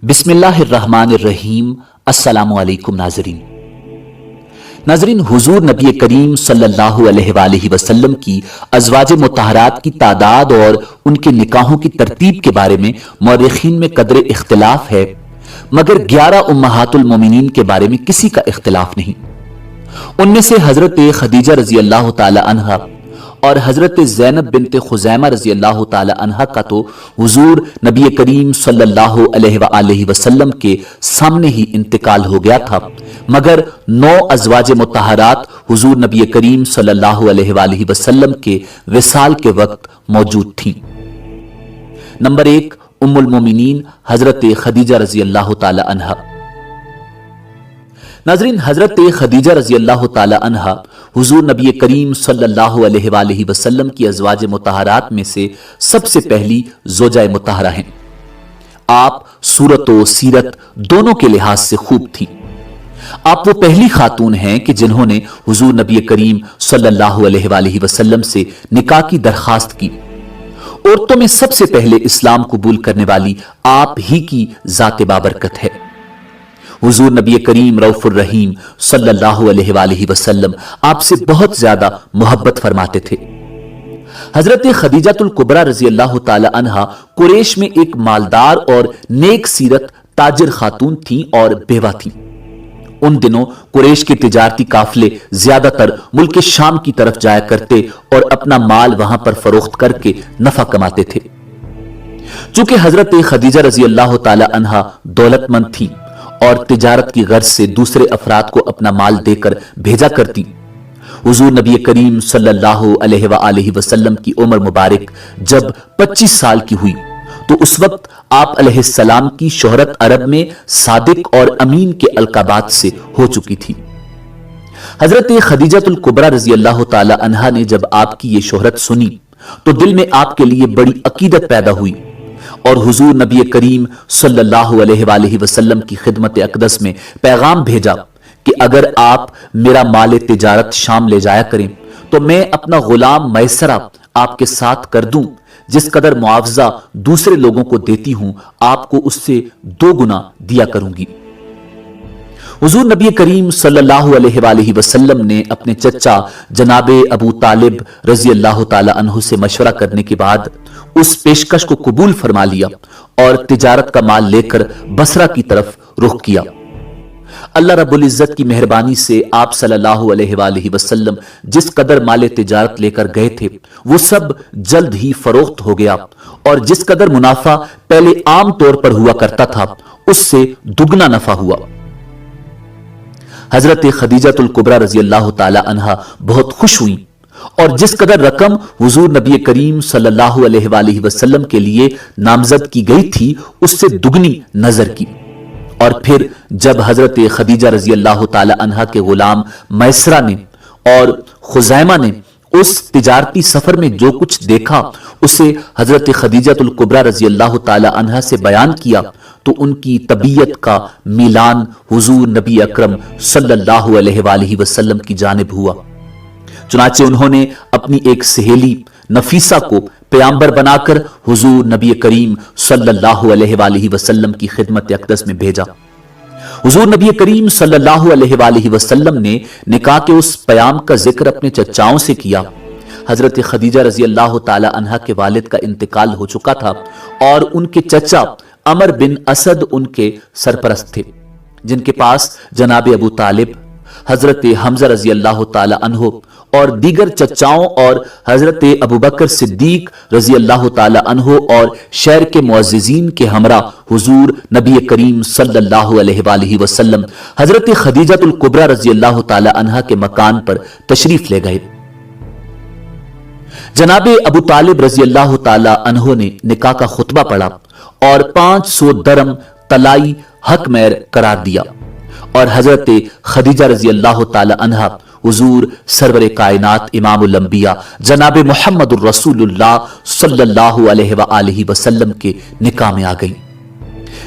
बिस्मिल्लाहिर्रहमानिर्रहीम। अस्सलामु अलैकुम नाज़रीन, हुजूर नबी करीम सल्लल्लाहु अलैहि वसल्लम की अज़वाज मुतहरात की तादाद और उनके निकाहों की तरतीब के बारे में मौरिखीन में कदर इख्तिलाफ है, मगर 11 उम्महातुल मोमिनीन के बारे में किसी का इख्तिलाफ नहीं। उनमें से हजरत खदीजा रजी अल्लाह ताला अन्हा और हजरत ज़ैनब बिनते खुज़ैमा रजी अल्लाह ताला अन्हा का तो हुजूर नबी करीम सल्लल्लाहु अलैहि वसल्लम के सामने ही इंतकाल हो गया था, मगर 9 अज़वाज मुतहरात हुजूर नबी करीम सल्लल्लाहु अलैहि वसल्लम के विसाल के वक्त मौजूद थीं। नंबर 1, उम्मुल मोमिनीन हजरत खदीजा रजी अल्लाह ताला अन्हा। नाज़रीन, हजरत खदीजा रजी अल्लाह ताला अन्हा हुजूर नबी करीम सल्लल्लाहु अलैहि वसल्लम की अज़वाज मुतहरात में से सबसे पहली ज़ौजाए मुतहरा हैं। आप सूरत व सीरत दोनों के लिहाज से खूब थी। आप वो पहली खातून हैं कि जिन्होंने हुजूर नबी करीम सल्लल्लाहु अलैहि वसल्लम से निकाह की दरखास्त की। औरतों में सबसे पहले इस्लाम कबूल करने वाली आप ही की ज़ात बाबरकत है। हुजूर नबी करीम रऊफुर रहीम सल्लल्लाहु अलैहि वसल्लम आपसे बहुत ज्यादा मोहब्बत फरमाते थे। हजरत खदीजातुल कुबरा रजी अल्लाह ताला अन्हा कुरैश में एक मालदार और नेक सीरत ताजिर खातून थी और बेवा थी। उन दिनों कुरैश के तिजारती काफिले ज्यादातर मुल्क शाम की तरफ जाया करते और अपना माल वहां पर फरोख्त करके नफा कमाते थे। चूंकि हजरत खदीजा रजी अल्लाह ताला अन्हा दौलतमंद थी और तिजारत की गर्ज से दूसरे अफराद को अपना माल देकर भेजा करती, हुजूर नबी करीम सल्लल्लाहु अलैहि वसल्लम की उम्र मुबारक जब 25 साल की हुई तो उस वक्त आप अलैहिस्सलाम की शोहरत अरब में सादिक और अमीन के अलकाबात से हो चुकी थी। हजरत खदीजातुल कुबरा रजी अल्लाह ताला अन्हा ने जब आपकी ये शोहरत सुनी तो दिल में आपके लिए बड़ी अकीदत पैदा हुई और हुजूर नबी करीम सल्लल्लाहु अलैहि वसल्लम की खिदमत अक़दस में पैगाम भेजा कि अगर आप मेरा माल तिजारत शाम ले जाया करें तो मैं अपना गुलाम मैसरा आपके साथ कर दूं। जिस कदर मुआवजा दूसरे लोगों को देती हूं आपको उससे 2 गुना दिया करूंगी। हुजूर नबी करीम सल्लल्लाहु अलैहि वसल्लम ने अपने चचा जनाबे अबू तालिब रजी अल्लाह ताला अन्हु से मशवरा करने के बाद उस पेशकश को कबूल फरमा लिया और तिजारत का माल लेकर बसरा की तरफ रुख किया। अल्लाह रब्बुल इज्जत की मेहरबानी से आप सल्लल्लाहु अलैहि वसल्लम जिस कदर माल तिजारत लेकर गए थे वो सब जल्द ही फरोख्त हो गया और जिस कदर मुनाफा पहले आम तौर पर हुआ करता था उससे दुगना नफा हुआ। हजरत खदीजातुल कुबरा रजी अल्लाह ताला अन्हा बहुत खुश हुई और जिस कदर रकम हुजूर नबी करीम सल्लल्लाहु अलैहि वसल्लम के लिए नामजद की गई थी उससे दुगनी नजर की। और फिर जब हजरत खदीजा रजी अल्लाह ताला अन्हा के गुलाम मैसरा ने और खुजैमा ने उस तिजारती सफर में जो कुछ देखा उसे हजरत खदीजातुल कुबरा रजी अल्लाह ताला अन्हा से बयान किया तो उनकी तबीयत का मिलान हुजूर नबी अकरम सल्लल्लाहु अलैहि वसल्लम की जानिब हुआ। चुनाचे उन्होंने अपनी एक सहेली नफीसा को पैगंबर बनाकर हुजूर नबी करीम सल्लल्लाहु अलैहि वसल्लम की खिदमत अक़दस में भेजा। हुजूर नबी करीम सल्लल्लाहु अलैहि वसल्लम ने निकाह के उस प्याम का जिक्र अपने चचाओं से किया। हजरत खदीजा रजी अल्लाह ताला अन्हा के वालिद का इंतकाल हो चुका था और उनके चचा अमर बिन असद उनके सरपरस्त थे, जिनके पास जनाब अबू तालिब, हजरत हमजा रजी अल्लाह ताला अन्हो और दीगर चचाओं और हजरत अबू बकर सिद्दीक रजी अल्लाह ताला अन्हो और शहर के मुअज्जिजीन के हमरा हुजूर नबी करीम सल्लल्लाहु अलैहि वसल्लम हजरत खदीजातुल कुबरा रजी अल्लाह ताला अन्हा के मकान पर तशरीफ ले गए। जनाबे अबू तालिब रजी अल्लाह ताला अन्हो ने निकाह का खुतबा पढ़ा और 500 दरम तलाई हक मेहर करार दिया और हजरत खदीजा रजी अल्लाह ताला अन्हा हुजूर सरवरे कायनात इमामुल अंबिया जनाबे मुहम्मदुर रसूलुल्लाह सल्लल्लाहु अलैहि वसल्लम के निकाह में आ गई।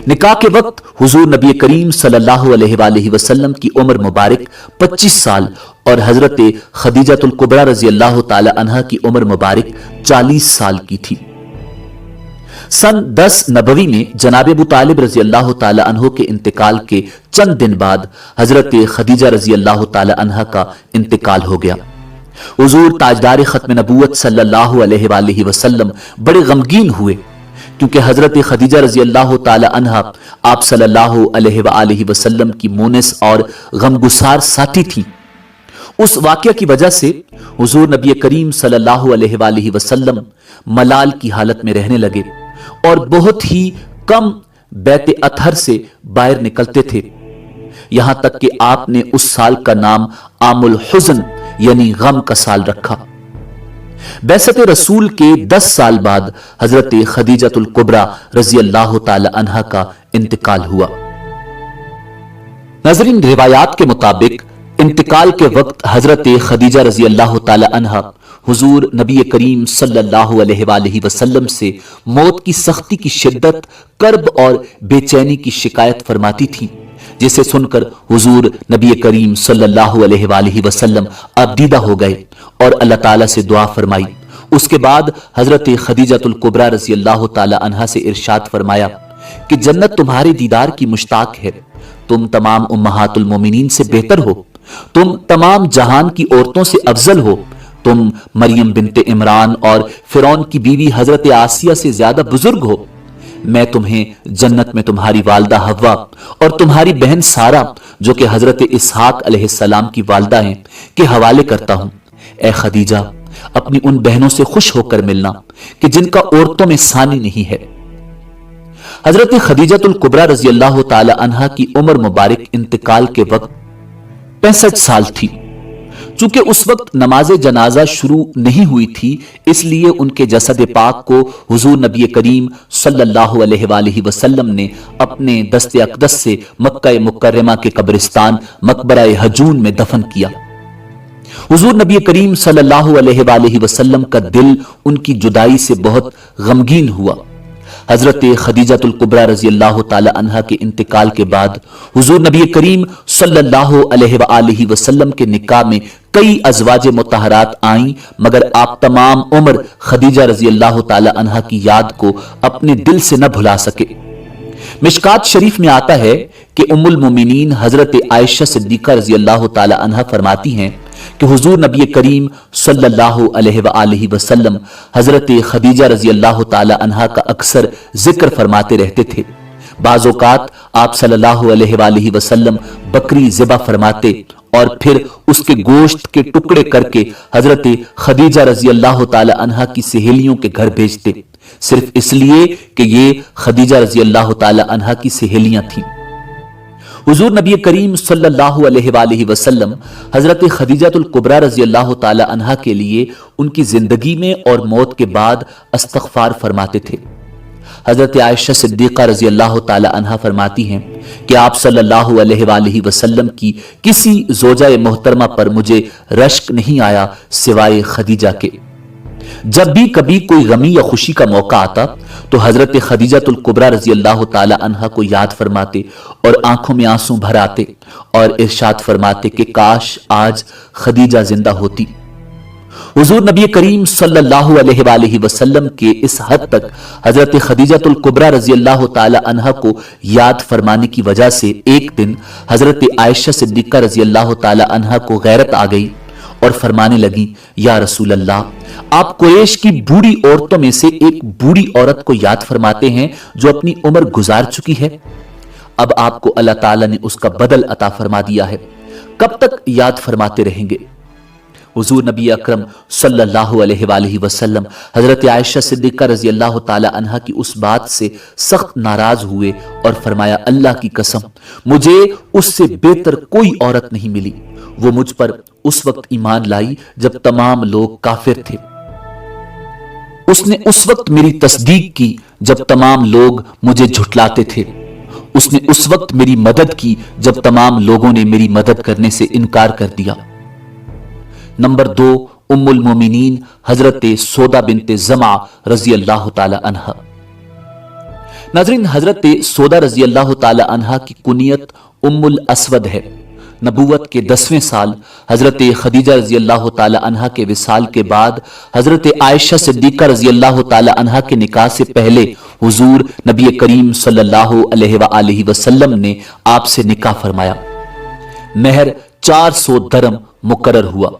निकाह के वक्त हुजूर नबी करीम सल्लल्लाहु अलैहि वसल्लम की उम्र मुबारक 25 साल और हजरत खदीजातुल कुबरा रजी अल्लाह ताला अन्हा की उम्र मुबारक 40 साल की थी। सन 10 नबवी में जनाब अबू तालिब रजी अल्लाह ताला अन्हो के इंतकाल के चंद दिन बाद हजरत खदीजा रजी अल्लाह ताला अन्हा का इंतकाल हो गया। हुजूर ताजदार खत्म नबूवत सल्लल्लाहु अलैहि वसल्लम बड़े गमगीन हुए, क्योंकि हजरत खदीजा रजी अल्लाह ताला अन्हा आप सल्लल्लाहु अलैहि वसल्लम की मोनिस और गमगुसार साथी थी। उस वाकया की वजह से हुजूर नबी करीम सल्लल्लाहु अलैहि वसल्लम मलाल की हालत में रहने लगे और बहुत ही कम बैत अतहर से बाहर निकलते थे, यहां तक कि आपने उस साल का नाम आमुल हुज़्न यानी गम का साल रखा। बैसत रसूल के 10 साल बाद हजरत खदीजतुल कुबरा रजी अल्लाह ताला अन्हा का इंतकाल हुआ। नाज़रीन, रिवायात के मुताबिक इंतकाल के वक्त हजरत खदीजा रजी अल्लाह ताला अन्हा हुजूर नबी करीम सल्लल्लाहु अलैहि वसल्लम से मौत की सख्ती की शिद्दत, कर्ब और बेचैनी की शिकायत फरमाती थी, जिसे सुनकर हुजूर नबी करीम सल्लल्लाहु अलैहि वसल्लम अबदीदा हो गए और अल्लाह ताला से दुआ फरमाई। उसके बाद हजरत खदीजतुल कुबरा रजी अल्लाह ताला अन्हा से इरशाद फरमाया कि जन्नत तुम्हारे दीदार की मुश्ताक है, तुम तमाम उम्महातुल मोमिनीन से बेहतर हो, तुम तमाम जहान की औरतों से अफजल हो, तुम मरियम बिनते इमरान और फिरौन की बीवी हजरत आसिया से ज्यादा बुजुर्ग हो। मैं तुम्हें जन्नत में तुम्हारी वालदा हव्वा और तुम्हारी बहन सारा, जो कि हजरत इसहाक अलैहिस्सलाम की वालदा हैं, के हवाले करता हूं। ए खदीजा, अपनी उन बहनों से खुश होकर मिलना कि जिनका औरतों में सानी नहीं है। हजरत खदीजतुल कुबरा रजी अल्लाह ताला अन्हा की उम्र मुबारक इंतकाल के वक्त 65 साल थी। चूंकि उस वक्त नमाज जनाजा शुरू नहीं हुई थी, इसलिए उनके जसद पाक को हुजूर नबी करीम सल्लल्लाहु अलैहि वसल्लम ने अपने दस्ते अक़दस से मक्का मुकर्रमा के कब्रिस्तान मकबरा हजून में दफन किया। हुजूर नबी करीम सल्लल्लाहु अलैहि वसल्लम का दिल उनकी जुदाई से बहुत गमगीन हुआ। हजरत खदीजतुल कुबरा रजी अल्लाह ताला अन्हा के इंतकाल के बाद हुजूर नबी करीम सल्लल्लाहु अलैहि वसल्लम के निकाह में कई अज़वाज मुतहरात आईं, मगर आप तमाम उम्र खदीजा रजी अल्लाह ताला अन्हा की याद को अपने दिल से न भुला सके। मिशकात शरीफ में आता है कि उम्मुल मोमिनीन हजरत आयशा सिद्दीका रजी अल्लाह ताला अन्हा फरमाती हैं कि हुजूर नबी करीम सल्लल्लाहु अलैहि वसल्लम हजरत खदीजा रजी अल्लाह ताला अन्हा का अक्सर जिक्र फरमाते रहते थे। बाज़ औक़ात आप सल्लल्लाहु अलैहि वसल्लम बकरी ज़िबा फरमाते और फिर उसके गोश्त के टुकड़े करके हजरत खदीजा रजी अल्लाह ताला अन्हा की सहेलियों के घर भेजते, सिर्फ इसलिए कि ये खदीजा रजी अल्लाह ताला अन्हा की सहेलियां थीं। हुजूर नबी करीम सल्लल्लाहु अलैहि वसल्लम हजरत खदीजतुल कुबरा रजी अल्लाह ताला अन्हा के लिए उनकी जिंदगी में और मौत के बाद इस्तग़फ़ार फरमाते थे। हजरत आयशा सिद्दीक़ा रजी अल्लाह ताला अन्हा फरमाती हैं कि आप सल्लल्लाहु अलैहि वसल्लम की किसी ज़ौजा मोहतरमा पर मुझे रश्क नहीं आया सिवाय खदीजा के। जब भी कभी कोई गमी या खुशी का मौका आता तो हजरत खदीजतुल कुबरा रजी अल्लाह ताला अन्हा को याद फरमाते और आंखों में आंसू भर आते और इरशाद फरमाते कि काश आज खदीजा जिंदा होती। हुजूर नबी करीम सल्लल्लाहु अलैहि वसल्लम के इस हद तक हजरत खदीजतुल कुबरा रजी अल्लाह ताला अन्हा को याद फरमाने की वजह से एक दिन हजरत आयशा सिद्दीका रजी अल्लाह ताला अन्हा को गैरत आ गई और फरमाने लगी, या रसूल अल्लाह, आप कुरैश की बूढ़ी औरतों में से एक बूढ़ी औरत को याद फरमाते हैं जो अपनी उम्र गुजार चुकी है। अब आपको अल्लाह ताला ने उसका बदल अता फरमा दिया है, कब तक याद फरमाते रहेंगे? हुजूर नबी अकरम सल्लल्लाहु अलैहि वसल्लम हजरत आयशा सिद्दीका रजी अल्लाह ताला अन्हा की उस बात से सख्त नाराज हुए और फरमाया, अल्लाह की कसम, मुझे उससे बेहतर कोई औरत नहीं मिली। वो मुझ पर उस वक्त ईमान लाई जब तमाम लोग काफिर थे। उसने उस वक्त मेरी तस्दीक की जब तमाम लोग मुझे झुठलाते थे। उसने उस वक्त मेरी मदद की जब तमाम लोगों ने मेरी मदद करने से इनकार कर दिया। नंबर 2, उम्मुल मोमिनीन हजरत सौदा बिनते ज़मा रजी अल्लाह ताला अन्हा। नाज़रीन, हजरत सौदा रजी अल्लाह ताला अन्हा की कुनियत उम्मुल अस्वद है। नबूवत के 10वें साल हजरत खदीजा रजी अल्लाह ताला अन्हा के विसाल के बाद हजरत आयशा सिद्दीका रजी अल्लाह ताला अन्हा के निकाह से पहले हुजूर नबी करीम सल्लल्लाहु अलैहि वसल्लम ने आपसे निकाह फरमाया। महर 400 दरम मुकर्रर हुआ।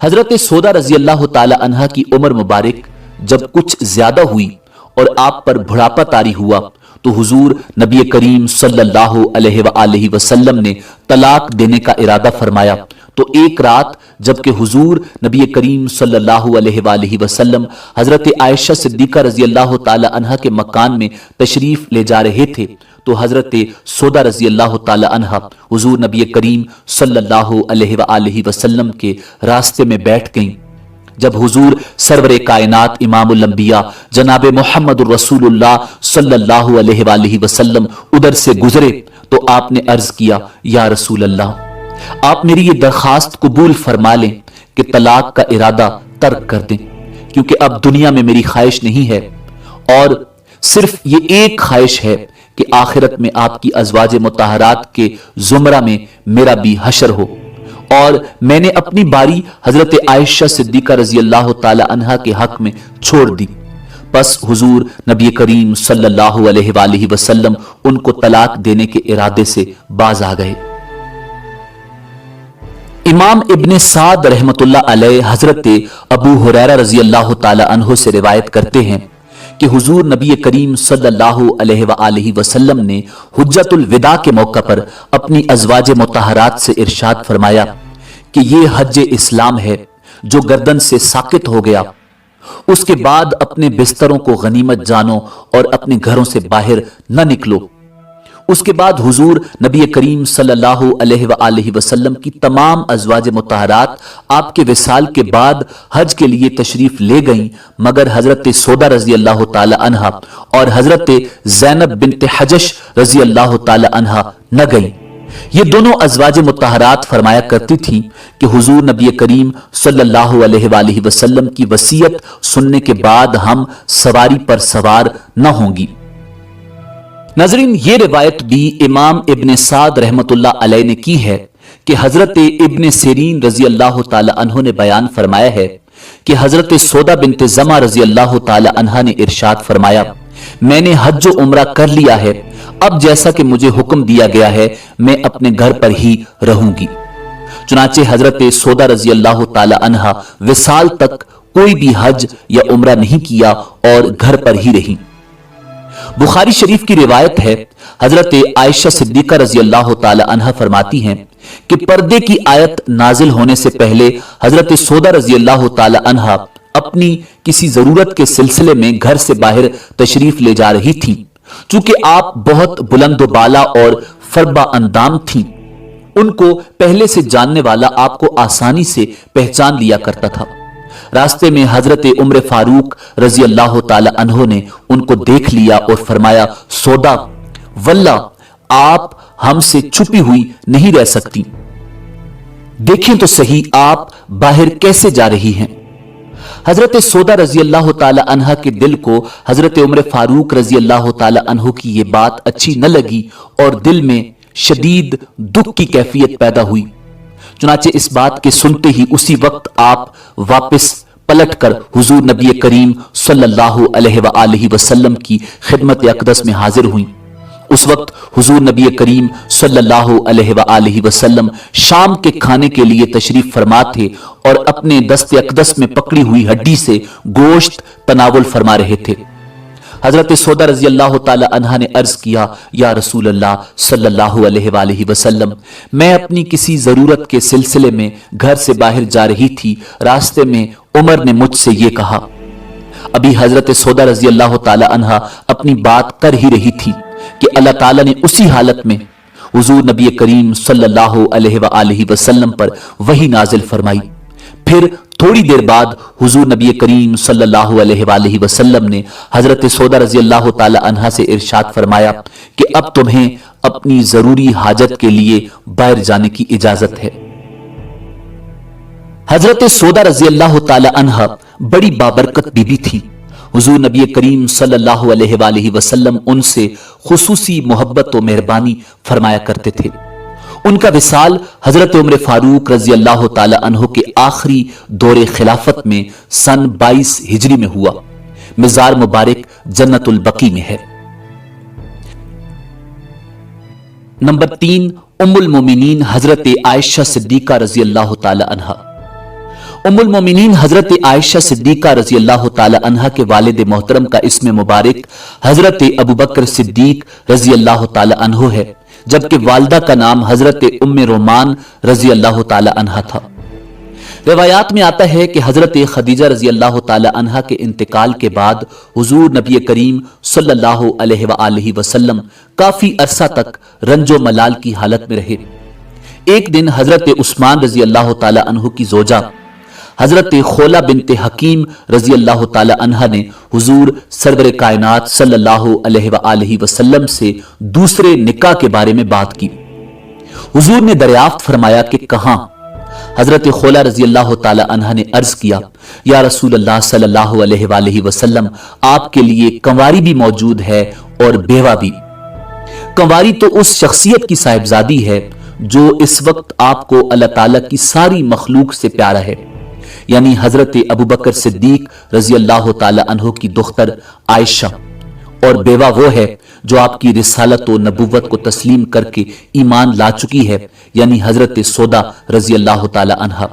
हजरत सौदा रजी अल्लाह ताला अन्हा की उम्र मुबारक जब कुछ ज्यादा हुई और आप पर बुढ़ापा तारी हुआ तो हुजूर नबी करीम सल्लल्लाहु अलैहि वसल्लम ने तलाक देने का इरादा फरमाया। तो एक रात जबकि हुजूर नबी करीम सल्लल्लाहु अलैहि वसल्लम हजरत आयशा सिद्दीका रजी अल्लाह ताला अन्हा के मकान में तशरीफ ले जा रहे थे तो हजरत सौदा रजी अल्लाह ताला अन्हा हुजूर नबी करीम सल्लल्लाहु अलैहि वसल्लम के रास्ते में बैठ गईं। जब हुजूर सरवरे कायनात इमामुल अंबिया जनाब मोहम्मद रसूलुल्लाह सल्लल्लाहु अलैहि वसल्लम उधर से गुजरे तो आपने अर्ज किया, या रसूल अल्लाह, आप मेरी ये दरखास्त कबूल फरमा लें कि तलाक का इरादा तर्क कर दें, क्योंकि अब दुनिया में मेरी ख्वाहिश नहीं है और सिर्फ ये एक ख्वाहिश है कि आखिरत में आपकी अज़वाज मुतहरात के जुमरा में मेरा भी हशर हो। और मैंने अपनी बारी हजरत आयशा सिद्दीका रजी अल्लाह ताला अन्हा के हक में छोड़ दी। बस हुजूर नबी करीम सल्लल्लाहु अलैहि वसल्लम उनको तलाक देने के इरादे से बाज आ गए। इमाम इब्ने साद रहमतुल्लाह अलैह हजरत अबू हुरैरा रजी अल्लाह ताला अन्हु से रिवायत करते हैं कि हुजूर नबी करीम सल्लल्लाहु अलैहि वसल्लम ने हुज्जतुल विदा के मौका पर अपनी अज़वाज मुतहरात से इरशाद फरमाया कि ये हज इस्लाम है जो गर्दन से साकित हो गया, उसके बाद अपने बिस्तरों को गनीमत जानो और अपने घरों से बाहर न निकलो। उसके बाद हुजूर नबी करीम सल्लल्लाहु अलैहि वसल्लम की तमाम अज़वाज मुतहरात आपके विसाल के बाद हज के लिए तशरीफ ले गईं, मगर हजरत सौदा रजी अल्लाह ताला अन्हा और हजरत ज़ैनब बिन्त हजश रजी अल्लाह ताला अन्हा न गईं। ये दोनों अज़वाज मुतहरात फरमाया करती थीं कि हुजूर नबी करीम सल्लल्लाहु अलैहि वसल्लम की वसीयत सुनने के बाद हम सवारी पर सवार न होंगी। नजरीन, ये रिवायत भी इमाम इब्ने साद रहमतुल्लाह अलैह ने की है कि हजरत इब्ने सिरीन रजी अल्लाह ताला अन्हु ने बयान फरमाया है कि हजरत सौदा बिन्त ज़मा रजी अल्लाह ताला अन्हा ने इरशाद फरमाया, मैंने हज उम्रा कर लिया है, अब जैसा कि मुझे हुक्म दिया गया है मैं अपने घर पर ही रहूंगी। चुनाचे हजरत सौदा रजी अल्लाह ताला अन्हा विसाल तक कोई भी हज या उम्रा नहीं किया और घर पर ही रही। बुखारी शरीफ की रिवायत है, हजरत आयशा सिद्दीका रजी अल्लाह ताला अन्हा फरमाती हैं कि पर्दे की आयत नाजिल होने से पहले हजरत सौदा रजी अल्लाह ताला अन्हा अपनी किसी जरूरत के सिलसिले में घर से बाहर तशरीफ ले जा रही थी। चूंकि आप बहुत बुलंदबाला और फरबा अंदाम थी, उनको पहले से जानने वाला आपको आसानी से पहचान लिया करता था। रास्ते में हजरत उम्र फारूक रजी अल्लाह ताला अन्हो ने उनको देख लिया और फरमाया, सौदा, वल्लाह आप हमसे छुपी हुई नहीं रह सकती, देखें तो सही आप बाहर कैसे जा रही हैं। हजरत सौदा रजी अल्लाह ताला अन्हा के दिल को हजरत उम्र फारूक रजी अल्लाह ताला अन्हो की ये बात अच्छी न लगी और दिल में शदीद दुख की कैफियत पैदा हुई। चुनाचे इस बात के सुनते ही उसी वक्त आप वापस पलटकर हुजूर नबी करीम सल्लल्लाहु अलैहि वसल्लम की खिदमत अक़दस में हाजिर हुई। उस वक्त हुजूर नबी करीम सल्लल्लाहु अलैहि वसल्लम शाम के खाने के लिए तशरीफ फरमा थे और अपने दस्ते अक़दस में पकड़ी हुई हड्डी से गोश्त तनावुल फरमा रहे थे। हजरत सौदा रजी अल्लाह ताला अन्हा ने अर्ज किया, या रसूल अल्लाह सल्लल्लाहु अलैहि वसल्लम, मैं अपनी किसी जरूरत के सिलसिले में घर से बाहर जा रही थी, रास्ते में उमर ने मुझसे ये कहा। अभी हजरत सौदा रजी अल्लाह ताला अन्हा अपनी बात कर ही रही थी कि अल्लाह ताला ने उसी हालत में हुजूर नबी करीम सल्लल्लाहु अलैहि वसल्लम पर वही नाजिल फरमाई। फिर थोड़ी देर बाद हुजूर नबी करीम सल्लल्लाहु अलैहि वसल्लम ने हजरत सौदा रजी अल्लाह ताला अन्हा से इरशाद फरमाया कि अब तुम्हें अपनी जरूरी हाजत के लिए बाहर जाने की इजाजत है। हजरत सौदा रजी अल्लाह ताला अन्हा बड़ी बाबरकत बीबी थी। हुजूर नबी करीम सल्लल्लाहु अलैहि वसल्लम उनसे खुसूसी मोहब्बत और मेहरबानी फरमाया करते थे। उनका विसाल हजरत उम्र फारूक रजी अल्लाह ताला अन्हु के आखिरी दौरे खिलाफत में सन 22 हिजरी में हुआ। मिजार मुबारक जन्नतुल बकी में है। नंबर 3, उम्मुल मोमिनीन हजरत आयशा सिद्दीका रजी अल्लाह ताला अन्हा। उम्मुल मोमिनीन हजरत आयशा सिद्दीका रजी अल्लाह ताला अन्हा के वालिद मोहतरम का इसमें मुबारक हजरत अबू बकर सिद्दीक रजी अल्लाह ताला अन्हु है, जबकि वालदा का नाम हजरत उम्मे रोमान रजी अल्लाह ताला अन्हा था। रिवायात में आता है कि हजरत खदीजा रजी अल्लाह ताला अन्हा के इंतकाल के बाद हुजूर नबी करीम सल्लल्लाहु अलैहि वसल्लम काफी अरसा तक रंजो मलाल की हालत में रहे। एक दिन हजरत उस्मान रजी अल्लाह ताला अन्हु की जोजा हजरत खोला बिनते हकीम रजी अल्लाह ताला अन्हा ने हुजूर सरवर कायनात सल्लल्लाहु अलैहि वसल्लम से दूसरे निकाह के बारे में बात की। हुजूर ने दरियाफ्त फरमाया कि कहां? हजरत खोला रजी अल्लाह ताला अन्हा ने अर्ज किया, या रसूल अल्लाह सल्लल्लाहु अलैहि वसल्लम, आपके लिए कंवारी भी मौजूद है और बेवा भी। कंवारी तो उस शख्सियत की साहिबजादी है जो इस वक्त आपको अल्लाह ताला की सारी मखलूक से प्यारा है, यानी हजरत अबू बकर सिद्दीक रजी अल्लाह ताला अन्हु की दुख्तर आयशा, और बेवा वो है जो आपकी रिसालत और नबुव्वत को तस्लीम करके ईमान ला चुकी है, यानी हजरत सौदा रजी अल्लाह ताला अन्हा।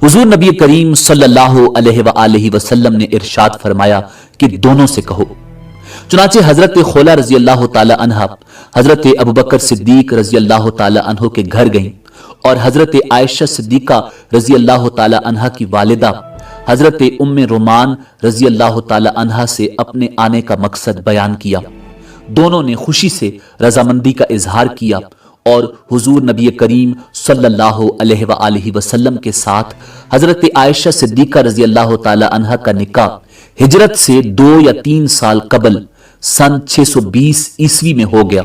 हुजूर नबी करीम सल्लल्लाहु अलैहि वसल्लम ने इरशाद फरमाया कि दोनों से कहो। चुनाचे हजरत खोला रजी अल्लाह ताला अन्हा हजरत अबू बकर सिद्दीक रजी अल्लाह ताला अन्हु के घर गईं और हजरत आयशा सिद्दीका रजी अल्लाह ताला अन्हा की वालिदा हजरत उम्मे रोमान रजी अल्लाह ताला अन्हा से अपने आने का मकसद बयान किया। दोनों ने खुशी से रजामंदी का इजहार किया और हुजूर नबी करीम सल्लल्लाहु अलैहि वसल्लम के साथ हजरत आयशा सिद्दीका रजी अल्लाह ताला अन्हा का निकाह हिजरत से 2 या 3 साल कबल सन 620 ईस्वी में हो गया।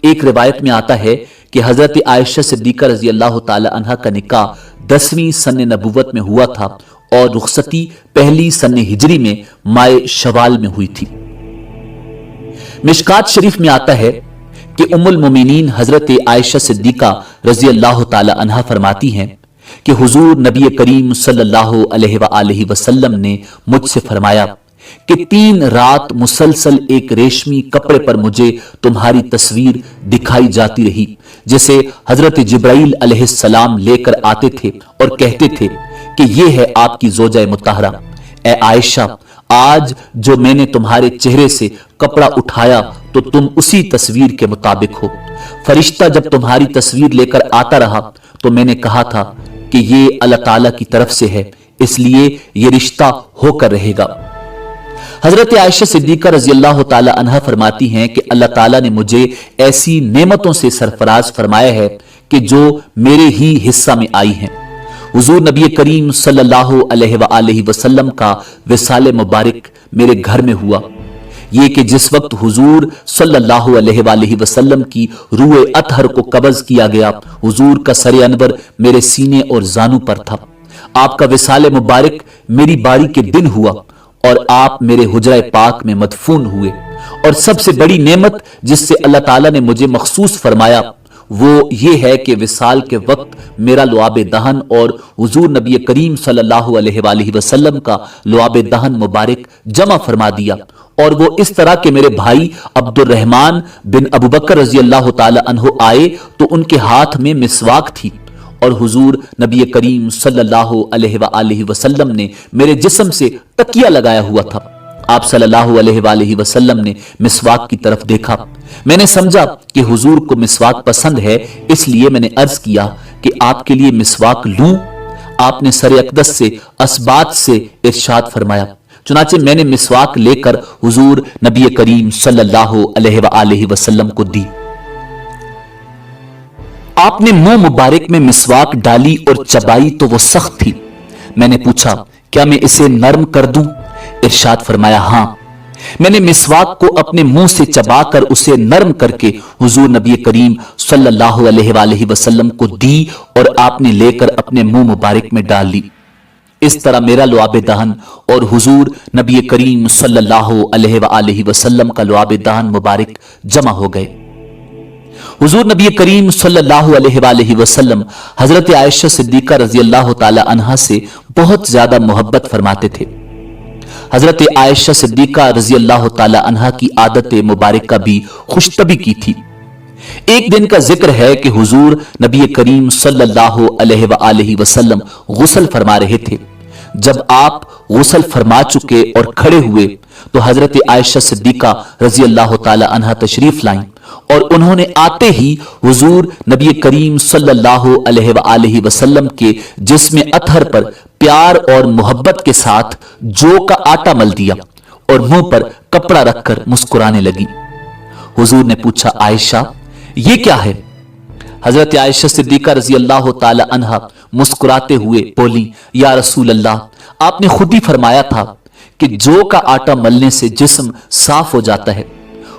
एक रिवायत में आता है कि हजरत आयशा सिद्दीका रजी अल्लाह ताला अन्हा का निकाह 10वीं सन्ने नबुव्वत में हुआ था और रुखसती पहली सन्ने हिजरी में माए शवाल में हुई थी। मिशकात शरीफ में आता है कि उम्मुल मोमिनीन हजरत आयशा सिद्दीका रजी अल्लाह ताला अन्हा फरमाती हैं कि हुजूर नबी करीम सल्लल्लाहु अलैहि वसल्लम ने मुझसे फरमाया कि 3 रात मुसलसल एक रेशमी कपड़े पर मुझे तुम्हारी तस्वीर दिखाई जाती रही, जिसे हजरत जिब्राइल अलैहिस्सलाम लेकर आते थे और कहते थे कि ये है आपकी जोजा मुताहरा। ए आयशा, आज जो मैंने तुम्हारे चेहरे से कपड़ा उठाया तो तुम उसी तस्वीर के मुताबिक हो। फरिश्ता जब तुम्हारी तस्वीर लेकर आता रहा तो मैंने कहा था कि ये अल्लाह ताला की तरफ से है, इसलिए ये रिश्ता होकर रहेगा। हजरत आयशा सिद्दीका रजी अल्लाह ताला अन्हा फरमाती हैं कि अल्लाह ताला ने मुझे ऐसी नेमतों से सरफराज फरमाया है कि जो मेरे ही हिस्सा में आई हैं। हुजूर नबी करीम सल्लल्लाहु अलैहि वसल्लम का विसाले मुबारक मेरे घर में हुआ। ये कि जिस वक्त हुजूर सल्लल्लाहु अलैहि वसल्लम की रूए अतहर को कब्ज किया गया, हुजूर का सरे अनवर मेरे सीने और जानू पर था। आपका विसाले मुबारक मेरी बारी के दिन हुआ और आप मेरे हुजरा पाक में मदफून हुए। और सबसे बड़ी नेमत जिससे अल्लाह ताला ने मुझे मखसूस फरमाया वो ये है कि विसाल के वक्त मेरा लुआब दहन और हुजूर नबी करीम सल्लल्लाहु अलैहि वसल्लम का लुआब दहन मुबारक जमा फरमा दिया। और वो इस तरह के मेरे भाई अब्दुर्रहमान बिन अबू बकर रजी अल्लाह ताला अन्हु आए तो उनके हाथ में मिसवाक थी और हुजूर नबी करीम सल्लल्लाहु अलैहि वसल्लम ने मेरे जिस्म से तकिया लगाया हुआ था। आप सल्लल्लाहु अलैहि वसल्लम ने मिसवाक की तरफ देखा। मैंने समझा कि हुजूर को मिसवाक पसंद है, इसलिए मैंने अर्ज किया कि आपके लिए मिसवाक लूं। आपने सरे अक़दस से असबात से इरशाद फरमाया। चुनाचे मैंने मिसवाक लेकर हुजूर नबी करीम सल्लल्लाहु अलैहि वसल्लम को दी। आपने मुंह मुबारक में मिसवाक डाली और चबाई तो वो सख्त थी। मैंने पूछा, क्या मैं इसे नरम कर दूं? इरशाद फरमाया, हां। मैंने मिसवाक को अपने मुंह से चबाकर उसे नरम करके हुजूर नबी करीम सल्लल्लाहु अलैहि वसल्लम को दी और आपने लेकर अपने मुंह मुबारक में डाल ली। इस तरह मेरा लुआब दहन और हुजूर नबी करीम सल्लल्लाहु अलैहि वसल्लम का लुआब दहन मुबारक जमा हो गए। हुजूर नबी करीम सल्लल्लाहु अलैहि वसल्लम हजरत आयशा सिद्दीका रजी अल्लाह ताला अन्हा से बहुत ज्यादा मोहब्बत फरमाते थे। हजरत आयशा सिद्दीका रजी अल्लाह ताला अन्हा की आदत मुबारका भी खुशतबी की थी। एक दिन का जिक्र है कि हुजूर नबी करीम सल्लल्लाहु अलैहि वसल्लम गुस्ल फरमा रहे थे। जब आप गुस्ल फरमा चुके और खड़े हुए तो हजरत आयशा सिद्दीका रजी अल्लाह ताला अन्हा तशरीफ लाईं और उन्होंने आते ही हुजूर नबी करीम सल्लल्लाहु अलैहि वसल्लम के जिस्म अतहर पर प्यार और मोहब्बत के साथ जौ का आटा मल दिया और मुंह पर कपड़ा रखकर मुस्कुराने लगी। हुजूर ने पूछा, आयशा ये क्या है? हजरत आयशा सिद्दीका रजी अल्लाह ताला अन्हा मुस्कुराते हुए बोली, या रसूल अल्लाह, आपने खुद ही फरमाया था कि जौ का आटा मलने से जिस्म साफ हो जाता है।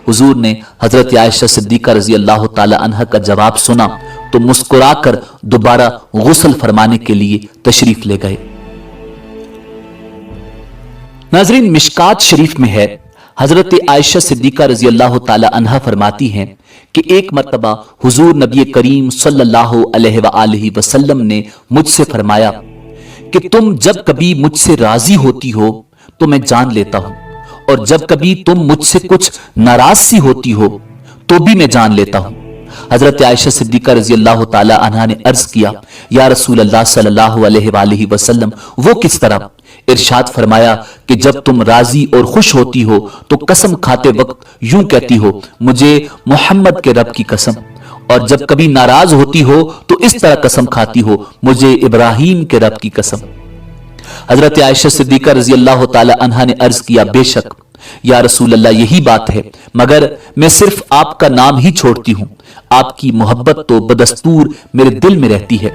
हुजूर ने हजरत आयशा सिद्दीका रजी अल्लाह ताला अन्हा का जवाब सुना तो मुस्कुराकर दोबारा गुस्ल फरमाने के लिए तशरीफ ले गए। नाज़रीन, मिशकात शरीफ में है, हजरत आयशा सिद्दीका रजी अल्लाह ताला अन्हा फरमाती हैं कि एक मर्तबा हुजूर नबी करीम सल्लल्लाहु अलैहि वसल्लम ने मुझसे फरमाया कि तुम जब कभी मुझसे राजी होती हो तो मैं जान लेता हूं, और जब कभी तुम मुझसे कुछ नाराज सी होती हो तो भी मैं जान लेता हूं। हजरत आयशा सिद्दीका रजी अल्लाह ताला अन्हा ने अर्ज किया, या रसूल अल्लाह सल्लल्लाहु अलैहि वसल्लम, वो किस तरह? इरशाद फरमाया कि जब तुम राजी और खुश होती हो तो कसम खाते वक्त यूं कहती हो, मुझे मोहम्मद के रब की कसम, और जब कभी नाराज होती हो तो इस तरह कसम खाती हो, मुझे इब्राहिम के रब की कसम। हजरत आयशा सिद्दीका रजी अल्लाह ताला अन्हा ने अर्ज किया, बेशक या रसूल अल्लाह, यही बात है, मगर मैं सिर्फ आपका नाम ही छोड़ती हूं, आपकी मोहब्बत तो बदस्तूर मेरे दिल में रहती है।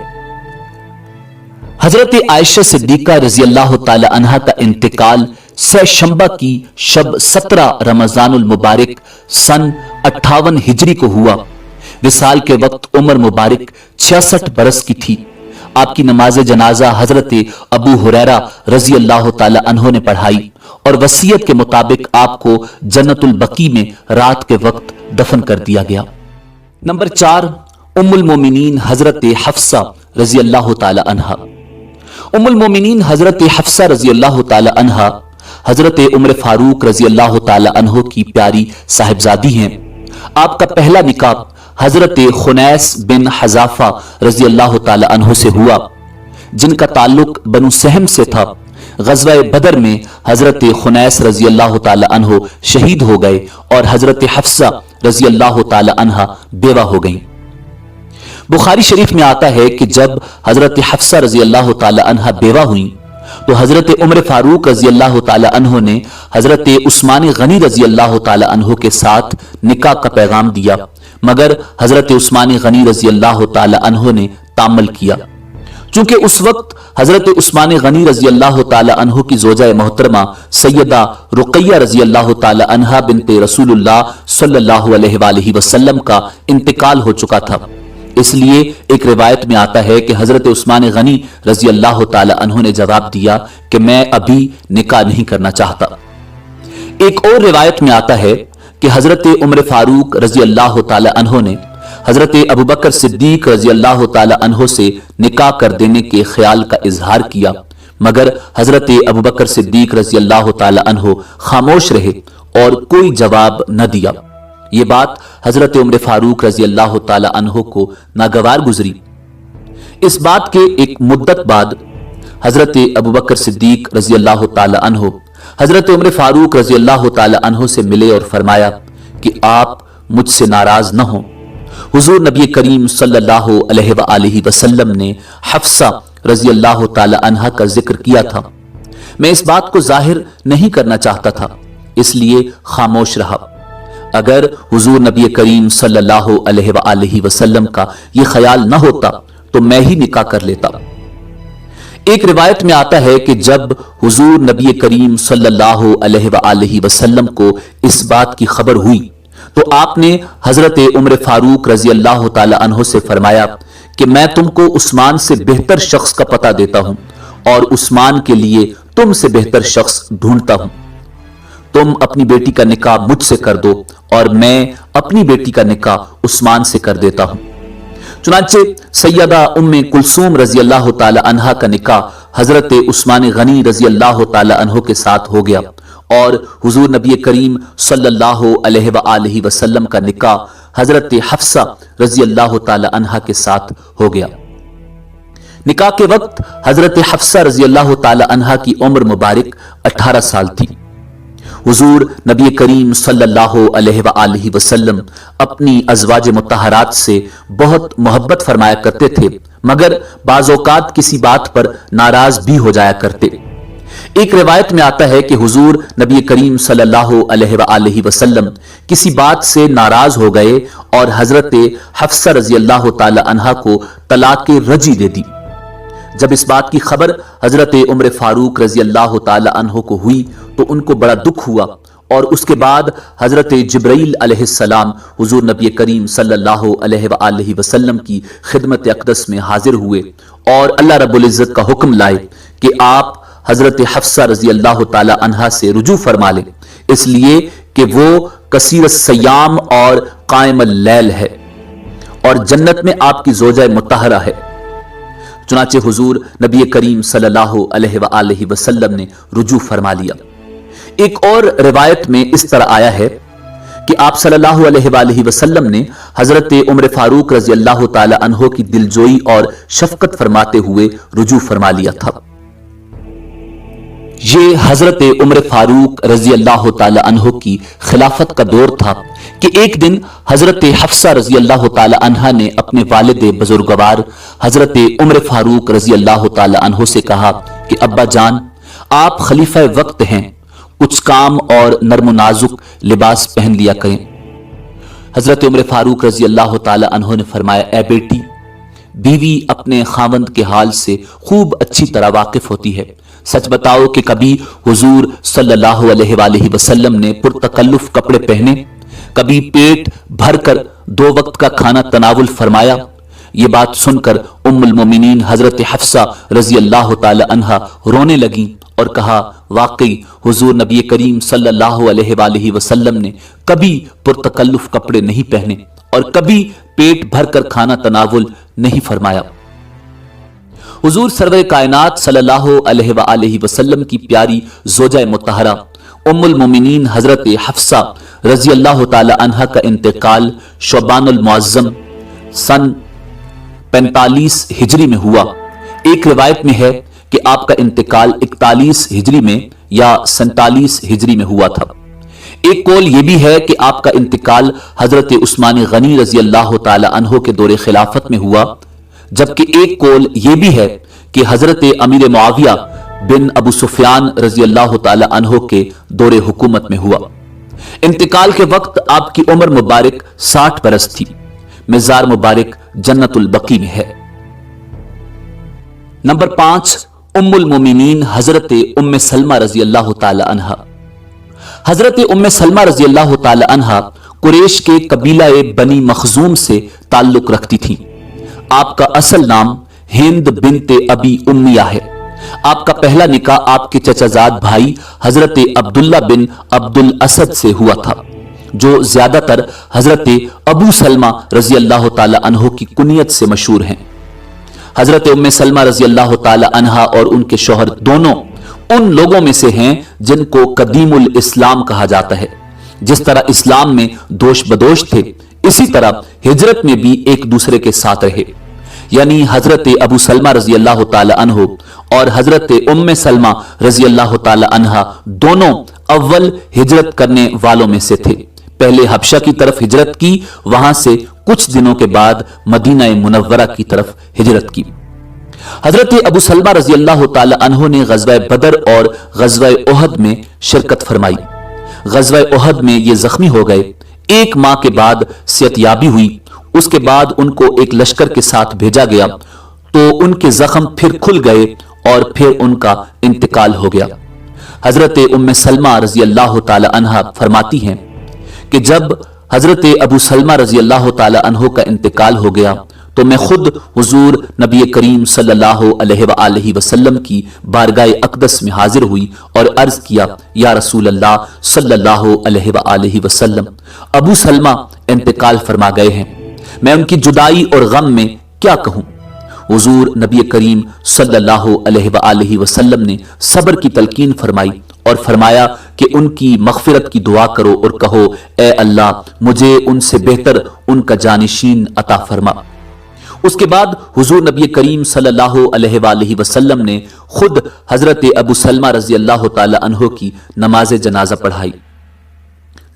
हजरत आयशा सिद्दीका रजी अल्लाह ताला अन्हा का इंतकाल शंबा की शब 17 रमजानुल मुबारक सन 58 हिजरी को हुआ। विसाल के वक्त उम्र मुबारक 66 बरस की थी। आपकी नमाज जनाजा हजरत अबू हुरैरा रजी अल्लाह ताला अन्हो ने पढ़ाई और वसीयत के मुताबिक आपको जन्नतुल बकी में रात के वक्त दफन कर दिया गया। नंबर 4, उम्मुल मोमिनीन हजरत हफ्सा रजी अल्लाह ताला अन्हा। उम्मुल मोमिनीन हजरत हफ्सा रजी अल्लाह ताला अन्हा हजरत उमर फारूक रजी अल्लाह ताला अन्हो की प्यारी साहिबजादी हैं। आपका पहला निकाह हजरत खुनैस बिन हजाफा रजी अल्लाह ताला अन्हो से हुआ, जिनका ताल्लुक बनु सहम से था। गज़वा बदर में हजरत खुनैस रजी अल्लाह ताला अन्हो शहीद हो गए और हजरत हफ्सा रजी अल्लाह ताला अन्हा बेवा हो गईं। बुखारी शरीफ में आता है कि जब हजरत हफ्सा रजी अल्लाह ताला अन्हा बेवा हुई तो हजरत उमर फारूक रजी अल्लाह ताला अन्हो ने हजरत उस्मान गनी रजी अल्लाह ताला अन्हो के साथ निकाह का पैगाम दिया, मगर हजरत उस्मान गनी रजी अल्लाह ताला अन्हो ने तामल किया। चूंकि उस वक्त हजरत उस्मान गनी रजी अल्लाह ताला अन्हो की जोजा मोहतरमा सैयदा रुकैया रजी अल्लाह ताला अन्हा बिनते रसूलुल्लाह सल्लल्लाहु अलैहि वसल्लम का इंतकाल हो चुका था। इसलिए एक रिवायत में आता है कि हजरत उस्मान गनी रजी अल्लाह ताला अन्हो ने जवाब दिया कि मैं अभी निकाह नहीं करना चाहता। एक और रिवायत में आता है कि हजरत उमर फारूक रजी अल्लाह ताला अन्हो ने हजरत अबू बकर सिद्दीक रजी अल्लाह ताला अन्हो से निकाह कर देने के ख्याल का इजहार किया, मगर हजरत अबू बकर सिद्दीक रजी अल्लाह ताला अन्हो खामोश रहे और कोई जवाब न दिया। ये बात हजरत उमर फारूक रजी अल्लाह ताला अन्हो को नागवार गुजरी। इस बात के एक मुद्दत बाद हजरत अबू बकर सिद्दीक रजी अल्लाह ताला अन्हो हजरत उमर फारूक रजी अल्लाह ताला अन्हो से मिले और फरमाया कि आप मुझसे नाराज न हो। हुजूर नबी करीम सल्लल्लाहु अलैहि वसल्लम ने हफ्सा रजी अल्लाह ताला अन्हा का जिक्र किया था। मैं इस बात को जाहिर नहीं करना चाहता था, इसलिए खामोश रहा। अगर हुजूर नबी करीम सल्लल्लाहु अलैहि वसल्लम का यह ख्याल न होता तो मैं ही निकाह कर लेता। एक रिवायत में आता है कि जब हुजूर नबी करीम सल्लल्लाहु अलैहि वसल्लम को इस बात की खबर हुई तो आपने हजरत उमर फारूक रजी अल्लाह ताला अन्हो से फरमाया कि मैं तुमको उस्मान से बेहतर शख्स का पता देता हूं और उस्मान के लिए तुमसे बेहतर शख्स ढूंढता हूं। तुम अपनी बेटी का निकाह मुझसे कर दो और मैं अपनी बेटी का निकाह उस्मान से कर देता हूं। चुनाचे सैयदा उम्मे कुलसूम रजी अल्लाह ताला अन्हा का निकाह हजरत उस्मान गनी रजी अल्लाह ताला अन्हो के साथ हो गया और हुजूर नबी करीम सल्लल्लाहु अलैहि वसल्लम का निकाह हजरत हफ्सा रजी अल्लाह ताला अन्हा के साथ हो गया। निकाह के वक्त हजरत हफ्सा रजी अल्लाह ताला अन्हा की उम्र मुबारक 18 साल थी। हुजूर नबी करीम सल्लल्लाहु अलैहि वसल्लम अपनी अज़वाज मुत्तहरात से बहुत मोहब्बत फरमाया करते थे, मगर बाज़ औक़ात किसी बात पर नाराज भी हो जाया करते। एक रिवायत में आता है कि हुजूर नबी करीम सल्लल्लाहु अलैहि वसल्लम किसी बात से नाराज हो गए और हजरत हफ्सा रजी अल्लाह ताला अन्हा को तलाक रजी दे दी। जब इस बात की खबर हजरत उमर फारूक रजी अल्लाह ताला अन्हो को हुई तो उनको बड़ा दुख हुआ और उसके बाद हजरत जिब्राइल अलैहिस्सलाम हुजूर नबी करीम सल्लल्लाहु अलैहि वसल्लम की खिदमत अक़दस में हाजिर हुए और अल्लाह रब्बुल इज़्ज़त का हुक्म लाए कि आप हजरत हफ्सा रजी अल्लाह ताला अन्हा से रुजू फरमा लें, इसलिए कि वो कसीर सयाम और कायम लैल है और जन्नत में आपकी ज़ौजा मुत्तहरा है। चुनाचे हुजूर नबी करीम सल्लल्लाहु अलैहि वसल्लम ने रुजू फरमा लिया। एक और रिवायत में इस तरह आया है कि आप सल्लल्लाहु अलैहि वसल्लम ने हजरत उमर फारूक रजी अल्लाह ताला अन्हो की दिलजोई और शफकत फरमाते हुए रुजू फरमा लिया था। ये हजरत उमर फारूक रजी अल्लाह ताला अन्हो की खिलाफत का दौर था कि एक दिन हजरत हफ्सा रजी अल्लाह ताला अन्हा ने अपने वालिद बुजुर्गवार हजरत उमर फारूक रजी अल्लाह ताला अन्हो से कहा कि अब्बा जान, आप खलीफा वक्त हैं, कुछ काम और नर्म नाजुक लिबास पहन लिया करें। हजरत उमर फारूक रजी अल्लाह ताला अन्हो ने फरमाया, ए बेटी, बीवी अपने खावंद के हाल से खूब अच्छी तरह वाकिफ होती है। सच बताओ कि कभी हुजूर सल्लल्लाहु अलैहि वसल्लम ने पुरतकल्लुफ कपड़े पहने, कभी पेट भरकर 2 वक्त का खाना तनावुल फरमाया? ये बात सुनकर उम्मुल मोमिनीन हजरत हफ्सा रजी अल्लाह ताला अन्हा रोने लगी और कहा, वाकई हुजूर नबी करीम सल्लल्लाहु अलैहि वसल्लम ने कभी पुरतकल्लुफ कपड़े नहीं पहने और कभी पेट भरकर खाना तनावुल नहीं फरमाया। हुजूर सरवर कायनात सल्लल्लाहु अलैहि वसल्लम की प्यारी ज़ौजा मुत्तहरा उम्मुल मोमिनीन हजरत हफ्सा रजी अल्लाह ताला अन्हा का इंतकाल शबानुल मुअज़्ज़म सन 45 हिजरी में हुआ। एक रिवायत में है कि आपका इंतकाल 41 हिजरी में या 47 हिजरी में हुआ था। एक कौल यह भी है कि आपका इंतकाल हजरत उस्मान गनी रजी अल्लाह ताला अन्हो के दौरे खिलाफत में हुआ, जबकि एक कौल यह भी है कि हजरत अमीर मुआविया बिन अबू सुफियान रजी अल्लाह ताला अन्हो के दौरे हुकूमत में हुआ। इंतकाल के वक्त आपकी उम्र मुबारक 60 बरस थी। मिज़ार मुबारक जन्नतुल बकी में है। नंबर 5, उम्मुल मोमिनीन हजरत उम्मे सलमा रजी अल्लाह ताला अन्हा। हजरत उम्मे सलमा रजी अल्लाह ताला अन्हा कुरैश के कबीला बनी मखजूम से ताल्लुक रखती थी। आपका असल नाम हिंद बिनते अबी उम्मिया है। आपका पहला निकाह आपके चचाजाद भाई हजरत अब्दुल्ला बिन अब्दुल असद से हुआ था, जो ज्यादातर हजरत अबू सलमा रजी अल्लाह ताला अन्हो की कुनियत से मशहूर हैं। हजरत उम्मे सलमा रजी अल्लाह ताला अन्हा और उनके शौहर दोनों उन लोगों में से हैं जिनको कदीमुल इस्लाम कहा जाता है। जिस तरह इस्लाम में दोष बदोश थे, इसी तरह हिजरत में भी एक दूसरे के साथ रहे। यानी हजरत अबू सलमा रजी अल्लाह ताला अन्हो और हजरत उम्मे सलमा रजी अल्लाह ताला अन्हा दोनों अव्वल हिजरत करने वालों में से थे। पहले हबशा की तरफ हिजरत की, वहां से कुछ दिनों के बाद मदीना मुनव्वरा की तरफ हिजरत की। हजरत अबू सलमा रजी अल्लाह ताला अन्हो ने गज़वा बदर और गज़वा उहद में शिरकत फरमाई। गज़वा उहद में ये जख्मी हो गए। 1 माह के बाद सेहतयाबी हुई। उसके बाद उनको एक लश्कर के साथ भेजा गया तो उनके जख्म फिर खुल गए और फिर उनका इंतकाल हो गया। हजरत उम्मे सलमा रजी अल्लाह ताला अन्हा फरमाती हैं कि जब हजरत अबू सलमा रजी अल्लाह ताला अन्हो का इंतकाल हो गया तो मैं खुद हुजूर नबी करीम सल्लल्लाहु अलैहि वसल्लम की बारगाह अक़दस में हाजिर हुई और अर्ज किया, या रसूल अल्लाह सल्लल्लाहु अलैहि वसल्लम, अबू सलमा इंतकाल फरमा गए हैं। मैं उनकी जुदाई और गम में क्या कहूं। हुजूर नबी करीम सल्लल्लाहु अलैहि वसल्लम ने सब्र की तलकीन फरमाई और फरमाया कि उनकी मगफिरत की दुआ करो और कहो, ए अल्लाह मुझे उनसे बेहतर उनका जानिशीन अता फरमा। उसके बाद हुजूर नबी करीम सल्लल्लाहु अलैहि वसल्लम ने खुद हजरत अबू सलमा रजी अल्लाह तआला अन्हो की नमाज जनाजा पढ़ाई।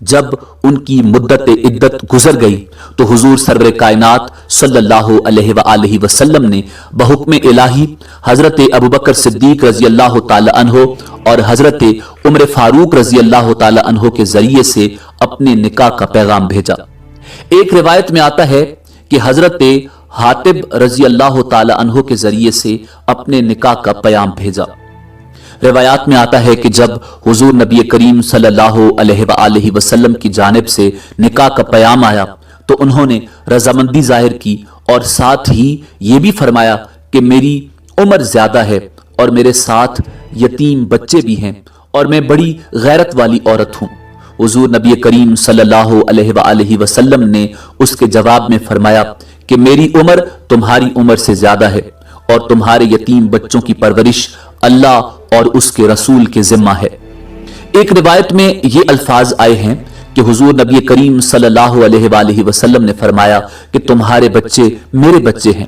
जब उनकी मुद्दत इद्दत गुजर गई तो हुजूर सरवर कायनात सल्लल्लाहु अलैहि वसल्लम ने बहुक्म इलाही हजरत अबू बकर सिद्दीक रजी अल्लाह तआला अन्हो और हजरत उमर फारूक रजी अल्लाह तआला अन्हो के जरिए से अपने निकाह का पैगाम भेजा। एक रिवायत में आता है कि हजरत हातिब रजी अल्लाह तआला अन्हो के जरिए से अपने निकाह का पैगाम भेजा। रिवायात में आता है कि जब हुजूर नबी करीम सल्लल्लाहु अलैहि वसल्लम की जानिब से निकाह का पैगाम आया तो उन्होंने रजामंदी जाहिर की और साथ ही ये भी फरमाया कि मेरी उम्र ज्यादा है और मेरे साथ यतीम बच्चे भी हैं और मैं बड़ी गैरत वाली औरत हूं। हुजूर नबी करीम सल्लल्लाहु अलैहि वसल्लम ने उसके जवाब में फरमाया कि मेरी उम्र तुम्हारी उम्र से ज्यादा है और तुम्हारे यतीम बच्चों की परवरिश अल्लाह और उसके रसूल के जिम्मा है। एक रिवायत में ये अल्फाज आए हैं कि हुजूर नबी करीम सल्लल्लाहु अलैहि वसल्लम ने फरमाया कि तुम्हारे बच्चे मेरे बच्चे हैं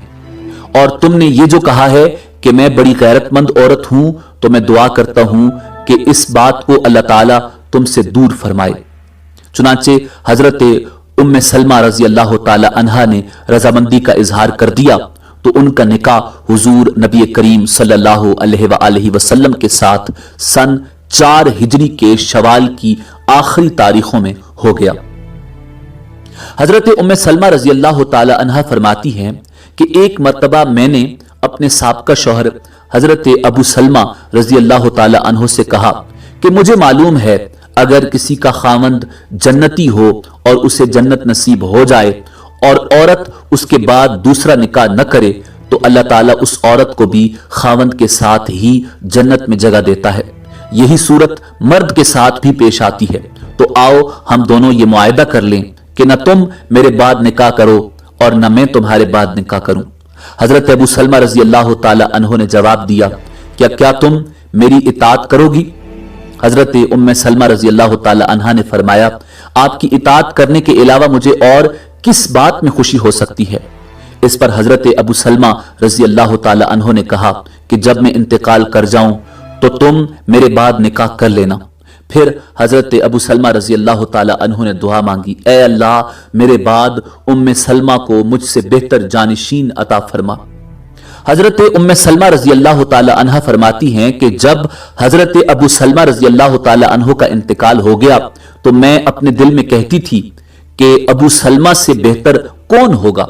और तुमने ये जो कहा है कि मैं बड़ी गैरतमंद औरत हूं तो मैं दुआ करता हूं कि इस बात को अल्लाह ताला तुमसे दूर फरमाए। चुनांचे हजरत उम्मे सलमा रजी अल्लाह ताला अन्हा ने रजामंदी का इजहार कर दिया तो उनका निकाह हुजूर नबी करीम सल्लल्लाहु अलैहि वसल्लम के साथ सन 4 हिजरी के शवाल की आखिरी तारीखों में हो गया। हजरत उम्मे सलमा रजी अल्लाह ताला अन्हा फरमाती हैं कि एक मर्तबा मैंने अपने साबका शौहर हजरत अबू सलमा रजी अल्लाह ताला अन्हो से कहा कि मुझे मालूम है अगर किसी का खामंद जन्नती हो और उसे जन्नत नसीब हो जाए और औरत उसके बाद दूसरा निकाह न करे तो अल्लाह ताला उस औरत को भी खावंद के साथ ही जन्नत में जगह देता है। यही सूरत मर्द के साथ भी पेश आती है। तो आओ हम दोनों ये मुआयदा कर लें कि न तुम मेरे बाद निकाह करो और न मैं तुम्हारे बाद निकाह करूं। हजरत अबू सलमा रजी अल्लाह ताला अन्हो ने जवाब दिया, क्या तुम मेरी इताअत करोगी? हजरत उम्मे सलमा रजी अल्लाह ताला अन्हा ने फरमाया, आपकी इताअत करने के अलावा मुझे और किस बात में खुशी हो सकती है? इस पर हजरत अबू सलमा रजी अल्लाह ताला अन्हो ने कहा कि जब मैं इंतकाल कर जाऊं तो तुम मेरे बाद निकाह कर लेना। फिर हजरत अबू सलमा रजी अल्लाह ताला अन्हो ने दुआ मांगी, ए अल्लाह मेरे बाद उम्मे सलमा को मुझसे बेहतर जानिशीन अता फरमा। हजरत उम्मे सलमा रजी अल्लाह ताला अन्हा फरमाती हैं कि जब हजरत अबू सलमा रजी अल्लाह ताला अन्हो का इंतकाल हो गया तो मैं अपने दिल में कहती थी कि अबू सलमा से बेहतर कौन होगा।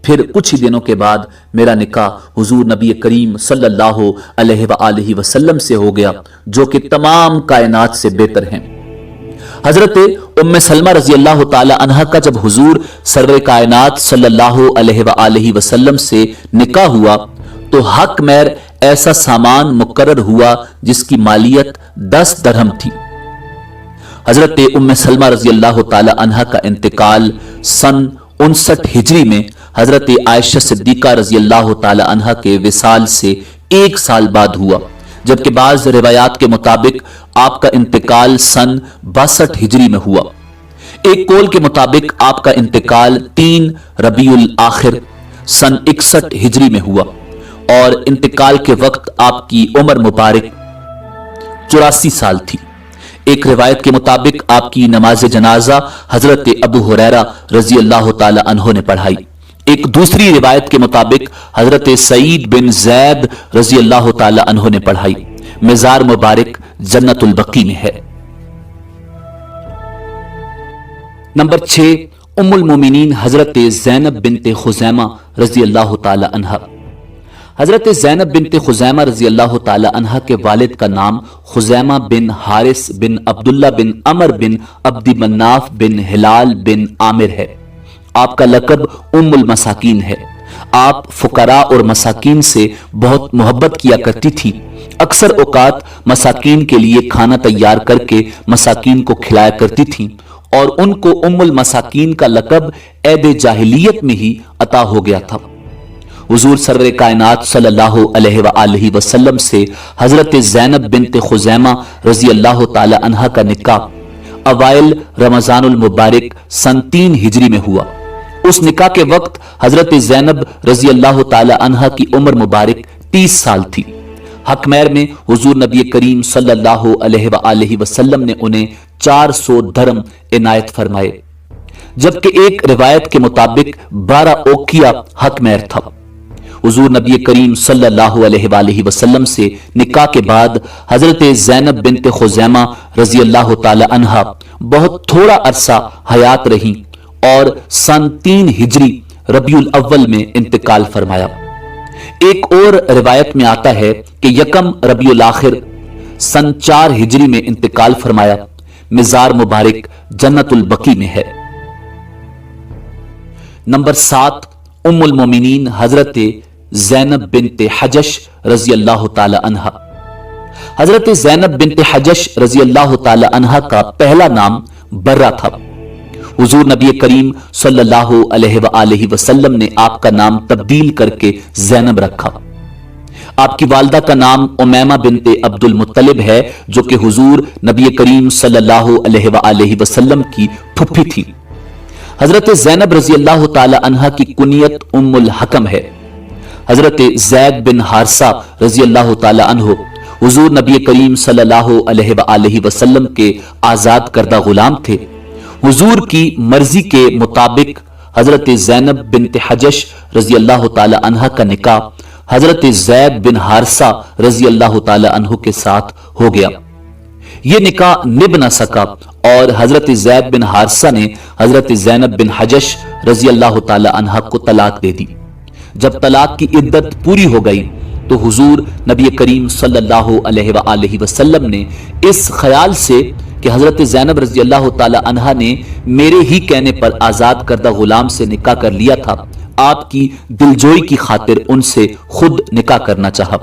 फिर कुछ ही दिनों के बाद मेरा निकाह हुजूर नबी करीम सल्लल्लाहु अलैहि वसल्लम से हो गया जो कि तमाम कायनात से बेहतर हैं। हजरत उम्मे सलमा रजी अल्लाह ताला अन्हा का जब हुजूर सरवर कायनात सल्लल्लाहु अलैहि वसल्लम से निकाह हुआ तो हक मैर ऐसा सामान मुकर्रर हुआ जिसकी मालियत 10 दरहम थी। हजरत उम्मे सलमा रजी अल्लाह ताला अन्हा का इंतकाल सन 59 हिजरी में हजरत आयशा सिद्दीका रजी अल्लाह ताला अन्हा के विसाल से 1 साल बाद हुआ, जबकि बाज रिवायात के मुताबिक आपका इंतकाल सन 62 हिजरी में हुआ। एक कौल के मुताबिक आपका इंतकाल 3 रबीउल आखिर सन 61 हिजरी में हुआ और इंतकाल के वक्त आपकी उम्र मुबारक 84 साल थी। एक रिवायत के मुताबिक आपकी नमाज जनाजा हजरत अबू हुरैरा रजी अल्लाह ताला अन्हो ने पढ़ाई। एक दूसरी रिवायत के मुताबिक हजरत सईद बिन जैद रजी अल्लाह ताला अन्हो ने पढ़ाई। मज़ार मुबारक जन्नतुल बकी में है। नंबर 6, उम्मुल मोमिनीन हजरत ज़ैनब बिनते खुज़ैमा रजी अल्लाह ताला अन्हा। हजरत ज़ैनब बिनते खुज़ैमा रजी अल्लाह ताला अन्हा के वालिद का नाम खुज़ैमा बिन हारिस बिन अब्दुल्ला बिन अमर बिन अब्दी मन्नाफ बिन हिलाल बिन आमिर है। आपका लक़ब उम्मुल मसाकीन है। आप फुकरा और मसाकीन से बहुत मोहब्बत किया करती थी। अक्सर औकात मसाकीन के लिए खाना तैयार करके मसाकीन को खिलाया करती थी اور ان کو ام المساکین کا لقب عید جاہلیت میں ہی عطا ہو گیا تھا۔ حضور سرور کائنات صلی اللہ علیہ وآلہ وسلم سے حضرت زینب بنت خزیمہ رضی اللہ تعالی عنہ کا نکاح اوائل رمضان المبارک سن 3 ہجری میں ہوا۔ اس نکاح کے وقت حضرت زینب رضی اللہ تعالی عنہ کی عمر مبارک 30 سال تھی۔ حکمیر میں حضور نبی کریم صلی اللہ علیہ وآلہ وسلم نے انہیں 400 درم عنایت فرمائے، جبکہ ایک روایت کے مطابق 12 اوقیہ حکمیر تھا۔ حضور نبی کریم صلی اللہ علیہ وآلہ وسلم سے نکاح کے بعد حضرت زینب بنت خزیمہ رضی اللہ تعالی عنہ بہت تھوڑا عرصہ حیات رہیں اور سن 3 ہجری ربیع الاول میں انتقال فرمایا۔ ایک اور روایت میں آتا ہے کہ یکم ربیع الاخر سن 4 ہجری میں انتقال فرمایا۔ مزار مبارک جنت البقیع میں ہے۔ نمبر 7، ام المومنین حضرت زینب بنت حجش رضی اللہ تعالی عنہ۔ حضرت زینب بنت حجش رضی اللہ تعالی عنہ کا پہلا نام برہ تھا۔ حضور نبی کریم صلی اللہ علیہ وآلہ وسلم نے آپ کا نام تبدیل کر کے زینب رکھا۔ آپ کی والدہ کا نام امیمہ بنت عبد المطلب ہے، جو کہ حضور نبی کریم صلی اللہ علیہ وآلہ وسلم کی پھپھی تھی۔ حضرت زینب رضی اللہ تعالی عنہ کی کنیت ام الحکم ہے۔ حضرت زید بن حارثہ رضی اللہ تعالی عنہ حضور نبی کریم صلی اللہ علیہ وآلہ وسلم کے آزاد کردہ غلام تھے۔ حضور کی مرضی کے مطابق حضرت زینب بنت حجش رضی اللہ تعالی عنہ کا نکاح حضرت زید بن حارثہ رضی اللہ تعالی عنہ کے ساتھ ہو گیا۔ یہ نکاح نبھ نہ سکا اور حضرت زید بن حارثہ نے حضرت زینب بن حجش رضی اللہ تعالی عنہ کو طلاق دے دی۔ جب طلاق کی عدت پوری ہو گئی تو حضور نبی کریم صلی اللہ علیہ وآلہ وسلم نے اس خیال سے کہ حضرت زینب رضی اللہ تعالی عنہ نے میرے ہی کہنے پر آزاد کردہ غلام سے نکاح کر لیا تھا، آپ کی دلجوئی کی خاطر ان سے خود نکاح کرنا چاہا۔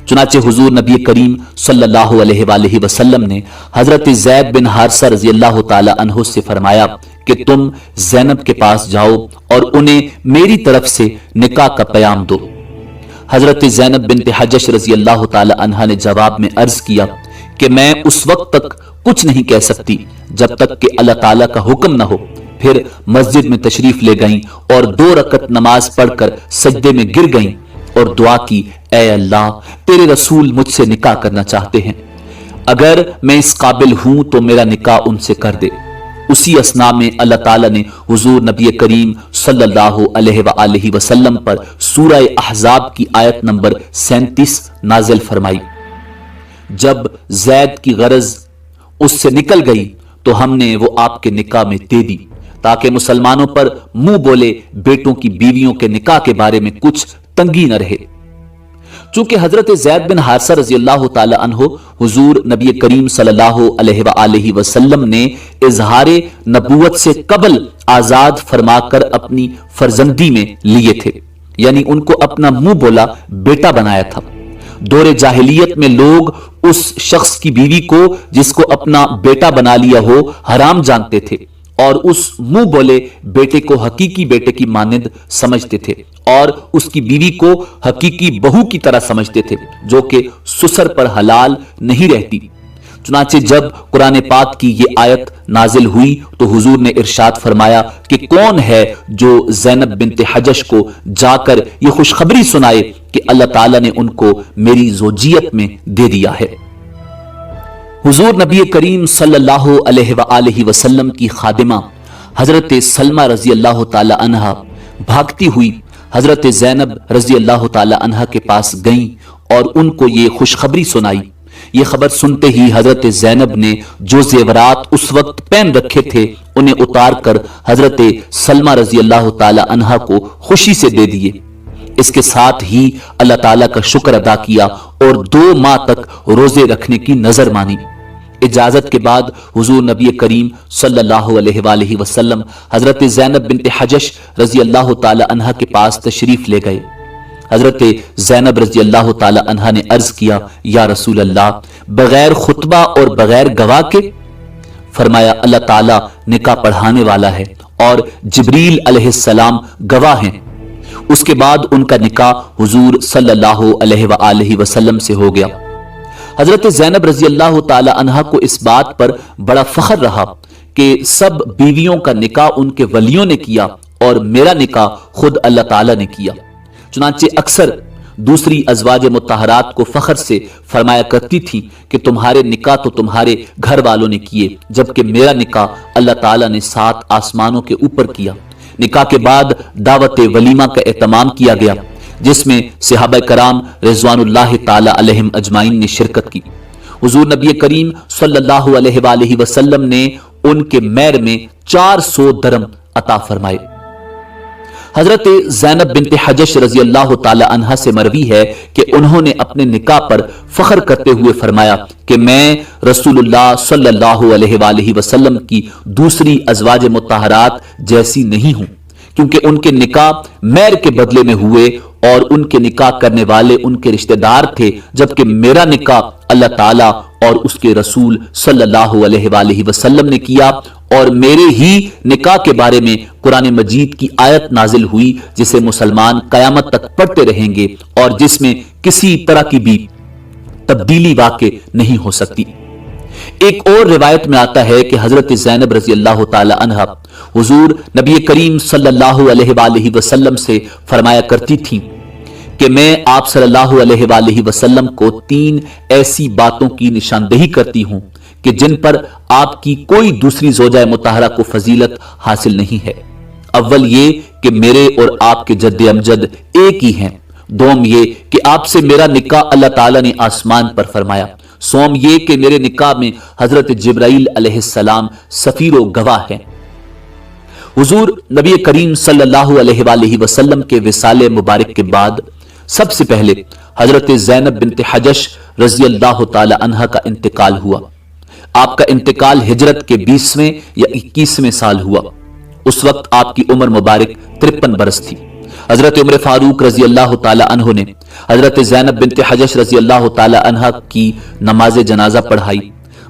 چنانچہ حضور نبی کریم صلی اللہ علیہ وآلہ وسلم نے حضرت زید بن حارثہ رضی اللہ تعالی عنہ سے فرمایا کہ تم زینب کے پاس جاؤ اور انہیں میری طرف سے نکاح کا پیام دو۔ حضرت زینب بنت حجش رضی اللہ تعالی عنہ نے جواب میں عرض کیا کہ میں اس وقت تک کچھ نہیں کہہ سکتی جب تک کہ اللہ تعالیٰ کا حکم نہ ہو۔ پھر مسجد میں تشریف لے گئیں اور 2 رکعت نماز پڑھ کر سجدے میں گر گئیں اور دعا کی، اے اللہ، تیرے رسول مجھ سے نکاح کرنا چاہتے ہیں، اگر میں اس قابل ہوں تو میرا نکاح ان سے کر دے۔ اسی اثناء میں اللہ تعالیٰ نے حضور نبی کریم صلی اللہ علیہ وآلہ وسلم پر سورہ احزاب کی آیت نمبر 37 نازل فرمائی۔ جب زید کی غرض اس سے نکل گئی تو ہم نے وہ آپ کے نکاح میں دے دی، تاکہ مسلمانوں پر منہ بولے بیٹوں کی بیویوں کے نکاح کے بارے میں کچھ تنگی نہ رہے۔ چونکہ حضرت زید بن حارثہ رضی اللہ تعالی عنہ حضور نبی کریم صلی اللہ علیہ وآلہ وسلم نے اظہار نبوت سے قبل آزاد فرما کر اپنی فرزندی میں لیے تھے، یعنی ان کو اپنا منہ بولا بیٹا بنایا تھا۔ دور جاہلیت میں لوگ اس شخص کی بیوی کو جس کو اپنا بیٹا بنا لیا ہو حرام جانتے تھے اور اس منہ بولے بیٹے کو حقیقی بیٹے کی مانند سمجھتے تھے اور اس کی بیوی کو حقیقی بہو کی طرح سمجھتے تھے، جو کہ سسر پر حلال نہیں رہتی۔ چنانچہ جب قرآن پاک کی یہ آیت نازل ہوئی تو حضور نے ارشاد فرمایا کہ کون ہے جو زینب بنت حجش کو جا کر یہ خوشخبری سنائے کہ اللہ تعالیٰ نے ان کو میری زوجیت میں دے دیا ہے۔ حضور نبی کریم صلی اللہ علیہ وآلہ وسلم کی خادمہ حضرت سلمہ رضی اللہ تعالی عنہ بھاگتی ہوئی حضرت زینب رضی اللہ تعالی عنہ کے پاس گئیں اور ان کو یہ خوشخبری سنائی۔ یہ خبر سنتے ہی حضرت زینب نے جو زیورات اس وقت پہن رکھے تھے انہیں اتار کر حضرت سلمہ رضی اللہ تعالی عنہ کو خوشی سے دے دیے۔ اس کے ساتھ ہی اللہ تعالیٰ کا شکر ادا کیا اور 2 ماہ تک روزے رکھنے کی نظر مانی۔ اجازت کے بعد حضور نبی کریم صلی اللہ علیہ وآلہ وسلم حضرت زینب بنت حجش رضی اللہ تعالی عنہ کے پاس تشریف لے گئے۔ حضرت زینب رضی اللہ تعالی عنہ نے عرض کیا، یا رسول اللہ، بغیر خطبہ اور بغیر گواہ کے؟ फरमाया अल्लाह ताला निकाह पढ़ाने वाला है और जिब्रील अलैहिस्सलाम गवाह हैं। उसके बाद उनका निकाह हुजूर सल्लल्लाहु अलैहि वसल्लम से हो गया। हजरत ज़ैनब रजी अल्लाह ताला अन्हा को इस बात पर बड़ा फख्र रहा कि सब बीवियों का निकाह उनके वलियों ने किया और मेरा निकाह खुद अल्लाह ताला ने किया। चुनांचे अक्सर दूसरी अज़वाज मुत्तहरात को फख्र से फरमाया करती थी कि तुम्हारे निकाह तो तुम्हारे घर वालों ने किए, जबकि मेरा निकाह अल्लाह ताला ने 7 आसमानों के ऊपर किया। निकाह के बाद दावत वलीमा का एहतमाम किया गया, जिसमें सहाबा कराम रिज़वानुल्लाहि ताला अलैहिम अजमाइन ने शिरकत की। हुजूर नबी करीम सल्लल्लाहु अलैहि वसल्लम ने उनके मैर में 400 दरम अता फरमाए। हजरत ज़ैनब बिन्त हजश रजी अल्लाह ताला अन्हा से मरवी है कि उन्होंने अपने निकाह पर फख्र करते हुए फरमाया कि मैं रसूलुल्लाह सल्लल्लाहु अलैहि वसल्लम की दूसरी अज़वाज मुत्तहरात जैसी नहीं हूं, क्योंकि उनके निकाह मैर के बदले में हुए और उनके निकाह करने वाले उनके रिश्तेदार थे, जबकि मेरा निकाह अल्लाह ताला और उसके रसूल सल्लल्लाहु अलैहि वसल्लम ने किया। और मेरे ही निकाह के बारे में कुरान मजीद की आयत नाजिल हुई, जिसे मुसलमान कयामत तक पढ़ते रहेंगे और जिसमें किसी तरह की भी तब्दीली वाक़े नहीं हो सकती। एक और रिवायत में आता है कि हजरत ज़ैनब रजी अल्लाह ताला अन्हा हुजूर नबी करीम सल्लल्लाहु अलैहि वसल्लम से फरमाया करती थी कि मैं आप सल्लल्लाहु अलैहि वसल्लम को 3 ऐसी बातों की निशानदेही करती हूं कि जिन पर आपकी कोई दूसरी ज़ौजा मुतहरा को फजीलत हासिल नहीं है। अव्वल ये कि मेरे और आपके जद्द अमजद एक ही हैं। दोम ये कि आपसे मेरा निकाह अल्लाह ताला ने आसमान पर फरमाया। सोम ये कि मेरे निकाह में हजरत जिब्राइल अलैहिस्सलाम सफीरो गवाह हैं। हुजूर नबी करीम सल्लल्लाहु अलैहि वसल्लम के विसाले मुबारक के बाद सबसे पहले हजरत ज़ैनब बिन्त हजश रजी अल्लाह ताला अन्हा का इंतकाल हुआ। आपका इंतकाल हिजरत के 20वें या 21वें साल हुआ। उस वक्त आपकी उम्र मुबारक 53 बरस थी। हजरत उमर फारूक रजी अल्लाह ताला अन्हो ने हजरत ज़ैनब बिन्त हजश रजी अल्लाह ताला अन्हा की नमाज जनाजा पढ़ाई।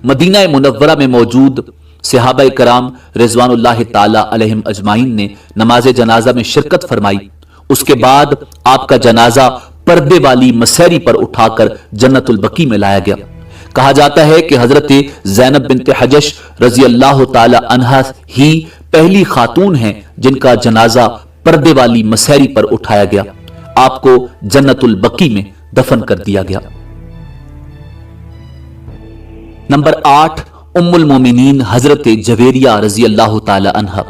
मदीना मुनव्वरा में मौजूद सहाबा कराम रिज़वानुल्लाहि ताला अलैहिम अजमाइन ने नमाज जनाजा में शिरकत फरमाई। उसके बाद आपका जनाजा पर्दे वाली मसहरी पर उठाकर जन्नतुल बकी में लाया गया। कहा जाता है कि हजरत ज़ैनब बिन्त हजश रजी अल्लाह ताला अन्हा ही पहली खातून हैं जिनका जनाजा पर्दे वाली मसहरी पर उठाया गया। आपको जन्नतुल बकी में दफन कर दिया गया। नंबर 8, उम्मुल मोमिनीन हजरत जवेरिया रजी अल्लाह ताला अन्हा।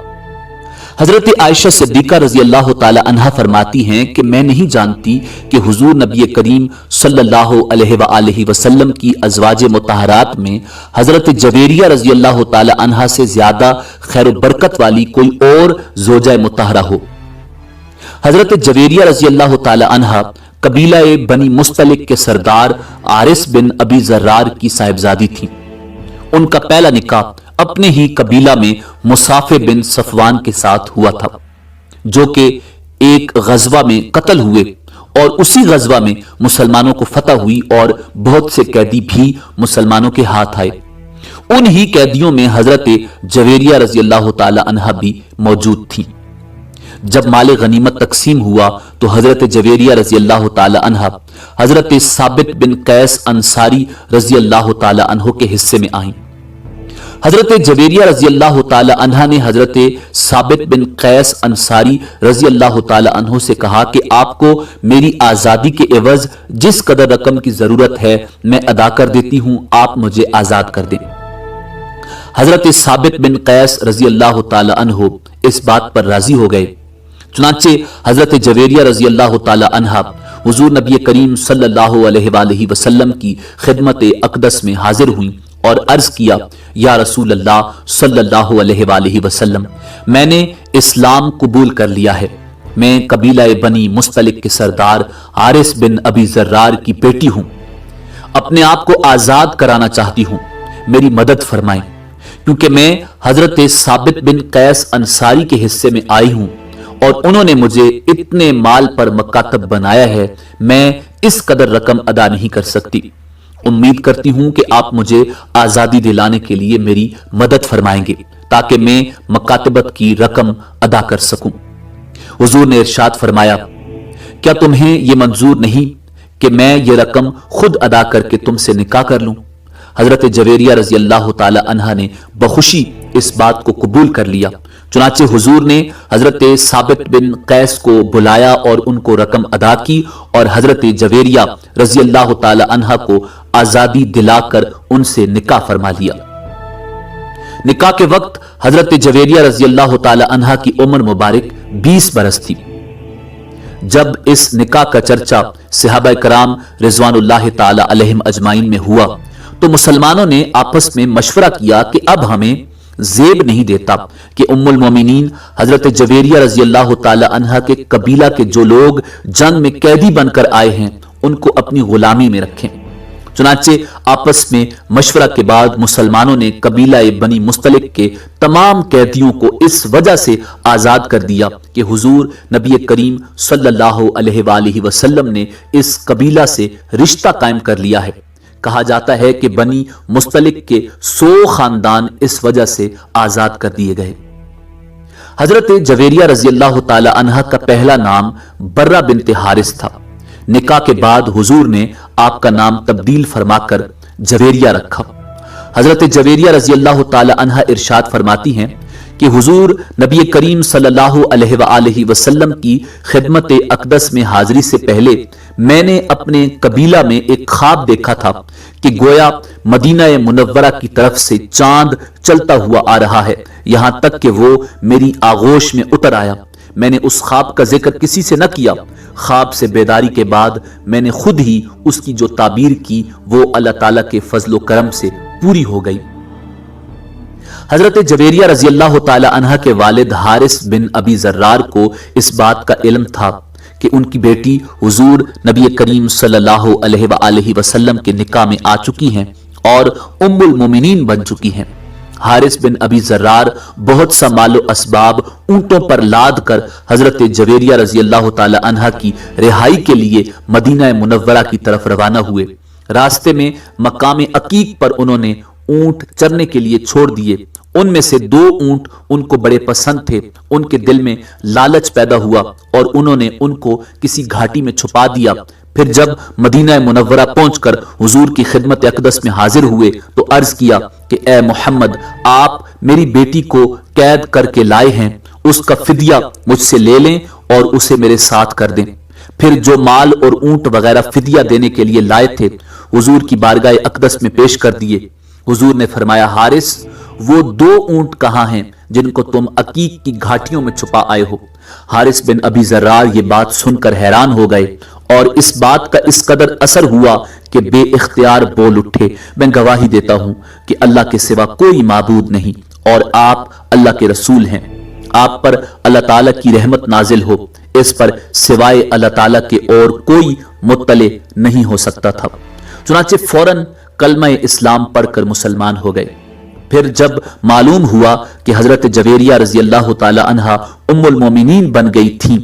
हजरत आयशा सिद्दीका रजी अल्लाह ताला अन्हा फरमाती हैं कि मैं नहीं जानती कि हुजूर नबी करीम सल्लल्लाहु अलैहि वसल्लम की अज़वाज मुतहरात में हजरत जवेरिया रजी अल्लाह ताला अन्हा से ज्यादा खैर बरकत वाली कोई और ज़ौजा मुतहरा हो। हजरत जवेरिया रजी अल्लाह ताला अन्हा कबीला बनी मुस्तलिक के सरदार आरिस बिन अबी जर्रार की साहिबजादी थी। उनका पहला निकाह अपने ही कबीला में मुसाफे बिन सफवान के साथ हुआ था, जो कि एक गजवा में कत्ल हुए और उसी गजवा में मुसलमानों को फतह हुई और बहुत से कैदी भी मुसलमानों के हाथ आए। उन ही कैदियों में हजरत जवेरिया रजी अल्लाह ताला अन्हा भी मौजूद थी। जब माले गनीमत तकसीम हुआ तो हजरत जवेरिया रजी अल्लाह ताला अन्हा हजरत साबित बिन कैस अंसारी रजी अल्लाह ताला अन्हो के हिस्से में आई। हजरत जवेरिया रजी अल्लाह ताला अन्हा ने हजरत साबित बिन कैस अंसारी रजी अल्लाह ताला अन्हो से कहा कि आपको मेरी आजादी के एवज जिस कदर रकम की जरूरत है मैं अदा कर देती हूं, आप मुझे आजाद कर दें। हजरत साबित बिन कैस रजी अल्लाह ताला अन्हो इस बात पर राजी हो गए। चुनांचे हजरत जवेरिया रजी अल्लाह ताला अन्हा हुजूर नबी करीम सल्लल्लाहु अलैहि वसल्लम की खिदमत अक़दस में हाजिर हुई और अर्ज किया, या रसूल अल्लाह सल्लल्लाहु अलैहि वसल्लम, मैंने इस्लाम कबूल कर लिया है। मैं कबीला बनी मुस्तलिक के सरदार आरिस बिन अबी जर्रार की बेटी हूं। अपने आप को आजाद कराना चाहती हूं, मेरी मदद फरमाएं, क्योंकि मैं हजरत साबित बिन कैस अंसारी के हिस्से में आई हूं और उन्होंने मुझे इतने माल पर मकातब बनाया है, मैं इस कदर रकम अदा नहीं कर सकती। उम्मीद करती हूं कि आप मुझे आजादी दिलाने के लिए मेरी मदद फरमाएंगे ताकि मैं मकातबत की रकम अदा कर सकूं। हुजूर ने इरशाद फरमाया, क्या तुम्हें यह मंजूर नहीं कि मैं ये रकम खुद अदा करके तुमसे निकाह कर लूं? हजरत जवेरिया रजी अल्लाह ताला अन्हा ने बखुशी इस बात को कबूल कर लिया। चुनाचे हुजूर ने हजरत साबित बिन कैस को बुलाया और उनको रकम अदा की और हजरत जवेरिया रजी अल्लाह ताला अन्हा को आजादी दिलाकर उनसे निकाह फरमा लिया। निकाह के वक्त हजरत जवेरिया रजी अल्लाह ताला अन्हा की उम्र मुबारक 20 बरस थी। जब इस निकाह का चर्चा सहाबा कराम रिजवानुल्लाह ताला अलैहिम अजमाइन में हुआ तो मुसलमानों ने आपस में मशवरा किया कि अब हमें जेब नहीं देता कि उम्मुल मोमिनीन हजरत जवेरिया रजी अल्लाह ताला अन्हा के कबीला के जो लोग जंग में कैदी बनकर आए हैं उनको अपनी गुलामी में रखें। चुनाचे आपस में मशवरा के बाद मुसलमानों ने कबीला बनी मुस्तलिक के तमाम कैदियों को इस वजह से आजाद कर दिया कि हुजूर नबी करीम सल्लल्लाहु अलैहि वसल्लम ने इस कबीला से रिश्ता कायम कर लिया है। कहा जाता है कि बनी मुस्तलिक के 100 खानदान इस वजह से आजाद कर दिए गए। हजरत जवेरिया रजी अल्लाह ताला अन्हा का पहला नाम बर्रा बिनते हारिस था। निकाह के बाद हुजूर ने आपका नाम तब्दील फरमाकर जवेरिया रखा। हजरत जवेरिया रजी अल्लाह ताला अन्हा इरशाद फरमाती हैं कि हुजूर नबी करीम सल्लल्लाहु अलैहि वसल्लम की खिदमत अक़दस में हाजिरी से पहले मैंने अपने कबीला में एक ख्वाब देखा था कि गोया मदीना मुनव्वरा की तरफ से चांद चलता हुआ आ रहा है, यहां तक कि वो मेरी आगोश में उतर आया। मैंने उस ख्वाब का जिक्र किसी से न किया। ख्वाब से बेदारी के बाद मैंने खुद ही उसकी जो ताबीर की वो अल्लाह ताला के फजलो करम से पूरी हो गई। हजरत जवेरिया रजी अल्लाह ताला अन्हा के वालिद हारिस बिन अबी जर्रार को इस बात का इल्म था कि उनकी बेटी हुजूर नबी करीम सल्लल्लाहु अलैहि वसल्लम के निकाह में आ चुकी हैं और उम्मुल मोमिनीन बन चुकी हैं। हारिस बिन अबी जर्रार बहुत सा मालो असबाब ऊंटों पर लाद कर हजरत जवेरिया रजी अल्लाह ताला अन्हा की रिहाई के लिए मदीना मुनव्वरा की तरफ रवाना हुए। रास्ते में मकाम अकीक पर उन्होंने ऊंट चरने के लिए छोड़ दिए। उनमें से 2 ऊंट उनको बड़े पसंद थे। उनके दिल में लालच पैदा हुआ और उन्होंने उनको किसी घाटी में छुपा दिया। फिर जब मदीना मुनव्वरा पहुंचकर हुजूर की खिदमत अक़दस में हाजिर हुए तो अर्ज किया कि ए मोहम्मद, आप मेरी बेटी को कैद करके लाए हैं, उसका फिदिया मुझसे ले लें और उसे मेरे साथ कर दें। फिर जो माल और ऊंट वगैरह फिदिया देने के लिए लाए थे हुजूर की बारगाह अक़दस में पेश कर दिए। हुजूर ने फरमाया, हारिस, वो 2 ऊंट कहां हैं जिनको तुम अकीक की घाटियों में छुपा आए हो? हारिस बिन अबी जर्रार ये बात सुनकर हैरान हो गए और इस बात का इस कदर असर हुआ कि बे इख्तियार बोल उठे, मैं गवाही देता हूं कि अल्लाह के सिवा कोई माबूद नहीं और आप अल्लाह के रसूल हैं। आप पर अल्लाह ताला की रहमत नाजिल हो, इस पर सिवाय अल्लाह ताला के और कोई मुत्तले नहीं हो सकता था। चुनाचे फौरन कलमा इस्लाम पढ़कर मुसलमान हो गए। फिर जब मालूम हुआ कि हजरत जवेरिया रजी अल्लाह ताला अन्हा उम्मुल मोमिनीन बन गई थीं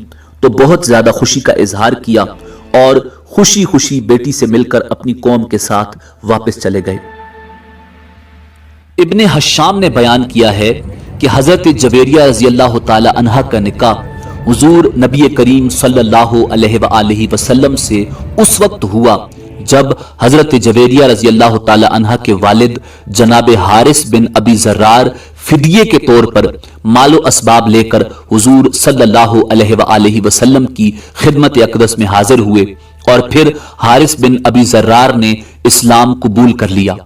तो बहुत ज्यादा खुशी का इजहार किया और खुशी खुशी बेटी से मिलकर अपनी कौम के साथ वापस चले गए। इब्ने हशाम ने बयान किया है कि हजरत जवेरिया रजी अल्लाह ताला अन्हा का निकाह हुजूर नबी करीम सल्लल्लाहु अलैहि वसल्लम से उस वक्त हुआ जब हजरत जवेरिया रजी अल्लाह ताला अन्हा के वालिद जनाब हारिस बिन अबी जर्रार फिदिये के तौर पर मालो असबाब लेकर हुजूर सल्लल्लाहु अलैहि वसल्लम की खिदमत अक़दस में हाजिर हुए और फिर हारिस बिन अबी जर्रार ने इस्लाम कबूल कर लिया।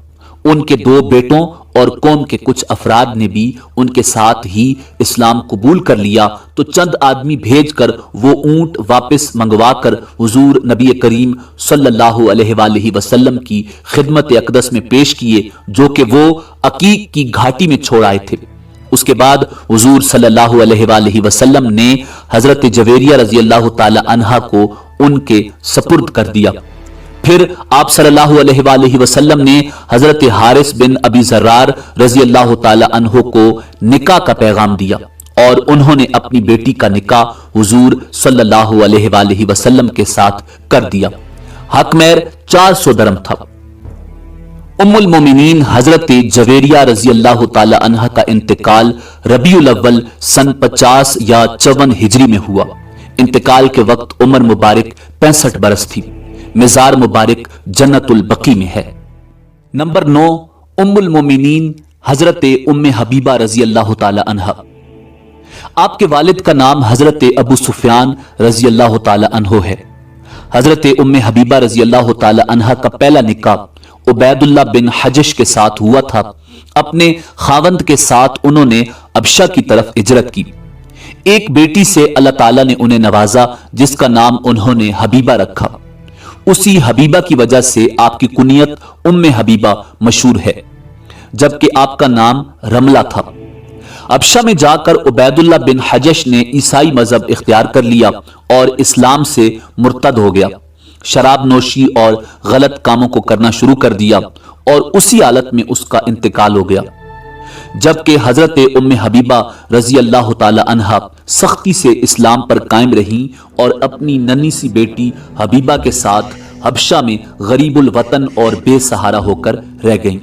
उनके 2 बेटों और कौम के कुछ अफराद ने भी उनके साथ ही इस्लाम कबूल कर लिया तो चंद आदमी भेजकर वो ऊंट वापस मंगवाकर हुजूर नबी करीम सल्लल्लाहु अलैहि वसल्लम की खिदमत अक़दस में पेश किए जो कि वो अकीक की घाटी में छोड़ आए थे। उसके बाद हुजूर सल्लल्लाहु अलैहि वसल्लम ने हजरत जवेरिया रजी अल्लाह ताला अन्हा को उनके सपुर्द कर दिया। फिर आप सल्लल्लाहु अलैहि वसल्लम ने हजरत हारिस बिन अबी जर्रार रजी अल्लाह ताला अन्हो को निकाह का पैगाम दिया और उन्होंने अपनी बेटी का निकाह हुजूर सल्लल्लाहु अलैहि वसल्लम के साथ कर दिया। हक मेहर 400 दरम था। ام المومنین حضرت جویریہ رضی اللہ تعالی عنہ کا انتقال ربیع الاول سن 50 یا 54 ہجری میں ہوا۔ انتقال کے وقت عمر مبارک 65 برس تھی۔ مزار مبارک جنت البقیع میں ہے۔ نمبر 9، ام المومنین حضرت ام حبیبہ رضی اللہ تعالی عنہ۔ آپ کے والد کا نام حضرت ابو سفیان رضی اللہ تعالی عنہ ہے۔ حضرت ام حبیبہ رضی اللہ تعالی عنہ کا پہلا نکاح عبید اللہ بن حجش کے ساتھ ہوا تھا۔ اپنے خاوند کے ساتھ انہوں نے ابشہ کی طرف ہجرت کی۔ ایک بیٹی سے اللہ تعالیٰ نے انہیں نوازا جس کا نام انہوں نے حبیبہ رکھا۔ اسی حبیبہ کی وجہ سے آپ کی کنیت ام حبیبہ مشہور ہے، جبکہ آپ کا نام رملہ تھا۔ ابشہ میں جا کر عبید اللہ بن حجش نے عیسائی مذہب اختیار کر لیا اور اسلام سے مرتد ہو گیا۔ شراب نوشی اور غلط کاموں کو کرنا شروع کر دیا اور اسی حالت میں اس کا انتقال ہو گیا۔ جبکہ حضرت ام حبیبہ رضی اللہ تعالی عنہ سختی سے اسلام پر قائم رہیں اور اپنی ننھی سی بیٹی حبیبہ کے ساتھ حبشہ میں غریب الوطن اور بے سہارا ہو کر رہ گئیں۔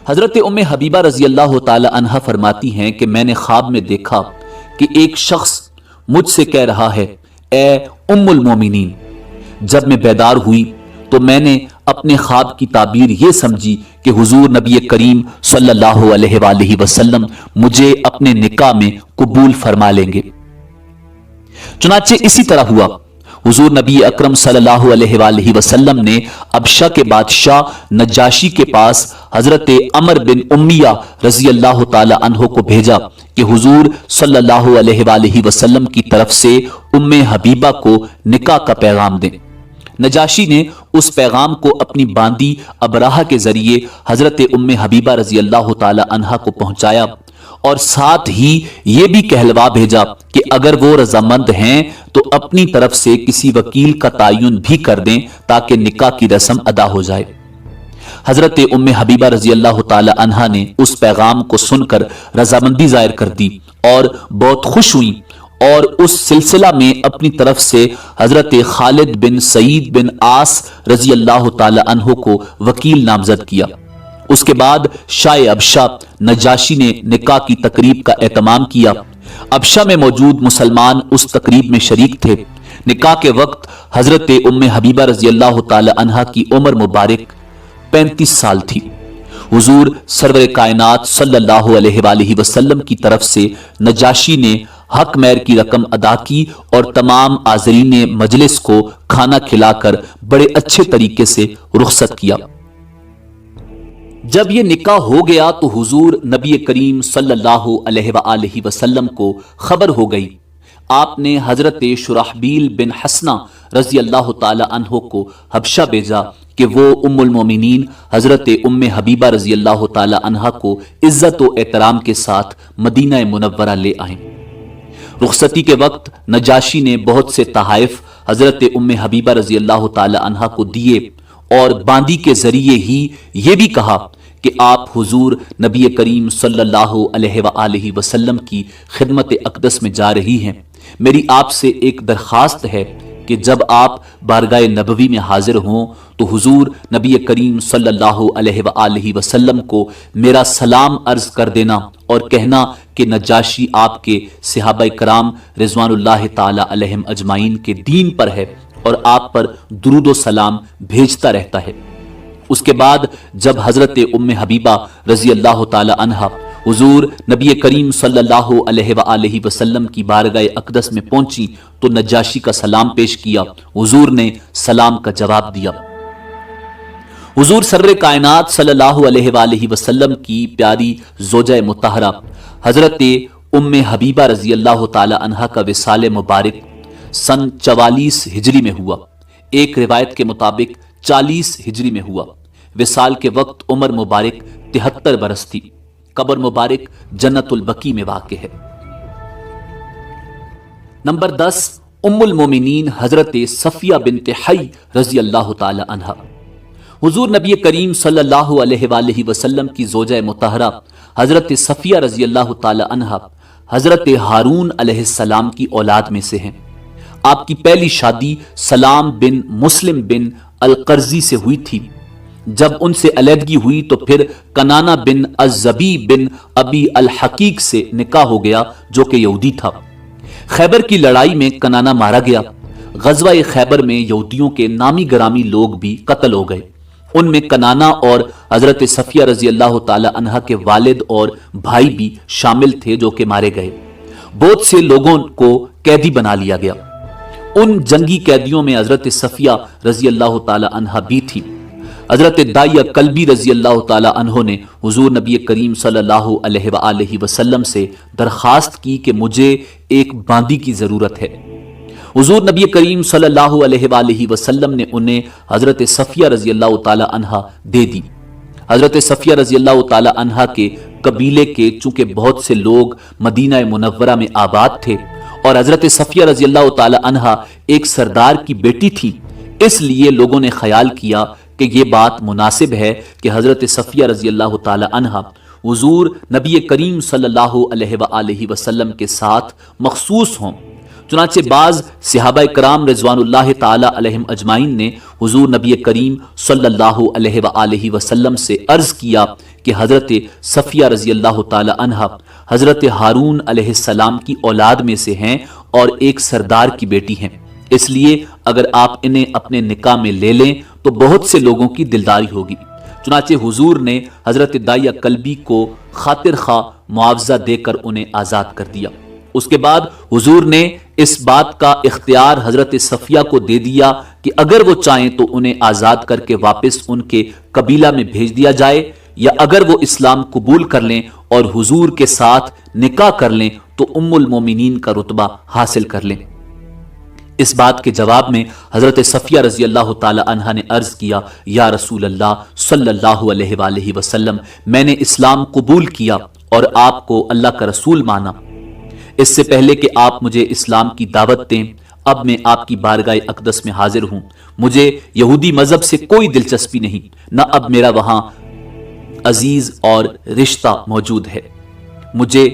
حضرت ام حبیبہ رضی اللہ تعالی عنہ فرماتی ہیں کہ میں نے خواب میں دیکھا کہ ایک شخص مجھ سے کہہ رہا ہے، اے ام المومنین۔ جب میں بیدار ہوئی تو میں نے اپنے خواب کی تعبیر یہ سمجھی کہ حضور نبی کریم صلی اللہ علیہ وآلہ وسلم مجھے اپنے نکاح میں قبول فرما لیں گے۔ چنانچہ اسی طرح ہوا۔ حضور نبی اکرم صلی اللہ علیہ وآلہ وسلم نے ابشہ کے بادشاہ نجاشی کے پاس حضرت عمر بن امیہ رضی اللہ تعالی عنہ کو بھیجا کہ حضور صلی اللہ علیہ وآلہ وسلم کی طرف سے ام حبیبہ کو نکاح کا پیغام دیں۔ نجاشی نے اس پیغام کو اپنی باندی ابراہہ کے ذریعے حضرت ام حبیبہ رضی اللہ تعالی عنہ کو پہنچایا اور ساتھ ہی یہ بھی کہلوا بھیجا کہ اگر وہ رضامند ہیں تو اپنی طرف سے کسی وکیل کا تعین بھی کر دیں تاکہ نکاح کی رسم ادا ہو جائے۔ حضرت ام حبیبہ رضی اللہ تعالی عنہ نے اس پیغام کو سن کر رضامندی ظاہر کر دی اور بہت خوش ہوئی اور اس سلسلہ میں اپنی طرف سے حضرت خالد بن سعید بن عاص رضی اللہ تعالی عنہ کو وکیل نامزد کیا۔ اس کے بعد شاہ ابشہ نجاشی نے نکاح کی تقریب کا اہتمام کیا۔ ابشہ میں موجود مسلمان اس تقریب میں شریک تھے۔ نکاح کے وقت حضرت ام حبیبہ رضی اللہ تعالی عنہ کی عمر مبارک 35 سال تھی۔ حضور سرور کائنات صلی اللہ علیہ وآلہ وسلم کی طرف سے نجاشی نے حق مہر کی رقم ادا کی اور تمام حاضرین مجلس کو کھانا کھلا کر بڑے اچھے طریقے سے رخصت کیا۔ جب یہ نکاح ہو گیا تو حضور نبی کریم صلی اللہ علیہ وآلہ وسلم کو خبر ہو گئی۔ آپ نے حضرت شرحبیل بن حسنہ رضی اللہ تعالی عنہ کو حبشہ بھیجا کہ وہ ام المومنین حضرت ام حبیبہ رضی اللہ تعالی عنہ کو عزت و احترام کے ساتھ مدینہ منورہ لے آئیں۔ رخصتی کے وقت نجاشی نے بہت سے تحائف حضرت ام حبیبہ رضی اللہ تعالی عنہ کو دیے اور باندی کے ذریعے ہی یہ بھی کہا کہ آپ حضور نبی کریم صلی اللہ علیہ وآلہ وسلم کی خدمت اقدس میں جا رہی ہیں۔ میری آپ سے ایک درخواست ہے کہ جب آپ بارگاہ نبوی میں حاضر ہوں تو حضور نبی کریم صلی اللہ علیہ وآلہ وسلم کو میرا سلام عرض کر دینا اور کہنا کہ نجاشی آپ کے صحابہ کرام رضوان اللہ تعالی علیہم اجمعین کے دین پر ہے اور آپ پر درود و سلام بھیجتا رہتا ہے۔ اس کے بعد جب حضرت ام حبیبہ رضی اللہ تعالی عنہ حضور نبی کریم صلی اللہ علیہ وآلہ وسلم کی بارگاہ اقدس میں پہنچی تو نجاشی کا سلام پیش کیا۔ حضور نے سلام کا جواب دیا۔ حضور سرور کائنات صلی اللہ علیہ وآلہ وسلم کی پیاری زوجہ مطہرہ حضرت ام حبیبہ رضی اللہ تعالی عنہ کا وصال مبارک سن 44 ہجری میں ہوا۔ ایک روایت کے مطابق 40 ہجری میں ہوا۔ وصال کے وقت عمر مبارک 73 برس تھی۔ قبر مبارک جنت البقیع میں واقع ہے۔ نمبر 10، ام المومنین حضرت صفیہ بنت حی رضی اللہ تعالی عنہ۔ حضور نبی کریم صلی اللہ علیہ وآلہ وسلم کی زوجہ مطہرہ حضرت صفیہ رضی اللہ تعالی عنہ حضرت ہارون علیہ السلام کی اولاد میں سے ہیں۔ آپ کی پہلی شادی سلام بن مسلم بن القرزی سے ہوئی تھی۔ جب ان سے علیحدگی ہوئی تو پھر کنانا بن الزبی بن ابی الحقیق سے نکاح ہو گیا جو کہ یہودی تھا۔ خیبر کی لڑائی میں کنانا مارا گیا۔ غزوہ خیبر میں یہودیوں کے نامی گرامی لوگ بھی قتل ہو گئے۔ ان میں کنانا اور حضرت صفیہ رضی اللہ تعالی عنہ کے والد اور بھائی بھی شامل تھے جو کہ مارے گئے۔ بہت سے لوگوں کو قیدی بنا لیا گیا۔ ان جنگی قیدیوں میں حضرت صفیہ رضی اللہ تعالی عنہ بھی تھی۔ حضرت دائیہ کلبی رضی اللہ تعالی عنہ نے حضور نبی کریم صلی اللہ علیہ وآلہ وسلم سے درخواست کی کہ مجھے ایک باندی کی ضرورت ہے۔ حضور نبی کریم صلی اللہ علیہ وآلہ وسلم نے انہیں حضرت صفیہ رضی اللہ تعالی عنہ دے دی۔ حضرت صفیہ رضی اللہ تعالی عنہ کے قبیلے کے چونکہ بہت سے لوگ مدینہ منورہ میں آباد تھے اور حضرت صفیہ رضی اللہ تعالی عنہ ایک سردار کی بیٹی تھی، اس لیے لوگوں نے خیال کیا کہ یہ بات مناسب ہے کہ حضرت صفیہ رضی اللہ تعالی عنہ حضور نبی کریم صلی اللہ علیہ وآلہ وسلم کے ساتھ مخصوص ہوں۔ چنانچہ بعض صحابہ کرام رضوان اللہ تعالی علیہم اجمعین نے حضور نبی کریم صلی اللہ علیہ وآلہ وسلم سے عرض کیا کہ حضرت صفیہ رضی اللہ تعالی عنہ حضرت ہارون علیہ السلام کی اولاد میں سے ہیں اور ایک سردار کی بیٹی ہیں، اس لیے اگر آپ انہیں اپنے نکاح میں لے لیں تو بہت سے لوگوں کی دلداری ہوگی۔ چنانچہ حضور نے حضرت دائیہ کلبی کو خاطر خواہ معاوضہ دے کر انہیں آزاد کر دیا۔ اس کے بعد حضور نے اس بات کا اختیار حضرت صفیہ کو دے دیا کہ اگر وہ چاہیں تو انہیں آزاد کر کے واپس ان کے قبیلہ میں بھیج دیا جائے، یا اگر وہ اسلام قبول کر لیں اور حضور کے ساتھ نکاح کر لیں تو ام المومنین کا رتبہ حاصل کر لیں۔ اس بات کے جواب میں حضرت صفیہ رضی اللہ تعالی عنہ نے عرض کیا، یا رسول اللہ صلی اللہ علیہ وآلہ وسلم، میں نے اسلام قبول کیا اور آپ کو اللہ کا رسول مانا۔ اس سے پہلے کہ آپ مجھے اسلام کی دعوت دیں، اب میں آپ کی بارگاہ اقدس میں حاضر ہوں۔ مجھے یہودی مذہب سے کوئی دلچسپی نہیں، نہ اب میرا وہاں عزیز اور رشتہ موجود ہے۔ مجھے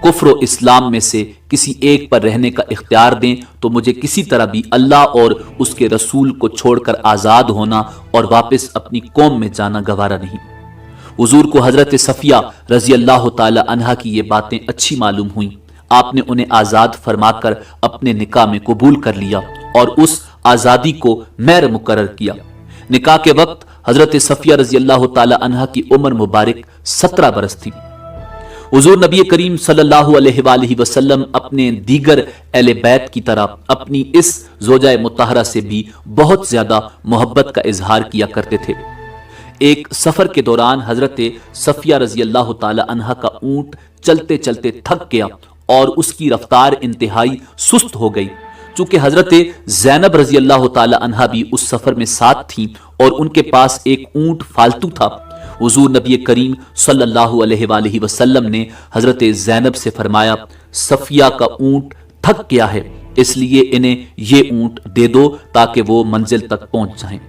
کفر و اسلام میں سے کسی ایک پر رہنے کا اختیار دیں تو مجھے کسی طرح بھی اللہ اور اس کے رسول کو چھوڑ کر آزاد ہونا اور واپس اپنی قوم میں جانا گوارا نہیں۔ حضور کو حضرت صفیہ رضی اللہ تعالی عنہ کی یہ باتیں اچھی معلوم ہوئیں۔ آپ نے انہیں آزاد فرما کر اپنے نکاح میں قبول کر لیا اور اس آزادی کو مہر مقرر کیا۔ نکاح کے وقت حضرت صفیہ رضی اللہ تعالی عنہ کی عمر مبارک 17 برس تھی۔ حضور نبی کریم صلی اللہ علیہ وآلہ وسلم اپنے دیگر اہل بیت کی طرح اپنی اس زوجہ مطہرہ سے بھی بہت زیادہ محبت کا اظہار کیا کرتے تھے۔ ایک سفر کے دوران حضرت صفیہ رضی اللہ تعالی عنہ کا اونٹ چلتے چلتے تھک گیا اور اس کی رفتار انتہائی سست ہو گئی۔ چونکہ حضرت زینب رضی اللہ تعالی عنہ بھی اس سفر میں ساتھ تھیں اور ان کے پاس ایک اونٹ فالتو تھا، حضور نبی کریم صلی اللہ علیہ وآلہ وسلم نے حضرت زینب سے فرمایا، صفیہ کا اونٹ تھک گیا ہے، اس لیے انہیں یہ اونٹ دے دو تاکہ وہ منزل تک پہنچ جائیں۔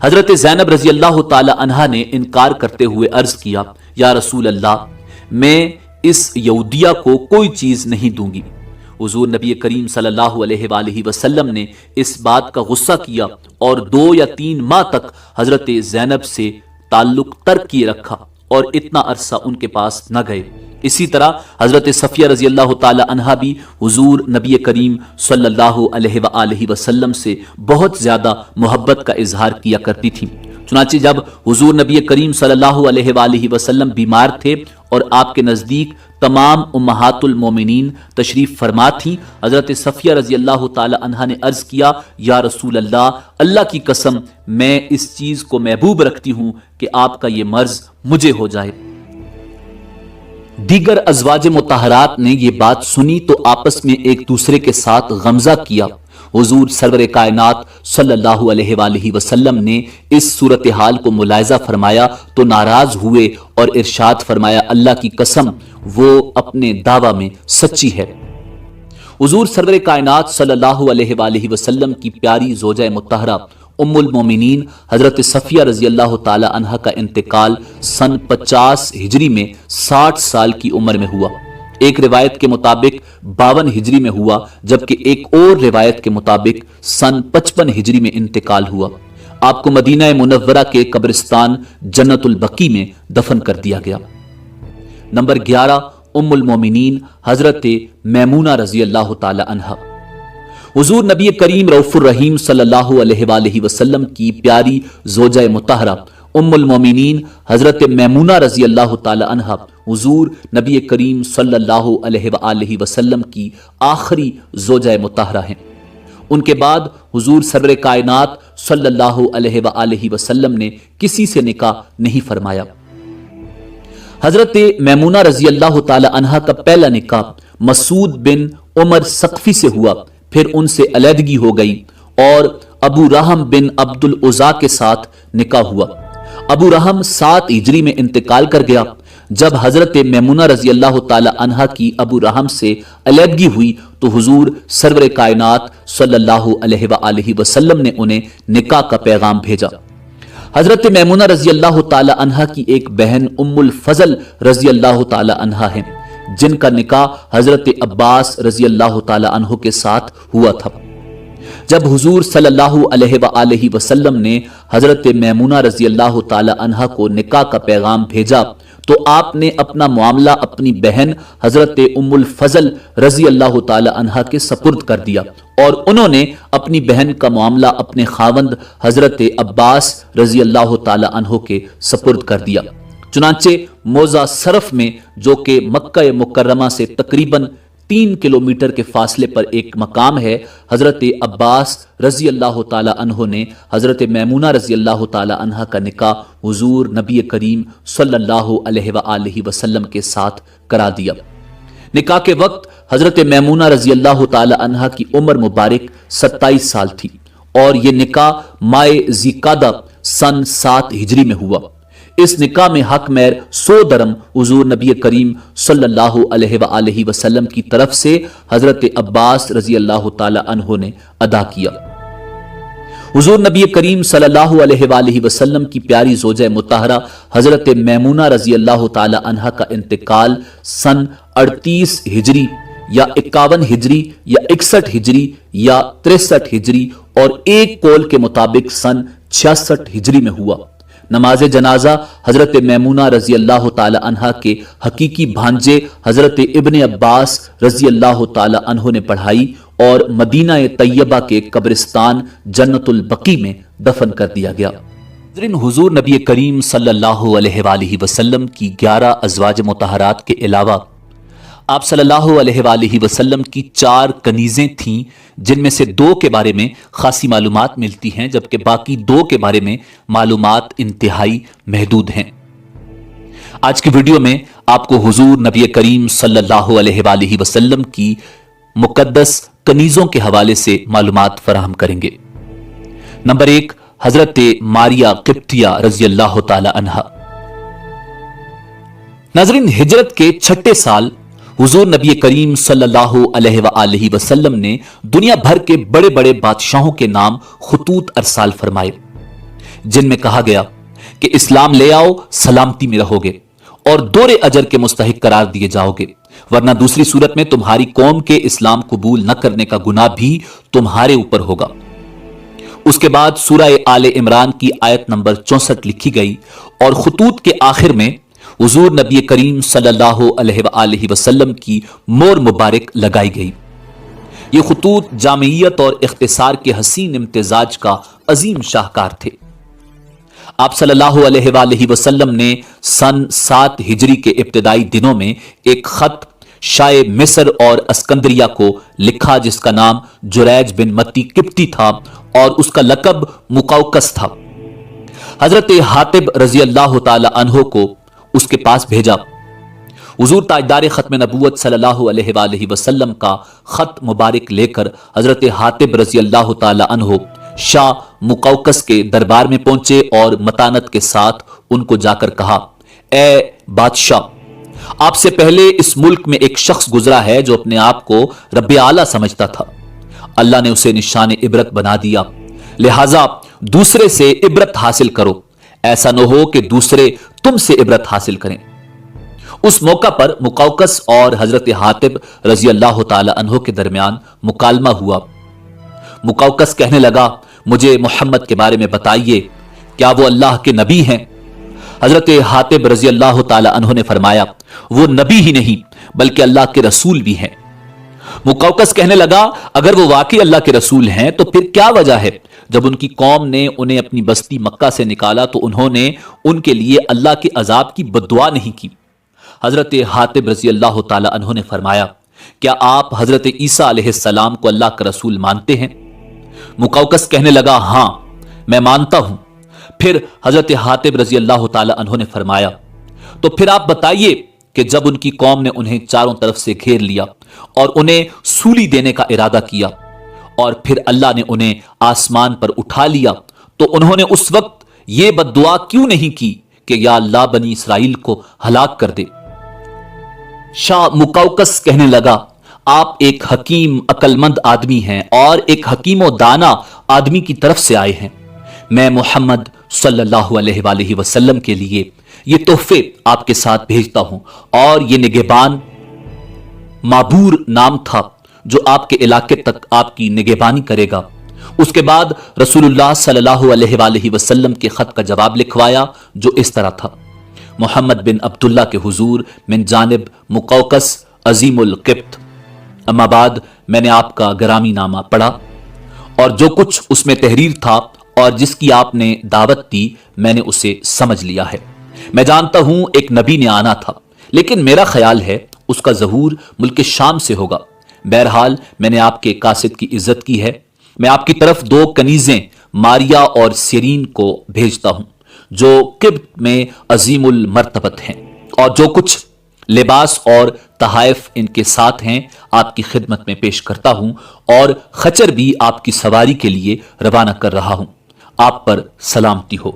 حضرت زینب رضی اللہ تعالی عنہ نے انکار کرتے ہوئے عرض کیا، یا رسول اللہ، میں اس یہودیہ کو کوئی چیز نہیں دوں گی۔ حضور نبی کریم صلی اللہ علیہ وآلہ وسلم نے اس بات کا غصہ کیا اور 2 یا 3 ماہ تک حضرت زینب سے تعلق ترک کیے رکھا اور اتنا عرصہ ان کے پاس نہ گئے۔ اسی طرح حضرت صفیہ رضی اللہ تعالی عنہ بھی حضور نبی کریم صلی اللہ علیہ وآلہ وسلم سے بہت زیادہ محبت کا اظہار کیا کرتی تھی۔ چنانچہ جب حضور نبی کریم صلی اللہ علیہ وآلہ وسلم بیمار تھے اور آپ کے نزدیک تمام امہات المومنین تشریف فرما تھیں، حضرت صفیہ رضی اللہ تعالی عنہ نے عرض کیا، یا رسول اللہ، اللہ کی قسم میں اس چیز کو محبوب رکھتی ہوں کہ آپ کا یہ مرض مجھے ہو جائے۔ دیگر ازواج مطہرات نے یہ بات سنی تو آپس میں ایک دوسرے کے ساتھ غمزہ کیا۔ حضور سرور کائنات صلی اللہ علیہ وآلہ وسلم نے اس صورتحال کو ملاحظہ فرمایا تو ناراض ہوئے اور ارشاد فرمایا، اللہ کی قسم وہ اپنے دعویٰ میں سچی ہے۔ حضور سرور کائنات صلی اللہ علیہ وآلہ وسلم کی پیاری زوجہ مطہرہ ام المومنین حضرت صفیہ رضی اللہ تعالی عنہ کا انتقال سن 50 ہجری میں 60 سال کی عمر میں ہوا۔ ایک روایت کے مطابق 52 ہجری میں ہوا، جبکہ ایک اور روایت کے مطابق سن 55 ہجری میں انتقال ہوا۔ آپ کو मदीना मुनव्वरा के कब्रिस्तान जन्नतुल बकी में दफन कर दिया गया। नंबर 11, उम्मुल मोमिनीन हजरत मैमूना रजी अल्लाह ताला अन्हा। हुजूर नबी करीम रऊफुर रहीम सल्लल्लाहु अलैहि वसल्लम की प्यारी ज़ोजा मुतहरा उम्मुल मोमिनीन हजरत मैमूना रजी अल्लाह ताला अन्हा हुजूर नबी करीम सल्लल्लाहु अलैहि वसल्लम की आखिरी ज़ोजा मुतहरा हैं। उनके बाद हुजूर सरवर कायनात सल्लल्लाहु अलैहि वसल्लम ने किसी से निकाह नहीं फरमाया। हजरत मैमूना रजी अल्लाह ताला अन्हा का पहला निकाह मसूद बिन उमर सक़फी से हुआ, फिर उनसे अलहदगी हो गई और अबू रहम बिन अब्दुल उज़ा के साथ निकाह हुआ। अबू रहम 7 हिजरी में इंतकाल कर गया। जब हजरत मैमूना रजी अल्लाह ताला अन्हा की अबू रहम से अलहदगी हुई तो हुजूर सरवर कायनात सल्लल्लाहु अलैहि वसल्लम ने उन्हें निकाह का पैगाम भेजा। हजरत मैमूना रजी अल्लाह ताला अन्हा की एक बहन उम्मुल फजल रजी अल्लाह ताला अन्हा है, जिनका निकाह हजरत अब्बास रजी अल्लाह ताला अन्हु के साथ हुआ था। जब हुजूर सल्लल्लाहु अलैहि वसल्लम ने हजरत मैमूना रजी अल्लाह ताला अन्हा को निकाह का पैगाम भेजा तो आपने अपना मामला अपनी बहन हजरत उम्मुल फजल रजी अल्लाह ताला अन्हा के सपुर्द कर दिया और उन्होंने अपनी बहन का मामला अपने खावंद हजरत अब्बास रजी अल्लाह ताला अन्हु के सपुर्द कर दिया। चुनांचे मोजा सरफ में, जो कि मक्का मुकर्रमा से तकरीबन 3 किलोमीटर के फासले पर एक मकाम है, हजरत अब्बास रजी अल्लाह ताला अन्हु ने हजरत मैमूना रजी अल्लाह ताला अन्हा का निकाह हुजूर नबी करीम सल्लल्लाहु अलैहि वसल्लम के साथ करा दिया। निकाह के वक्त हजरत मैमूना रजी अल्लाह ताला अन्हा की उम्र मुबारक 27 साल थी और ये निकाह माए ज़िकादा सन 7 हिजरी में हुआ। इस निकाह में हक मेहर 100 दरम हुजूर नबी करीम सल्लल्लाहु अलैहि वसल्लम की तरफ से हजरत अब्बास रजी अल्लाह ताला अन्हु ने अदा किया। हुजूर नबी करीम सल्लल्लाहु अलैहि वसल्लम की प्यारी ज़ोजा मुतहरा हजरत मैमूना रजी अल्लाह ताला अन्हा का इंतकाल सन 38 हिजरी या 51 हिजरी या 61 हिजरी या 63 हिजरी और एक कौल के मुताबिक सन 66 हिजरी में हुआ। नमाज जनाजा हजरत मैमूना रजी अल्लाह ताला अन्हा के हकीकी भांजे हजरत इब्ने अब्बास रजी अल्लाह ताला अन्हु ने पढ़ाई और मदीना तैयबा के कब्रिस्तान जन्नतुल बकी में दफन कर दिया गया। हुजूर नबी करीम सल्लल्लाहु अलैहि वसल्लम की 11 अज़वाज मुतहरात के अलावा आप सल्लल्लाहु अलैहि वसल्लम की 4 कनीज़ें थीं, जिनमें से 2 के बारे में खासी मालूमात मिलती हैं, जबकि बाकी 2 के बारे में मालूमात इंतहाई महदूद हैं। आज की वीडियो में आपको हुजूर नबी करीम सल्लल्लाहु अलैहि वसल्लम की मुकद्दस कनीज़ों के हवाले से मालूमात फराहम करेंगे। नंबर 1, हजरत मारिया किप्तिया रजी अल्लाह ताला अन्हा। नाज़रीन, हिजरत के 6ठे साल हुजूर नबी करीम सल्लल्लाहु अलैहि वसल्लम ने दुनिया भर के बड़े बड़े बादशाहों के नाम खुतूत अरसाल फरमाए, जिनमें कहा गया कि इस्लाम ले आओ, सलामती में रहोगे और दोरे अजर के मुस्तहिक करार दिए जाओगे, वरना दूसरी सूरत में तुम्हारी कौम के इस्लाम कबूल न करने का गुनाह भी तुम्हारे ऊपर होगा। उसके बाद सूरह आले इमरान की आयत नंबर 64 लिखी गई और खुतूत के आखिर में हुजूर नबी करीम सल्लल्लाहु अलैहि वसल्लम की मोर मुबारक लगाई गई। ये खुतूत जामियत और इख्तिसार के हसीन इम्तिजाज का अजीम शाहकार थे। आप सल्लल्लाहु अलैहि वसल्लम ने सन 7 हिजरी के इब्तिदाई दिनों में एक खत शाह मिस्र और अस्कंदरिया को लिखा, जिसका नाम जुरैज बिन मती किप्ती था और उसका लकब मुकौकस था। हजरत हातिब रजी अल्लाह ताला अन्हो को उसके पास भेजा। हुजूर ताजदार खत्म नबूवत सल्लल्लाहु अलैहि वसल्लम का खत मुबारक लेकर हजरत हातिब रजी अल्लाह ताला अन्हो शाह मुकौकस के दरबार में पहुंचे और मतानत के साथ उनको जाकर कहा, ए बादशाह, आपसे पहले इस मुल्क में एक शख्स गुजरा है जो अपने आप को रब्बे आला समझता था। अल्लाह ने उसे निशान इबरत बना दिया, लिहाजा दूसरे से इबरत हासिल करो, ऐसा न हो कि दूसरे तुमसे इबरत हासिल करें। उस मौका पर मुकौकस और हजरत हातिब रजी अल्लाह ताला अन्हो के दरमियान मुकालमा हुआ। मुकौकस कहने लगा, مجھے محمد کے بارے میں بتائیے، کیا وہ اللہ کے نبی ہیں؟ حضرت حاتب رضی اللہ تعالی عنہ نے فرمایا، وہ نبی ہی نہیں بلکہ اللہ کے رسول بھی ہیں۔ مقوقس کہنے لگا، اگر وہ واقعی اللہ کے رسول ہیں تو پھر کیا وجہ ہے جب ان کی قوم نے انہیں اپنی بستی مکہ سے نکالا تو انہوں نے ان کے لیے اللہ کے عذاب کی بد دعا نہیں کی؟ حضرت حاتب رضی اللہ تعالی عنہ نے فرمایا، کیا آپ حضرت عیسیٰ علیہ السلام کو اللہ کا رسول مانتے ہیں؟ مقوقس کہنے لگا، ہاں میں مانتا ہوں۔ پھر حضرت حاتب رضی اللہ تعالی عنہ نے فرمایا، تو پھر آپ بتائیے کہ جب ان کی قوم نے انہیں چاروں طرف سے گھیر لیا اور انہیں سولی دینے کا ارادہ کیا اور پھر اللہ نے انہیں آسمان پر اٹھا لیا تو انہوں نے اس وقت یہ بد دعا کیوں نہیں کی کہ یا اللہ بنی اسرائیل کو ہلاک کر دے؟ شاہ مقوقس کہنے لگا، آپ ایک حکیم عقل مند آدمی ہیں اور ایک حکیم و دانا آدمی کی طرف سے آئے ہیں۔ میں محمد صلی اللہ علیہ وآلہ وسلم کے لیے یہ تحفے آپ کے ساتھ بھیجتا ہوں، اور یہ نگہبان معبور نام تھا جو آپ کے علاقے تک آپ کی نگہبانی کرے گا۔ اس کے بعد رسول اللہ صلی اللہ علیہ وآلہ وسلم کے خط کا جواب لکھوایا جو اس طرح تھا، محمد بن عبداللہ کے حضور من جانب مقوقس عظیم القبط، اما بعد میں نے آپ کا گرامی نامہ پڑھا اور جو کچھ اس میں تحریر تھا اور جس کی آپ نے دعوت دی میں نے اسے سمجھ لیا ہے۔ میں جانتا ہوں ایک نبی نے آنا تھا، لیکن میرا خیال ہے اس کا ظہور ملک شام سے ہوگا۔ بہرحال میں نے آپ کے قاصد کی عزت کی ہے۔ میں آپ کی طرف 2 کنیزیں ماریا اور سیرین کو بھیجتا ہوں جو قبط میں عظیم المرتبت ہیں، اور جو کچھ لباس اور تحائف ان کے ساتھ ہیں آپ کی خدمت میں پیش کرتا ہوں، اور خچر بھی آپ کی سواری کے لیے روانہ کر رہا ہوں۔ آپ پر سلامتی ہو۔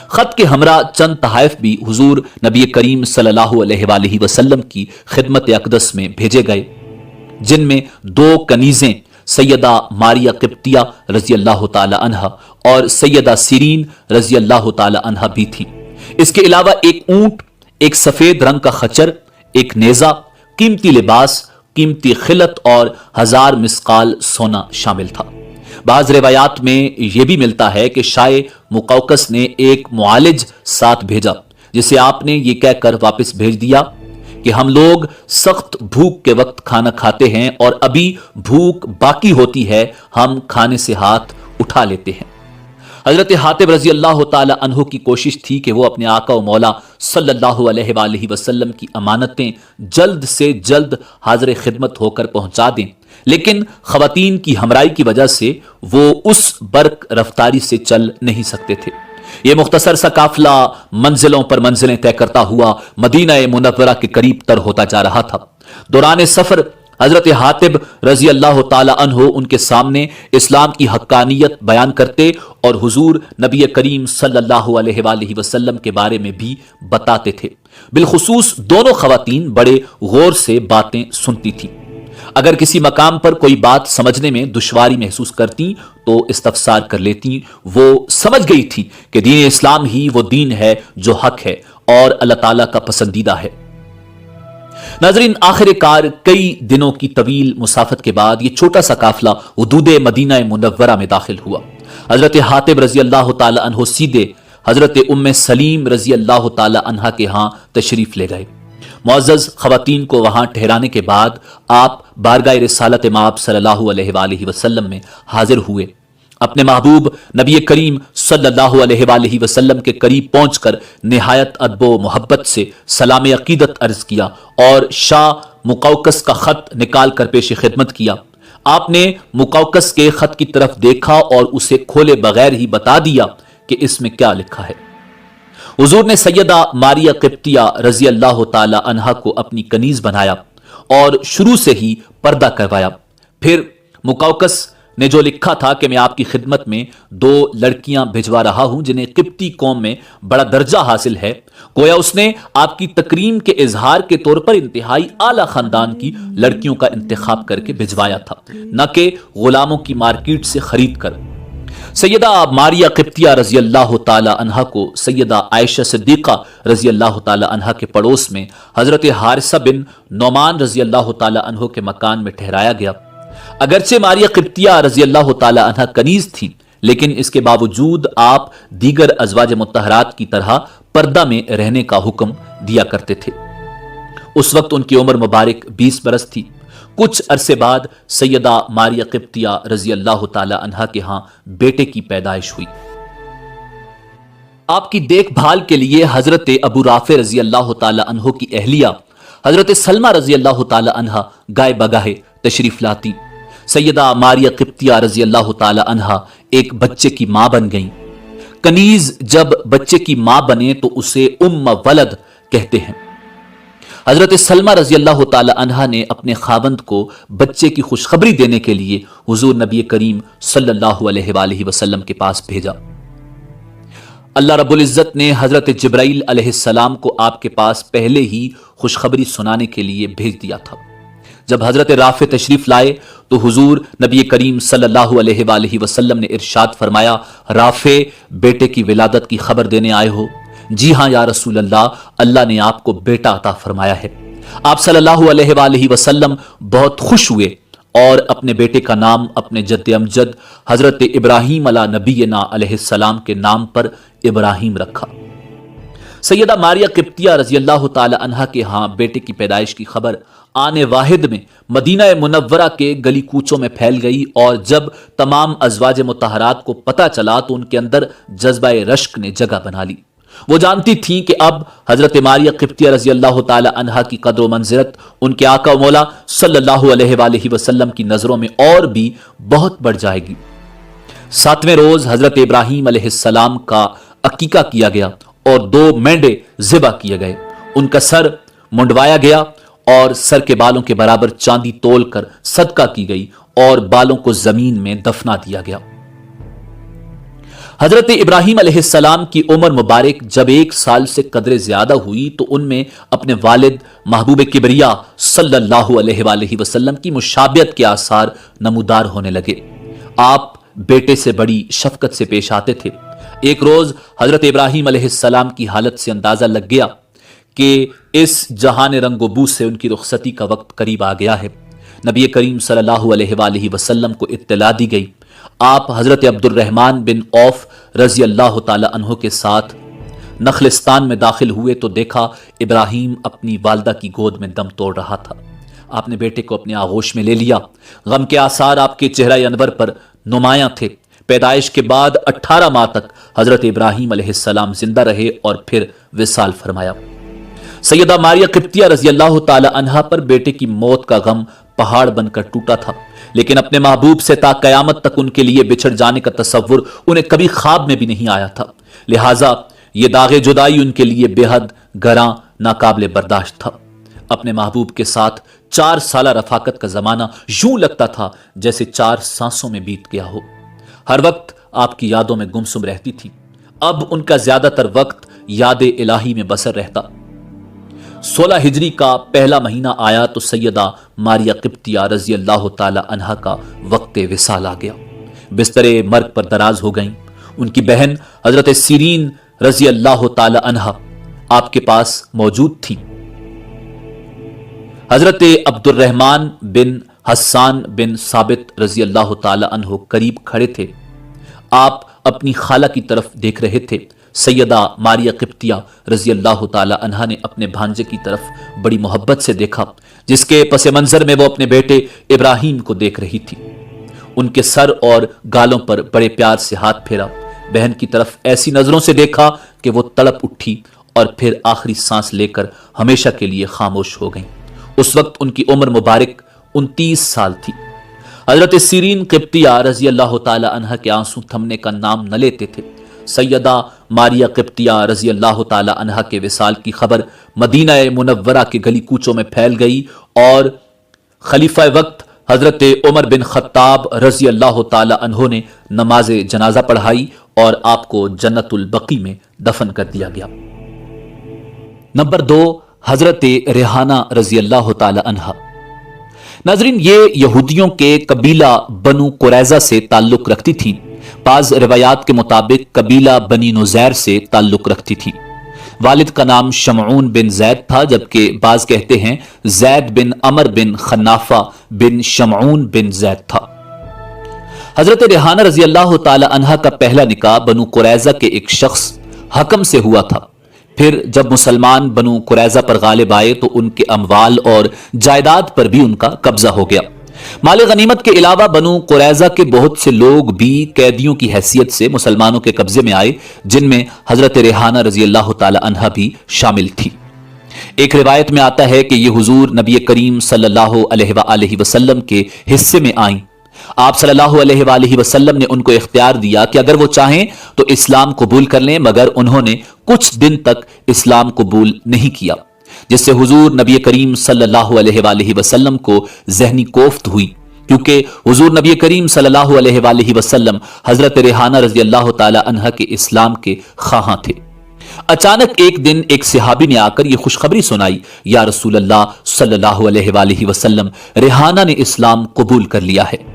خط کے ہمراہ چند تحائف بھی حضور نبی کریم صلی اللہ علیہ وآلہ وسلم کی خدمت اقدس میں بھیجے گئے، جن میں 2 کنیزیں سیدہ ماریا قبطیہ رضی اللہ تعالی عنہ اور سیدہ سیرین رضی اللہ تعالی عنہ بھی تھیں۔ اس کے علاوہ ایک اونٹ، ایک سفید رنگ کا خچر، ایک نیزہ، قیمتی لباس، قیمتی خلط اور 1000 مسقال سونا شامل تھا۔ بعض روایات میں یہ بھی ملتا ہے کہ شاہ مقوقس نے ایک معالج ساتھ بھیجا جسے آپ نے یہ کہہ کر واپس بھیج دیا کہ ہم لوگ سخت بھوک کے وقت کھانا کھاتے ہیں اور ابھی بھوک باقی ہوتی ہے، ہم کھانے سے ہاتھ اٹھا لیتے ہیں۔ حضرت حاتب رضی اللہ تعالی عنہ کی کوشش تھی کہ وہ اپنے آقا و مولا صلی اللہ علیہ وآلہ وسلم کی امانتیں جلد سے جلد حاضر خدمت ہو کر پہنچا دیں، لیکن خواتین کی ہمراہی کی وجہ سے وہ اس برق رفتاری سے چل نہیں سکتے تھے۔ یہ مختصر سا قافلہ منزلوں پر منزلیں طے کرتا ہوا مدینہ منورہ کے قریب تر ہوتا جا رہا تھا۔ دوران سفر حضرت حاتب رضی اللہ تعالی عنہ ان کے سامنے اسلام کی حقانیت بیان کرتے اور حضور نبی کریم صلی اللہ علیہ وآلہ وسلم کے بارے میں بھی بتاتے تھے۔ بالخصوص دونوں خواتین بڑے غور سے باتیں سنتی تھیں۔ اگر کسی مقام پر کوئی بات سمجھنے میں دشواری محسوس کرتی تو استفسار کر لیتی۔ وہ سمجھ گئی تھی کہ دین اسلام ہی وہ دین ہے جو حق ہے اور اللہ تعالیٰ کا پسندیدہ ہے۔ ناظرین، آخر کار کئی دنوں کی طویل مسافت کے بعد یہ چھوٹا سا قافلہ حدود مدینہ منورہ میں داخل ہوا۔ حضرت حاتب رضی اللہ تعالی عنہ سیدھے حضرت ام سلیم رضی اللہ تعالی عنہ کے ہاں تشریف لے گئے۔ معزز خواتین کو وہاں ٹھہرانے کے بعد آپ بارگاہ رسالت مآب صلی اللہ علیہ وآلہ وسلم میں حاضر ہوئے۔ اپنے محبوب نبی کریم صلی اللہ علیہ وآلہ وسلم کے قریب پہنچ کر نہایت ادب و محبت سے سلام عقیدت عرض کیا اور شاہ مقوقس کا خط نکال کر پیش خدمت کیا۔ آپ نے مقوقس کے خط کی طرف دیکھا اور اسے کھولے بغیر ہی بتا دیا کہ اس میں کیا لکھا ہے۔ حضور نے سیدہ ماریا قبطیہ رضی اللہ تعالی عنہا کو اپنی کنیز بنایا اور شروع سے ہی پردہ کروایا۔ پھر مقوقس نے جو لکھا تھا کہ میں آپ کی خدمت میں 2 لڑکیاں بھجوا رہا ہوں جنہیں قبطی قوم میں بڑا درجہ حاصل ہے، گویا اس نے آپ کی تکریم کے اظہار کے طور پر انتہائی اعلیٰ خاندان کی لڑکیوں کا انتخاب کر کے بھجوایا تھا، نہ کہ غلاموں کی مارکیٹ سے خرید کر۔ سیدہ ماریا قبطیہ رضی اللہ تعالی عنہا کو سیدہ عائشہ صدیقہ رضی اللہ تعالی عنہا کے پڑوس میں حضرت حارثہ بن نعمان رضی اللہ تعالی عنہ کے مکان میں ٹھہرایا گیا۔ اگرچہ ماریا قبطیہ رضی اللہ تعالی عنہ کنیز تھی، لیکن اس کے باوجود آپ دیگر ازواج مطہرات کی طرح پردہ میں رہنے کا حکم دیا کرتے تھے۔ اس وقت ان کی عمر مبارک 20 برس تھی۔ کچھ عرصے بعد سیدہ ماریہ قبطیہ رضی اللہ تعالی عنہا کے ہاں بیٹے کی پیدائش ہوئی۔ آپ کی دیکھ بھال کے لیے حضرت ابو رافع رضی اللہ تعالی عنہ کی اہلیہ حضرت سلمہ رضی اللہ تعالی عنہا گائے بگاہے تشریف لاتی۔ سیدہ ماریہ قبطیہ رضی اللہ تعالی عنہا ایک بچے کی ماں بن گئیں۔ کنیز جب بچے کی ماں بنے تو اسے ام ولد کہتے ہیں۔ حضرت سلمہ رضی اللہ تعالی عنہا نے اپنے خاوند کو بچے کی خوشخبری دینے کے لیے حضور نبی کریم صلی اللہ علیہ وآلہ وسلم کے پاس بھیجا۔ اللہ رب العزت نے حضرت جبرائیل علیہ السلام کو آپ کے پاس پہلے ہی خوشخبری سنانے کے لیے بھیج دیا تھا۔ جب حضرت رافع تشریف لائے تو حضور نبی کریم صلی اللہ علیہ وآلہ وسلم نے ارشاد فرمایا، رافع بیٹے کی ولادت کی خبر دینے آئے ہو؟ جی ہاں یا رسول اللہ، اللہ نے آپ کو بیٹا عطا فرمایا ہے۔ آپ صلی اللہ علیہ وآلہ وسلم بہت خوش ہوئے اور اپنے بیٹے کا نام اپنے جد امجد حضرت ابراہیم علی نبینا علیہ السلام کے نام پر ابراہیم رکھا۔ سیدہ ماریہ قبطیہ رضی اللہ تعالی عنہا کے ہاں بیٹے کی پیدائش کی خبر آنے واحد میں مدینہ منورہ کے گلی کوچوں میں پھیل گئی، اور جب تمام ازواج مطہرات کو پتہ چلا تو ان کے اندر جذبہ رشک نے جگہ بنا لی۔ وہ جانتی تھیں کہ اب حضرت ماریہ قبطیہ رضی اللہ تعالی عنہا کی قدر و منزلت ان کے آقا و مولا صلی اللہ علیہ وآلہ وسلم کی نظروں میں اور بھی بہت بڑھ جائے گی۔ 7ویں روز حضرت ابراہیم علیہ السلام کا عقیقہ کیا گیا اور 2 مینڈے ذبح کیے گئے۔ ان کا سر منڈوایا گیا اور سر کے بالوں کے برابر چاندی تول کر صدقہ کی گئی اور بالوں کو زمین میں دفنا دیا گیا۔ حضرت ابراہیم علیہ السلام کی عمر مبارک جب 1 سال سے قدر زیادہ ہوئی تو ان میں اپنے والد محبوب کبریا صلی اللہ علیہ وآلہ وسلم کی مشابہت کے آثار نمودار ہونے لگے۔ آپ بیٹے سے بڑی شفقت سے پیش آتے تھے۔ ایک روز حضرت ابراہیم علیہ السلام کی حالت سے اندازہ لگ گیا کہ اس جہان رنگ و بو سے ان کی رخصتی کا وقت قریب آ گیا ہے۔ نبی کریم صلی اللہ علیہ وآلہ وسلم کو اطلاع دی گئی۔ آپ حضرت عبد الرحمن بن عوف رضی اللہ تعالی عنہ کے ساتھ نخلستان میں داخل ہوئے تو دیکھا ابراہیم اپنی والدہ کی گود میں دم توڑ رہا تھا۔ آپ نے بیٹے کو اپنے آغوش میں لے لیا۔ غم کے آثار آپ کے چہرہ انور پر نمایاں تھے۔ پیدائش کے بعد 18 ماہ تک حضرت ابراہیم علیہ السلام زندہ رہے اور پھر وصال فرمایا۔ سیدہ ماریہ قبطیہ رضی اللہ تعالی عنہا پر بیٹے کی موت کا غم پہاڑ بن کر ٹوٹا تھا، لیکن اپنے محبوب سے تا قیامت تک ان کے لیے بچھڑ جانے کا تصور انہیں کبھی خواب میں بھی نہیں آیا تھا، لہٰذا یہ داغ جدائی ان کے لیے بے حد گراں ناقابل برداشت تھا۔ اپنے محبوب کے ساتھ 4 سالہ رفاقت کا زمانہ یوں لگتا تھا جیسے 4 سانسوں میں بیت گیا ہو۔ ہر وقت آپ کی یادوں میں گمسم رہتی تھی۔ اب ان کا زیادہ تر وقت یاد الہی میں بسر رہتا۔ 16 ہجری کا پہلا مہینہ آیا تو سیدہ ماریہ قبطیہ رضی اللہ تعالی عنہا کا وقت وصال آ گیا۔ بستر مرگ پر دراز ہو گئیں۔ ان کی بہن حضرت سیرین رضی اللہ تعالی عنہا آپ کے پاس موجود تھی۔ حضرت عبد الرحمن بن حسان بن ثابت رضی اللہ تعالی عنہ قریب کھڑے تھے۔ آپ اپنی خالہ کی طرف دیکھ رہے تھے۔ سیدہ ماریہ قبطیہ رضی اللہ تعالی عنہا نے اپنے بھانجے کی طرف بڑی محبت سے دیکھا، جس کے پس منظر میں وہ اپنے بیٹے ابراہیم کو دیکھ رہی تھی۔ ان کے سر اور گالوں پر بڑے پیار سے ہاتھ پھیرا، بہن کی طرف ایسی نظروں سے دیکھا کہ وہ تڑپ اٹھی اور پھر آخری سانس لے کر ہمیشہ کے لیے خاموش ہو گئیں۔ اس وقت ان کی عمر مبارک 29 سال تھی۔ حضرت سیرین قبطیہ رضی اللہ تعالی عنہا کے آنسو تھمنے کا نام نہ لیتے تھے۔ سیدہ ماریہ قبطیہ رضی اللہ تعالی عنہا کے وصال کی خبر مدینہ منورہ کے گلی کوچوں میں پھیل گئی اور خلیفہ وقت حضرت عمر بن خطاب رضی اللہ تعالی عنہ نے نماز جنازہ پڑھائی اور آپ کو جنت البقیع میں دفن کر دیا گیا۔ نمبر 2، حضرت ریحانہ رضی اللہ تعالی عنہا۔ ناظرین، یہ یہودیوں کے قبیلہ بنو قریظہ سے تعلق رکھتی تھی۔ بعض روایات کے مطابق قبیلہ بنی نزیر سے تعلق رکھتی تھی۔ والد کا نام شمعون بن زید تھا، جبکہ بعض کہتے ہیں زید بن عمر بن خنافہ بن شمعون بن زید تھا۔ हजरत रेहाना रजी अल्लाह ताला अन्हा का पहला निकाह बनु कुरैजा के एक शख्स हकम से हुआ था। फिर जब मुसलमान बनु कुरैजा पर गालिब आए तो उनके अमवाल और जायदाद पर भी उनका कब्जा हो गया। माल गनीमत के अलावा बनु कुरैजा के बहुत से लोग भी कैदियों की हैसियत से मुसलमानों के कब्जे में आए, जिनमें हजरत रेहाना रजी अल्लाह ताला अन्हा भी शामिल थी। एक रिवायत में आता है कि ये हुजूर नबी करीम सल्लल्लाहु अलैहि वसल्लम के हिस्से में आई। आप सल्लल्लाहु अलैहि वसल्लम ने उनको इख्तियार दिया कि अगर वो चाहें तो इस्लाम कबूल कर लें, मगर उन्होंने कुछ दिन तक इस्लाम कबूल नहीं किया, जिससे हुजूर नबी करीम सल्लल्लाहु अलैहि वसल्लम को ज़हनी कोफ्त हुई, क्योंकि हुजूर नबी करीम सल्लल्लाहु अलैहि वसल्लम हजरत रेहाना रजी अल्लाह ताला अन्हा के इस्लाम के ख्वाहां थे। अचानक एक दिन एक सहाबी ने आकर यह खुशखबरी सुनाई, या रसूल अल्लाह सल्लल्लाहु अलैहि वसल्लम, रेहाना ने इस्लाम कबूल कर लिया है।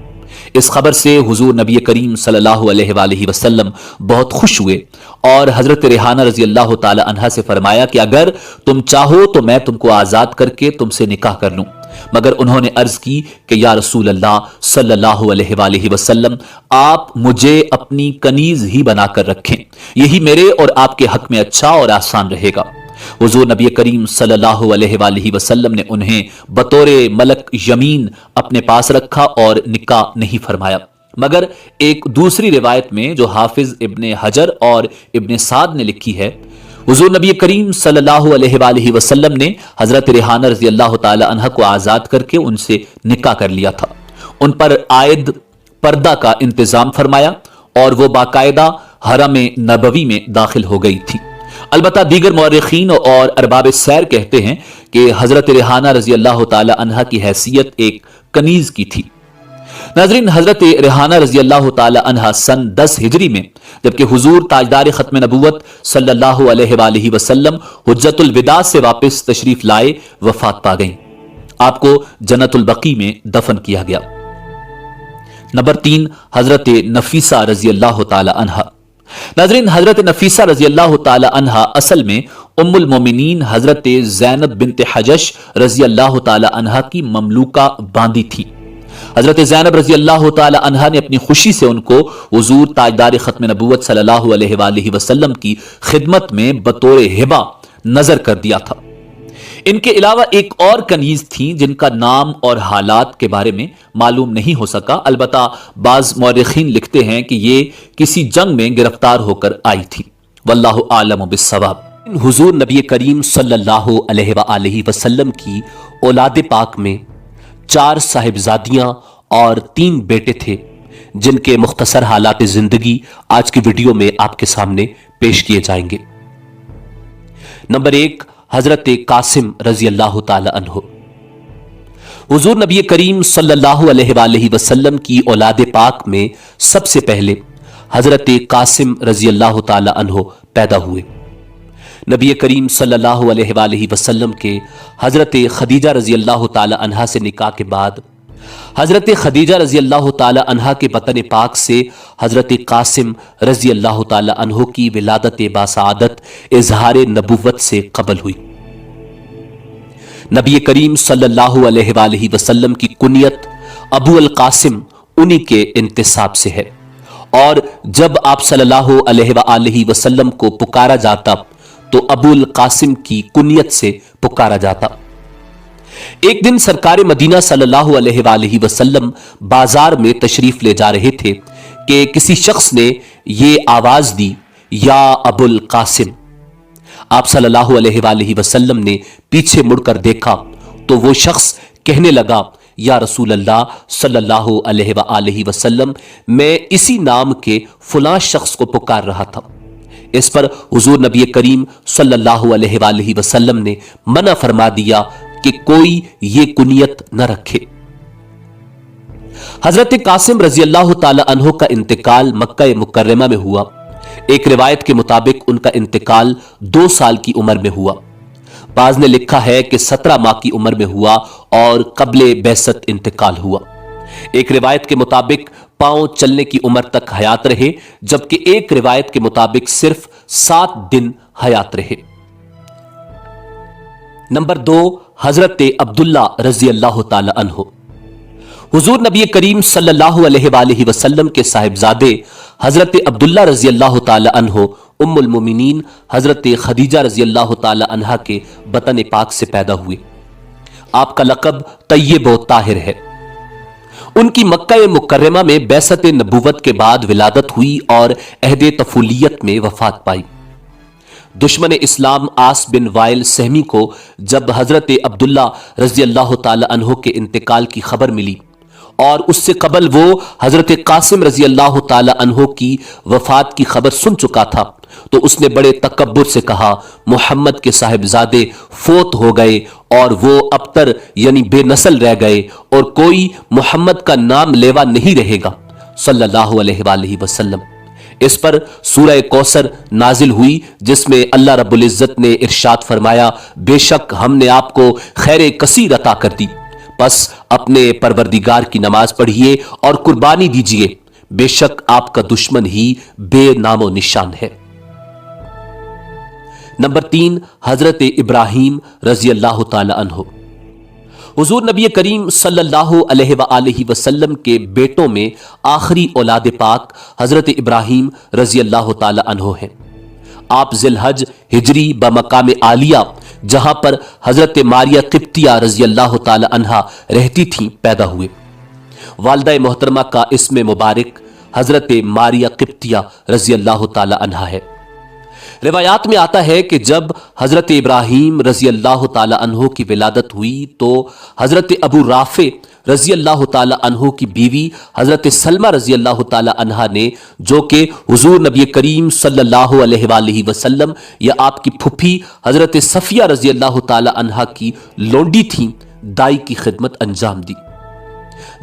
इस खबर से हुजूर नबी करीम सल्लल्लाहु अलैहि वसल्लम बहुत खुश हुए और हजरत रेहाना रजी अल्लाह ताला अन्हा से फरमाया कि अगर तुम चाहो तो मैं तुमको आजाद करके तुमसे निकाह कर लूं, मगर उन्होंने अर्ज की कि या रसूल अल्लाह सल्लल्लाहु अलैहि वसल्लम, आप मुझे अपनी कनीज ही बनाकर रखें, यही मेरे और आपके हक में अच्छा और आसान रहेगा। हुजूर नबी करीम सल्लल्लाहु अलैहि वसल्लम ने उन्हें बतौरे मलक यमीन अपने पास रखा और निकाह नहीं फरमाया। मगर एक दूसरी रिवायत में जो हाफिज इब्ने हजर और इब्ने साद ने लिखी है, हुजूर नबी करीम सल्लल्लाहु अलैहि वसल्लम ने हजरत रेहाना रजी अल्लाह ताला अन्हा को आजाद करके उनसे निकाह कर लिया था। उन पर आयद पर्दा का इंतजाम फरमाया और वो बाकायदा हरम नबवी में दाखिल हो गई थी। अलबत्ता दीगर मौरखीन और अरबाब सैर कहते हैं कि हजरत रेहाना रजी अल्लाह ताला अन्हा की हैसियत एक कनीज की थी। नाज़रीन, हजरत रेहाना रजी अल्लाह ताला अन्हा सन 10 हिजरी में, जबकि हुजूर ताजदार खत्म नबूवत सल्लल्लाहु अलैहि वसल्लम हुज्जतुल विदा से वापस तशरीफ लाए, वफात पा गईं। आपको जन्नतुल बकी में दफन किया गया। नंबर 3, हजरत नफीसा रजी अल्लाह ताला अन्हा। नाज़रीन, हजरत नफीसा रजी अल्लाह ताला अन्हा असल में उम्मुल मोमिनीन हजरत ज़ैनब बिन्त हजश रजी अल्लाह ताला अन्हा की ममलूका बांदी थी। हजरत ज़ैनब रजी अल्लाह ताला अन्हा ने अपनी खुशी से उनको हुजूर ताजदार खत्म नबूवत सल्लल्लाहु अलैहि वसल्लम की खिदमत में बतौर हिबा नजर कर दिया था। इनके अलावा एक और कनीज थी जिनका नाम और हालात के बारे में मालूम नहीं हो सका। अलबत्ता बाज मौरखीन लिखते हैं कि ये किसी जंग में गिरफ्तार होकर आई थी। वल्लाहु आलम बिस्सवाब। हुजूर नबी करीम सल्लल्लाहु अलैहि वसल्लम की औलाद पाक में 4 साहिबजादियां और 3 बेटे थे, जिनके मुख्तसर हालात जिंदगी आज की वीडियो में आपके सामने पेश किए जाएंगे। नंबर 1, हजरत कासिम रजी अल्लाह ताला अन्हु। हुजूर नबी करीम सल्लल्लाहु अलैहि वसल्लम की औलाद पाक में सबसे पहले हजरत कासिम रजी अल्लाह ताला अन्हु पैदा हुए। नबी करीम सल्लल्लाहु अलैहि वसल्लम के हजरत खदीजा रजी अल्लाह ताला अन्हा से निकाह के बाद हजरत खदीजा रजी अल्लाह ताला अन्हा के बतन पाक से हजरत कासिम रजी अल्लाह ताला अन्हु की विलादत बासादत इजहार नबुव्वत से कबल हुई। नबी करीम सल्लल्लाहु अलैहि वसल्लम की कुनियत अबू अल कासिम उन्हीं के इंतिसाब से है, और जब आप सल्लल्लाहु अलैहि वसल्लम को पुकारा जाता तो अबुल कासिम की कुनियत से पुकारा जाता। एक दिन सरकार मदीना सल्लल्लाहु अलैहि वसल्लम बाजार में तशरीफ ले जा रहे थे कि किसी शख्स ने ये आवाज दी, या अबुल कासिम। आप सल्लल्लाहु अलैहि वसल्लम ने पीछे मुड़कर देखा तो वो शख्स कहने लगा, या रसूल अल्लाह सल्लल्लाहु अलैहि वसल्लम, मैं इसी नाम के फलां शख्स को पुकार रहा था। इस पर हुजूर नबी करीम सल्लल्लाहु अलैहि वसल्लम ने मना फरमा दिया कि कोई ये कुनियत न रखे। हजरत कासिम रजी अल्लाह ताला अन्हु का इंतकाल मक्का मुकर्रमा में हुआ। एक रिवायत के मुताबिक उनका इंतकाल 2 साल की उम्र में हुआ। बाज ने लिखा है कि 17 माह की उम्र में हुआ और कब्ले बैसत इंतकाल हुआ। एक रिवायत के मुताबिक पांव चलने की उम्र तक हयात रहे, जबकि एक रिवायत के मुताबिक सिर्फ 7 दिन हयात रहे। नंबर 2, हजरत अब्दुल्ला रजी अल्लाह ताला अन्हु। हुजूर नबी करीम सल्लल्लाहु अलैहि वआलिहि वसल्लम के साहिबजादे हजरत अब्दुल्ला रजी अल्लाह ताला अन्हो उम्मुल मोमिनीन हजरत खदीजा रजी अल्लाह ताला अन्हा के बतन पाक से पैदा हुए। आपका लक़ब तय्यब व ताहिर है। उनकी मक्का मुकर्रमा में बैसत नबूवत के बाद विलादत हुई और अहद तफूलियत में वफात पाई। दुश्मन इस्लाम आस बिन वाइल सहमी को जब हजरत अब्दुल्ला रजी अल्लाह ताला अन्हो के इंतकाल की खबर मिली और उससे कबल वो हजरत कासिम रजी अल्लाह ताला अन्हो की वफात की खबर सुन चुका था, तो उसने बड़े तकब्बुर से कहा, मोहम्मद के साहिबजादे फोत हो गए और वो अबतर यानी बेनस्ल रह गए और कोई मोहम्मद का नाम लेवा नहीं रहेगा सल्लल्लाहु अलैहि वसल्लम। इस पर सूरह कौसर नाजिल हुई जिसमें अल्लाह रब्बुल इज्जत ने इरशाद फरमाया, बेशक हमने आपको खैर कसीर अता कर दी, बस अपने परवरदिगार की नमाज पढ़िए और कुर्बानी दीजिए, बेशक आपका दुश्मन ही बेनामो निशान है। नंबर 3, हजरत इब्राहीम रजी अल्लाह ताला अन्हो। हुजूर नबी करीम सल्लल्लाहु अलैहि वसल्लम के बेटों में आखिरी औलाद पाक हजरत इब्राहीम रजी अल्लाह ताला अन्हो हैं। आप जिलहज हिजरी ब मकाम आलिया जहां पर हजरत मारिया किप्तिया रजी अल्लाह ताला अन्हा रहती थीं पैदा हुए। वालिदा मोहतरमा का इस्म मुबारक हजरत मारिया किप्तिया रजी अल्लाह ताला अन्हा है। रिवायात में आता है कि जब हजरत इब्राहीम रजी अल्लाह ताला अन्हो की विलादत हुई तो हजरत अबू राफे रजी अल्लाह ताला अन्हो की बीवी हजरत सलमा रजी अल्लाह ताला अन्हा ने, जो कि हुजूर नबी करीम सल्लल्लाहु अलैहि वसल्लम या आपकी फुफी हजरत सफिया रजी अल्लाह ताला अन्हा की लोंडी थी, दाई की खिदमत अंजाम दी।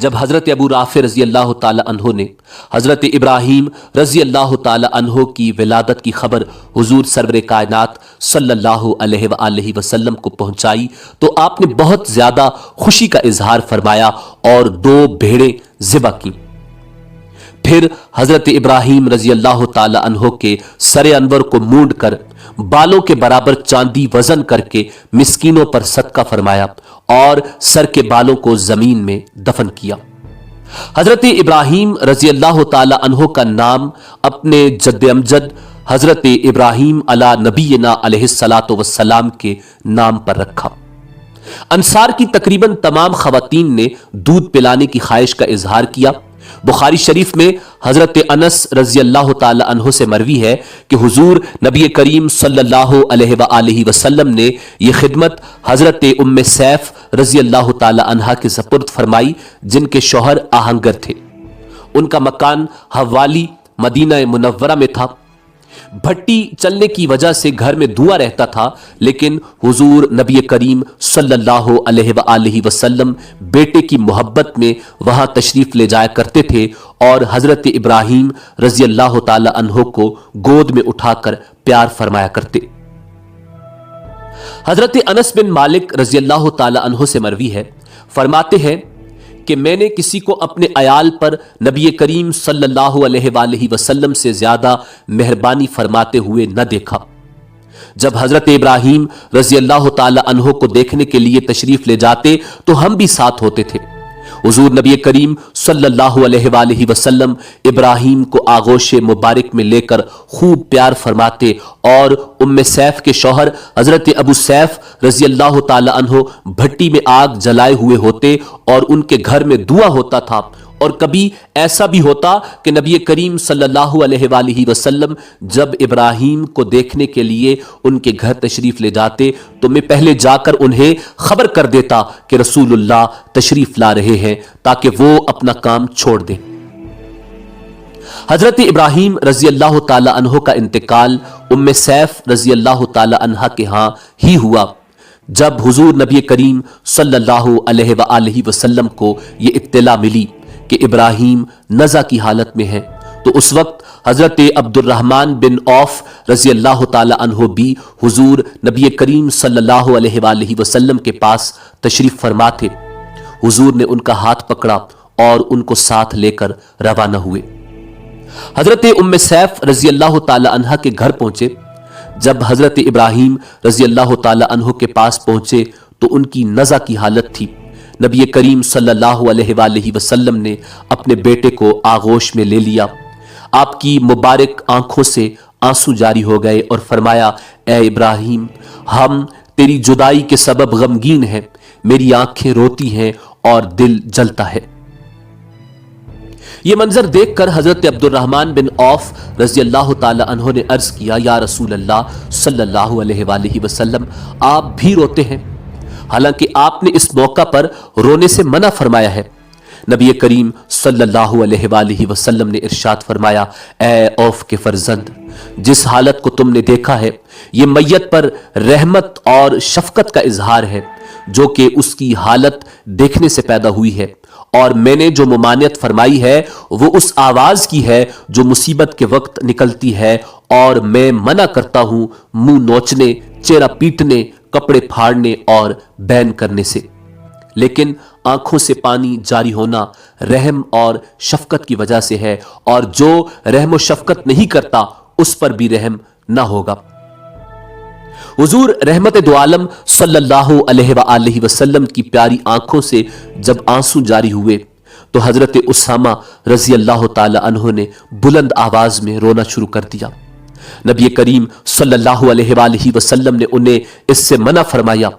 जब हजरत अबू राफे रजी अल्लाह ताला अन्हो ने हजरत इब्राहीम रजी अल्लाह ताला अन्हो की विलादत की खबर हुजूर सरवरे कायनात सल्लल्लाहु अलैहि वसल्लम को पहुंचाई तो आपने बहुत ज्यादा खुशी का इजहार फरमाया और 2 भेड़ें ज़िबा की। फिर हजरत इब्राहीम रजी अल्लाह ताला अन्हो के सरे अनवर को मूंड कर बालों के बराबर चांदी वजन करके मिस्कीनों पर सदका फरमाया और सर के बालों को जमीन में दफन किया। हजरत इब्राहीम रजी अल्लाह ताला अन्हो का नाम अपने जद्द अमजद हजरत इब्राहीम अला नबीना अलैहिस्सलातु वस्सलाम के नाम पर रखा। अंसार की तकरीबन तमाम खवातीन ने दूध पिलाने की ख्वाहिश का इजहार किया। बुखारी शरीफ में हजरत अनस रजी अल्लाह ताला अन्हो से मरवी है कि हुजूर नबी करीम सल्लल्लाहु अलैहि वसल्लम ने यह खिदमत हजरत उम्मे सैफ रजी अल्लाह ताला अन्हा के सपुर्द फरमाई, जिनके शौहर आहंगर थे। उनका मकान हवाली मदीना मुनव्वरा में था। भट्टी चलने की वजह से घर में धुआं रहता था, लेकिन हुजूर नबी करीम सल्लल्लाहु अलैहि वसल्लम बेटे की मोहब्बत में वहां तशरीफ ले जाया करते थे और हजरत इब्राहीम रजी अल्लाह ताला अन्हो को गोद में उठाकर प्यार फरमाया करते। हजरत अनस बिन मालिक रजी अल्लाह ताला अन्हो से मरवी है, फरमाते हैं कि मैंने किसी को अपने अयाल पर नबी करीम सल्लल्लाहु अलैहि वसल्लम से ज्यादा मेहरबानी फरमाते हुए न देखा। जब हजरत इब्राहीम रजी अल्लाह ताला अन्हो को देखने के लिए तशरीफ ले जाते तो हम भी साथ होते थे। हुजूर नबी करीम सल्लल्लाहु अलैहि वसल्लम इब्राहीम को आगोश मुबारक में लेकर खूब प्यार फरमाते और उम्मे सैफ के शौहर हजरत अबू सैफ रजी अल्लाह ताला अन्हो भट्टी में आग जलाए हुए होते और उनके घर में धुआं होता था। और कभी ऐसा भी होता कि नबी करीम सल्लल्लाहु अलैहि वसल्लम जब इब्राहीम को देखने के लिए उनके घर तशरीफ ले जाते तो मैं पहले जाकर उन्हें खबर कर देता कि रसूलुल्लाह तशरीफ ला रहे हैं, ताकि वो अपना काम छोड़ दें। हजरत इब्राहीम रजी अल्लाह ताला अन्हो का इंतकाल उम्मे सैफ रजी अल्लाह ताला अन्हा के यहां ही हुआ। जब हुजूर नबी करीम सल्लल्लाहु अलैहि वसल्लम को यह इत्तला मिली कि इब्राहीम नज़ा की हालत में है, तो उस वक्त हजरत अब्दुर्रहमान बिन औफ रजी अल्लाह ताला अन्हो भी हुजूर नबी करीम सल्लल्लाहु अलैहि वसल्लम के पास तशरीफ फरमा थे। हुजूर ने उनका हाथ पकड़ा और उनको साथ लेकर रवाना हुए। हजरत उम्मे सैफ रजी अल्लाह ताला अन्हा के घर पहुंचे। जब हजरत इब्राहीम रजी अल्लाह ताला अन्हो के पास पहुंचे तो उनकी नज़ा की हालत थी। نبی کریم صلی اللہ علیہ وآلہ وسلم نے اپنے بیٹے کو آغوش میں لے لیا۔ آپ کی مبارک آنکھوں سے آنسو جاری ہو گئے اور فرمایا، اے ابراہیم، ہم تیری جدائی کے سبب غمگین ہیں، میری آنکھیں روتی ہیں اور دل جلتا ہے۔ یہ منظر دیکھ کر حضرت عبد الرحمن بن عوف رضی اللہ تعالی عنہ نے عرض کیا، یا رسول اللہ صلی اللہ علیہ وآلہ وسلم، آپ بھی روتے ہیں، حالانکہ آپ نے اس موقع پر رونے سے منع فرمایا ہے۔ نبی کریم صلی اللہ علیہ وآلہ وسلم نے ارشاد فرمایا، اے عوف کے فرزند، جس حالت کو تم نے دیکھا ہے یہ میت پر رحمت اور شفقت کا اظہار ہے جو کہ اس کی حالت دیکھنے سے پیدا ہوئی ہے، اور میں نے جو ممانعت فرمائی ہے وہ اس آواز کی ہے جو مصیبت کے وقت نکلتی ہے، اور میں منع کرتا ہوں منہ نوچنے، چہرہ پیٹنے، کپڑے پھاڑنے اور بین کرنے سے، لیکن آنکھوں سے پانی جاری ہونا رحم اور شفقت کی وجہ سے ہے، اور جو رحم و شفقت نہیں کرتا اس پر بھی رحم نہ ہوگا۔ حضور رحمت دو عالم صلی اللہ علیہ وآلہ وسلم کی پیاری آنکھوں سے جب آنسو جاری ہوئے تو حضرت اسامہ رضی اللہ تعالی عنہ نے بلند آواز میں رونا شروع کر دیا۔ نبی کریم صلی اللہ علیہ وآلہ وسلم نے انہیں اس سے منع فرمایا۔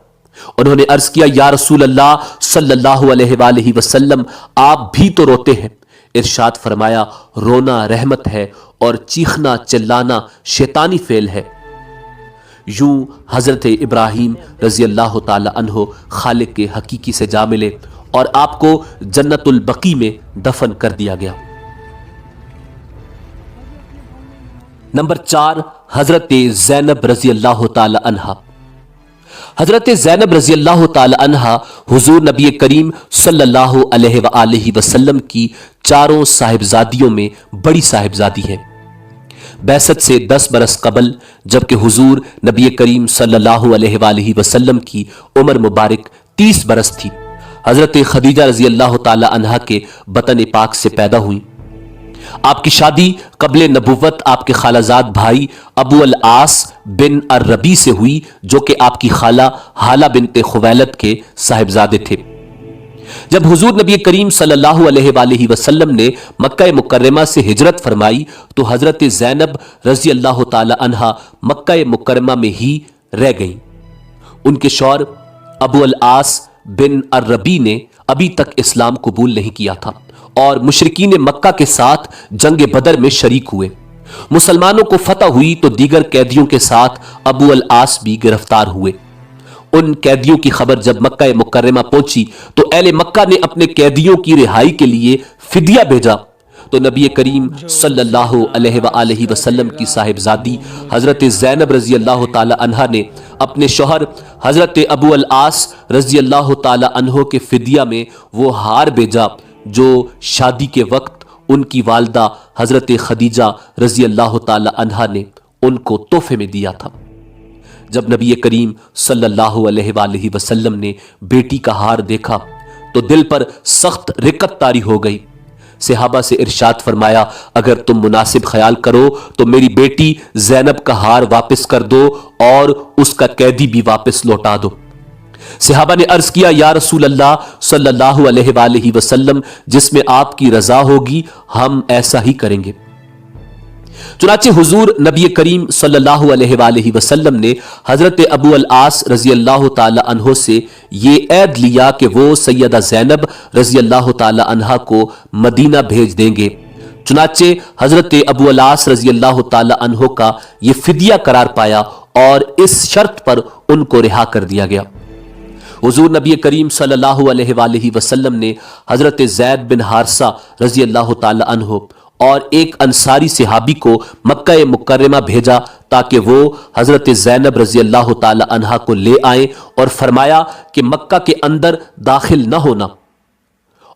انہوں نے عرض کیا، یا رسول اللہ صلی اللہ علیہ وآلہ وسلم، آپ بھی تو روتے ہیں۔ ارشاد فرمایا، رونا رحمت ہے اور چیخنا چلانا شیطانی فعل ہے۔ یوں حضرت ابراہیم رضی اللہ تعالی عنہ خالق کے حقیقی سے جا ملے اور آپ کو جنت البقیع میں دفن کر دیا گیا۔ نمبر 4، حضرت زینب رضی اللہ تعالی عنہ۔ حضرت زینب رضی اللہ تعالی عنہ حضور نبی کریم صلی اللہ علیہ وآلہ وسلم کی چاروں صاحبزادیوں میں بڑی صاحبزادی ہیں۔ بعثت سے 10 برس قبل جبکہ حضور نبی کریم صلی اللہ علیہ وآلہ وسلم کی عمر مبارک 30 برس تھی، حضرت خدیجہ رضی اللہ تعالی عنہ کے بطن پاک سے پیدا ہوئیں۔ آپ کی شادی قبل نبوت آپ کے خالہ زاد بھائی ابو العاص بن الربیع سے ہوئی جو کہ آپ کی خالہ ہالہ بنت خویلد کے صاحبزادے تھے۔ جب حضور نبی کریم صلی اللہ علیہ وآلہ وسلم نے مکہ مکرمہ سے ہجرت فرمائی تو حضرت زینب رضی اللہ تعالی عنہ مکہ مکرمہ میں ہی رہ گئیں۔ ان کے شوہر ابو العاص بن الربیع نے ابھی تک اسلام قبول نہیں کیا تھا اور مشرکین مکہ کے ساتھ جنگ بدر میں شریک ہوئے۔ مسلمانوں کو فتح ہوئی تو دیگر قیدیوں کے ساتھ ابو العاص بھی گرفتار ہوئے۔ ان قیدیوں کی خبر جب مکہ مکرمہ پہنچی تو اہل مکہ نے اپنے قیدیوں کی رہائی کے لیے فدیہ بھیجا تو نبی کریم صلی اللہ علیہ وآلہ وسلم کی صاحبزادی حضرت زینب رضی اللہ تعالی عنہ نے اپنے شوہر حضرت ابو العاص رضی اللہ تعالی عنہ کے فدیہ میں وہ ہار بھیجا جو شادی کے وقت ان کی والدہ حضرت خدیجہ رضی اللہ تعالی عنہ نے ان کو تحفے میں دیا تھا۔ جب نبی کریم صلی اللہ علیہ وآلہ وسلم نے بیٹی کا ہار دیکھا تو دل پر سخت رقت طاری ہو گئی۔ صحابہ سے ارشاد فرمایا، اگر تم مناسب خیال کرو تو میری بیٹی زینب کا ہار واپس کر دو اور اس کا قیدی بھی واپس لوٹا دو۔ صحابہ نے عرض کیا، یا رسول اللہ صلی اللہ علیہ وآلہ وسلم، جس میں آپ کی رضا ہوگی ہم ایسا ہی کریں گے۔ چنانچہ حضور نبی کریم صلی اللہ علیہ وآلہ وسلم نے حضرت ابو العاص رضی اللہ تعالی عنہ سے یہ عہد لیا کہ وہ سیدہ زینب رضی اللہ تعالی عنہ کو مدینہ بھیج دیں گے۔ چنانچہ حضرت ابو العاص رضی اللہ تعالی عنہ کا یہ فدیہ قرار پایا اور اس شرط پر ان کو رہا کر دیا گیا۔ حضور نبی کریم صلی اللہ علیہ وآلہ وسلم نے حضرت زید بن حارثہ رضی اللہ تعالی عنہ اور ایک انصاری صحابی کو مکہ مکرمہ بھیجا تاکہ وہ حضرت زینب رضی اللہ تعالی عنہ کو لے آئیں اور فرمایا کہ مکہ کے اندر داخل نہ ہونا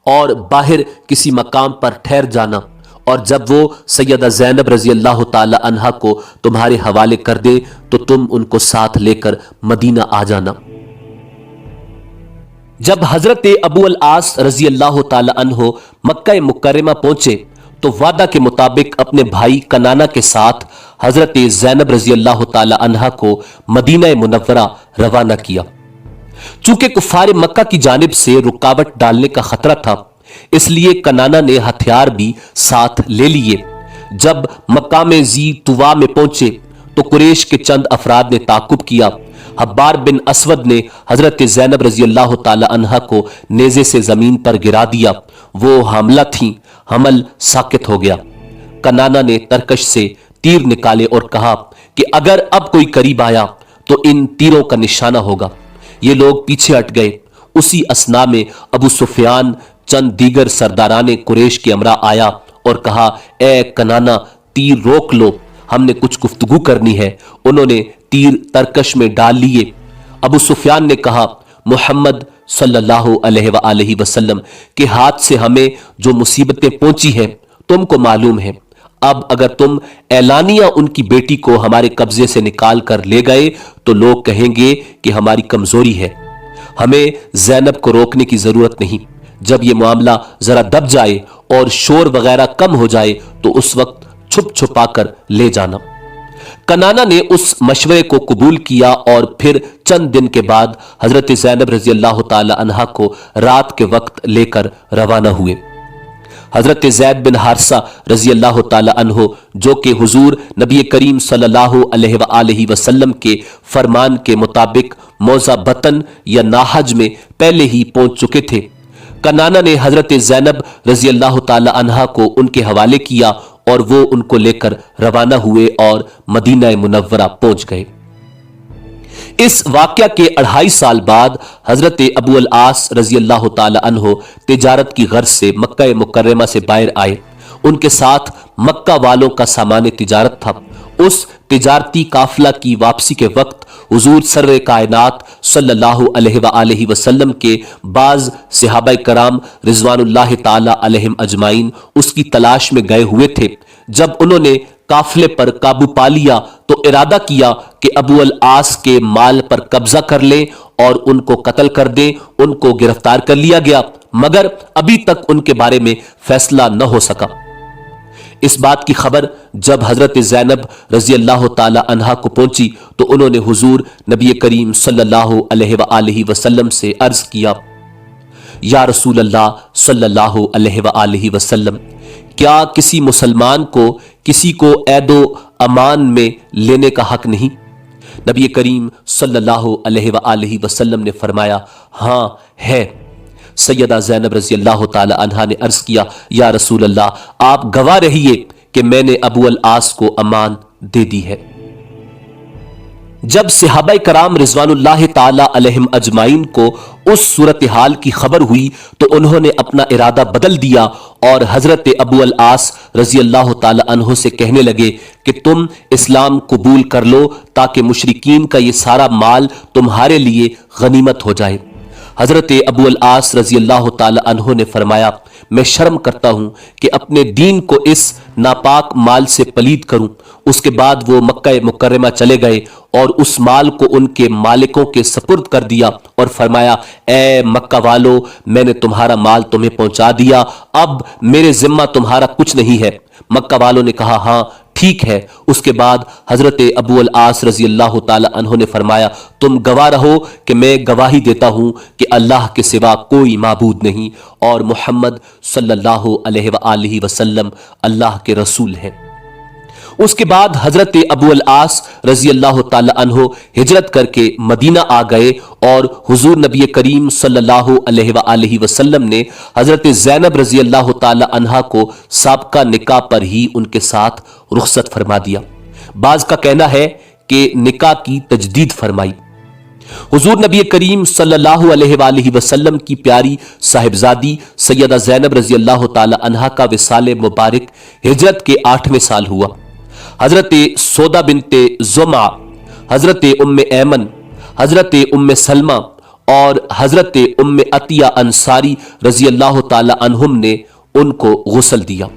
اور باہر کسی مقام پر ٹھہر جانا، اور جب وہ سیدہ زینب رضی اللہ تعالی عنہ کو تمہارے حوالے کر دے تو تم ان کو ساتھ لے کر مدینہ آ جانا۔ جب حضرت ابو العاص رضی اللہ تعالی عنہ مکہ مکرمہ پہنچے تو وعدہ کے مطابق اپنے بھائی کنانہ کے ساتھ حضرت زینب رضی اللہ تعالی عنہ کو مدینہ منورہ روانہ کیا۔ चूंकि कुफार मक्का की जानिब से रुकावट डालने का खतरा था, इसलिए कनाना ने हथियार भी साथ ले लिए। जब मकाम जी तुवा में पहुंचे तो कुरैश के चंद अफराद ने ताकुब किया। हब्बार बिन असवद ने हजरत ज़ैनब रजी अल्लाह ताला अन्हा को नेज़े से जमीन पर गिरा दिया। वो हामला थीं, हमल साकित हो गया। कनाना ने तरकश से तीर निकाले और कहा कि अगर अब कोई करीब आया तो इन तीरों का निशाना होगा। ये लोग पीछे हट गए। उसी असना में अबू सुफियान चंद दीगर सरदाराने कुरैश के अमरा आया और कहा, ए कनाना, तीर रोक लो, हमने कुछ गुफ्तगू करनी है। उन्होंने तीर तरकश में डाल लिए। अबू सुफियान ने कहा, मोहम्मद सल्लल्लाहु अलैहि वसल्लम के हाथ से हमें जो मुसीबतें पहुंची हैं तुमको मालूम है। अब अगर तुम एलानिया उनकी बेटी को हमारे कब्जे से निकाल कर ले गए तो लोग कहेंगे कि हमारी कमजोरी है। हमें ज़ैनब को रोकने की जरूरत नहीं। जब ये मामला जरा दब जाए और शोर वगैरह कम हो जाए तो उस वक्त छुप छुपा कर ले जाना। कनाना ने उस मशवरे को कबूल किया और फिर चंद दिन के बाद हजरत ज़ैनब रजी अल्लाह ताला अन्हा को रात के वक्त लेकर रवाना हुए। हजरत ज़ैद बिन हारिसा रजी अल्लाह ताला अन्हो, जो कि हुजूर नबी करीम सल्लल्लाहु अलैहि वसल्लम के फरमान के मुताबिक मौजा बतन या नाहज में पहले ही पहुंच चुके थे, कनाना ने हजरत ज़ैनब रजी अल्लाह ताला अन्हा को उनके हवाले किया और वो उनको लेकर रवाना हुए और मदीना मुनव्वरा पहुंच गए। इस वाकया के 2.5 साल बाद हजरत अबू अल आस रजी अल्लाह ताला अन्हो तिजारत की गर्ज से मक्का मुकर्रमा से बाहर आए। उनके साथ मक्का वालों का सामान तिजारत था। उस तिजारती काफिला की वापसी के वक्त हुजूर सर्रे कायनात सल्लल्लाहु अलैहि वसल्लम के बाज सहाबाए कराम रिजवानुल्लाह ताला अलैहिम अजमाइन उसकी तलाश में गए हुए थे। जब उन्होंने काफिले पर काबू पा लिया तो इरादा किया कि अबू अल आस के माल पर कब्जा कर लें और उनको कत्ल कर दें। उनको गिरफ्तार कर लिया गया, मगर अभी तक उनके बारे में फैसला न हो सका। इस बात की खबर जब हजरत ज़ैनब रजी अल्लाह ताला अन्हा को पहुंची तो उन्होंने हुजूर नबी करीम सल्लल्लाहु अलैहि वसल्लम से अर्ज किया, या रसूल अल्लाह सल्लल्लाहु अलैहि वसल्लम, क्या किसी मुसलमान को किसी को ऐदो अमान में लेने का हक नहीं? नबी करीम सल्लल्लाहु अलैहि वसल्लम ने फरमाया, हाँ है। सैयदा ज़ैनब रजी अल्लाह ताला अन्हा ने अर्ज किया, या रसूल अल्लाह, आप गवाह रहिए कि मैंने अबू अल आस को अमान दे दी है। जब सहाबाए कराम रिजवानुल्लाह ताला अलैहिम अजमाइन को उस सूरत हाल की खबर हुई तो उन्होंने अपना इरादा बदल दिया और हजरत अबू अल आस रजी अल्लाह ताला अन्हो से कहने लगे कि तुम इस्लाम कबूल कर लो ताकि मुशरिकीन का ये सारा माल तुम्हारे लिए गनीमत हो जाए। हजरत अबू अल आस रजी अल्लाह ताला अन्हो ने फरमाया, मैं शर्म करता हूं कि अपने दीन को इस नापाक माल से पलीद करूं। उसके बाद वो मक्का मुकर्रमा चले गए और उस माल को उनके मालिकों के सपुर्द कर दिया और फरमाया, ए मक्का वालों, मैंने तुम्हारा माल तुम्हें पहुंचा दिया, अब मेरे जिम्मा तुम्हारा कुछ नहीं है। मक्का वालों ने कहा, हाँ ठीक है। उसके बाद हजरत अबू अल आस रजी अल्लाह ताला अन्हो ने फरमाया, तुम गवाह रहो कि मैं गवाही देता हूं कि अल्लाह के सिवा कोई माबूद नहीं और मोहम्मद सल्लल्लाहु अलैहि वसल्लम अल्लाह के रसूल हैं। उसके बाद हजरत अबू अल आस रजी अल्लाह ताला अन्हो हिजरत करके मदीना आ गए और हुजूर नबी करीम सल्लल्लाहु अलैहि वसल्लम ने हजरत ज़ैनब रजी अल्लाह ताला अन्हा को साबका निकाह पर ही उनके साथ रुखसत फरमा दिया। बाज का कहना है कि निकाह की तजदीद फरमाई। हुजूर नबी करीम सल्लल्लाहु अलैहि वसल्लम की प्यारी साहिबजादी सैयदा ज़ैनब रजी अल्लाह ताला अन्हा का विसाले मुबारक हिजरत के 8वें साल हुआ। हजरत सौदा बिनते ज़ुमा, हजरत उम्मे ऐमन, हजरत उम्मे सलमा और हजरत उम्मे अतिया अंसारी रजी अल्लाह ताला अन्हुम ने उनको गुस्ल दिया।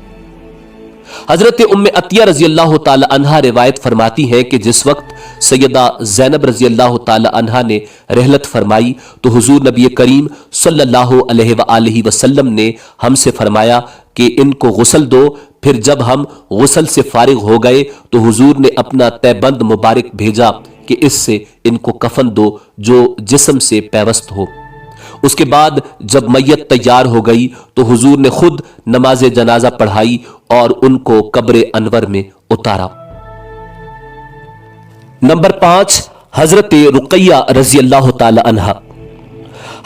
हजरत उम्मे अतिया रजी अल्लाह ताला अन्हा रिवायत फरमाती हैं कि जिस वक्त सैयदा ज़ैनब रजी अल्लाह ताला अन्हा ने रहलत फरमाई तो हुजूर नबी करीम सल्लल्लाहु अलैहि वसल्लम ने हमसे फरमाया कि इनको गुस्ल दो। फिर जब हम गुस्ल से फारिग हो गए तो हुजूर ने अपना तैबंद मुबारक भेजा کہ اس سے ان کو کفن دو جو جسم سے پیوست ہو۔ اس کے بعد جب میت تیار ہو گئی تو حضور نے خود نماز جنازہ پڑھائی اور ان کو قبر انور میں اتارا۔ نمبر 5، حضرت رقیہ رضی اللہ تعالی عنہا۔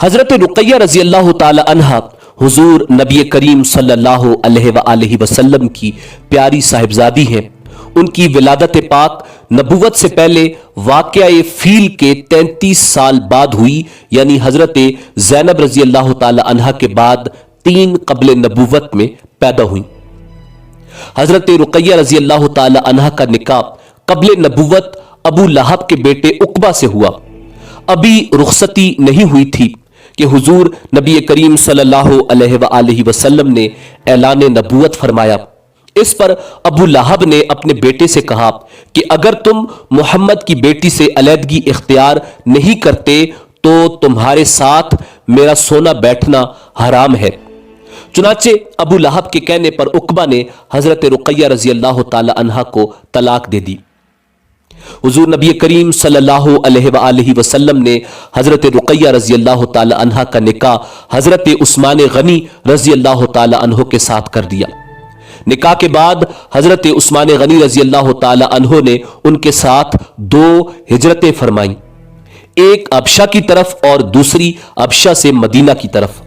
حضرت رقیہ رضی اللہ تعالی عنہا حضور نبی کریم صلی اللہ علیہ وآلہ وسلم کی پیاری صاحبزادی ہیں۔ ان کی ولادت پاک نبوت سے پہلے واقعہ فیل کے 33 سال بعد ہوئی، یعنی حضرت زینب رضی اللہ تعالی عنہا کے بعد 3 قبل نبوت میں پیدا ہوئی۔ حضرت رقیہ رضی اللہ تعالی عنہا کا نکاح قبل نبوت ابو لہب کے بیٹے عقبہ سے ہوا۔ ابھی رخصتی نہیں ہوئی تھی کہ حضور نبی کریم صلی اللہ علیہ وآلہ وسلم نے اعلان نبوت فرمایا۔ اس پر ابو لہب نے اپنے بیٹے سے کہا کہ اگر تم محمد کی بیٹی سے علیحدگی اختیار نہیں کرتے تو تمہارے ساتھ میرا سونا بیٹھنا حرام ہے۔ چنانچہ ابو لہب کے کہنے پر عقبہ نے حضرت رقیہ رضی اللہ تعالی عنہا کو طلاق دے دی۔ حضور نبی کریم صلی اللہ علیہ وآلہ وسلم نے حضرت رقیہ رضی اللہ تعالی عنہا کا نکاح حضرت عثمان غنی رضی اللہ تعالی عنہ کے ساتھ کر دیا۔ نکاح کے بعد حضرت عثمان غنی رضی اللہ تعالی عنہ نے ان کے ساتھ 2 ہجرتیں فرمائیں، ایک ابشہ کی طرف اور دوسری ابشہ سے مدینہ کی طرف۔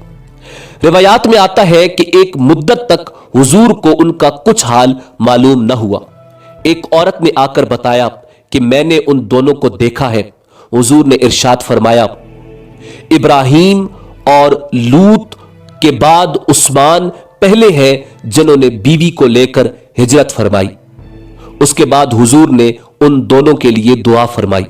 روایات میں آتا ہے کہ ایک مدت تک حضور کو ان کا کچھ حال معلوم نہ ہوا۔ ایک عورت نے آ کر بتایا کہ میں نے ان دونوں کو دیکھا ہے۔ حضور نے ارشاد فرمایا، ابراہیم اور لوط کے بعد عثمان پہلے ہیں جنہوں نے بیوی کو لے کر ہجرت فرمائی۔ اس کے بعد حضور نے ان دونوں کے لیے دعا فرمائی۔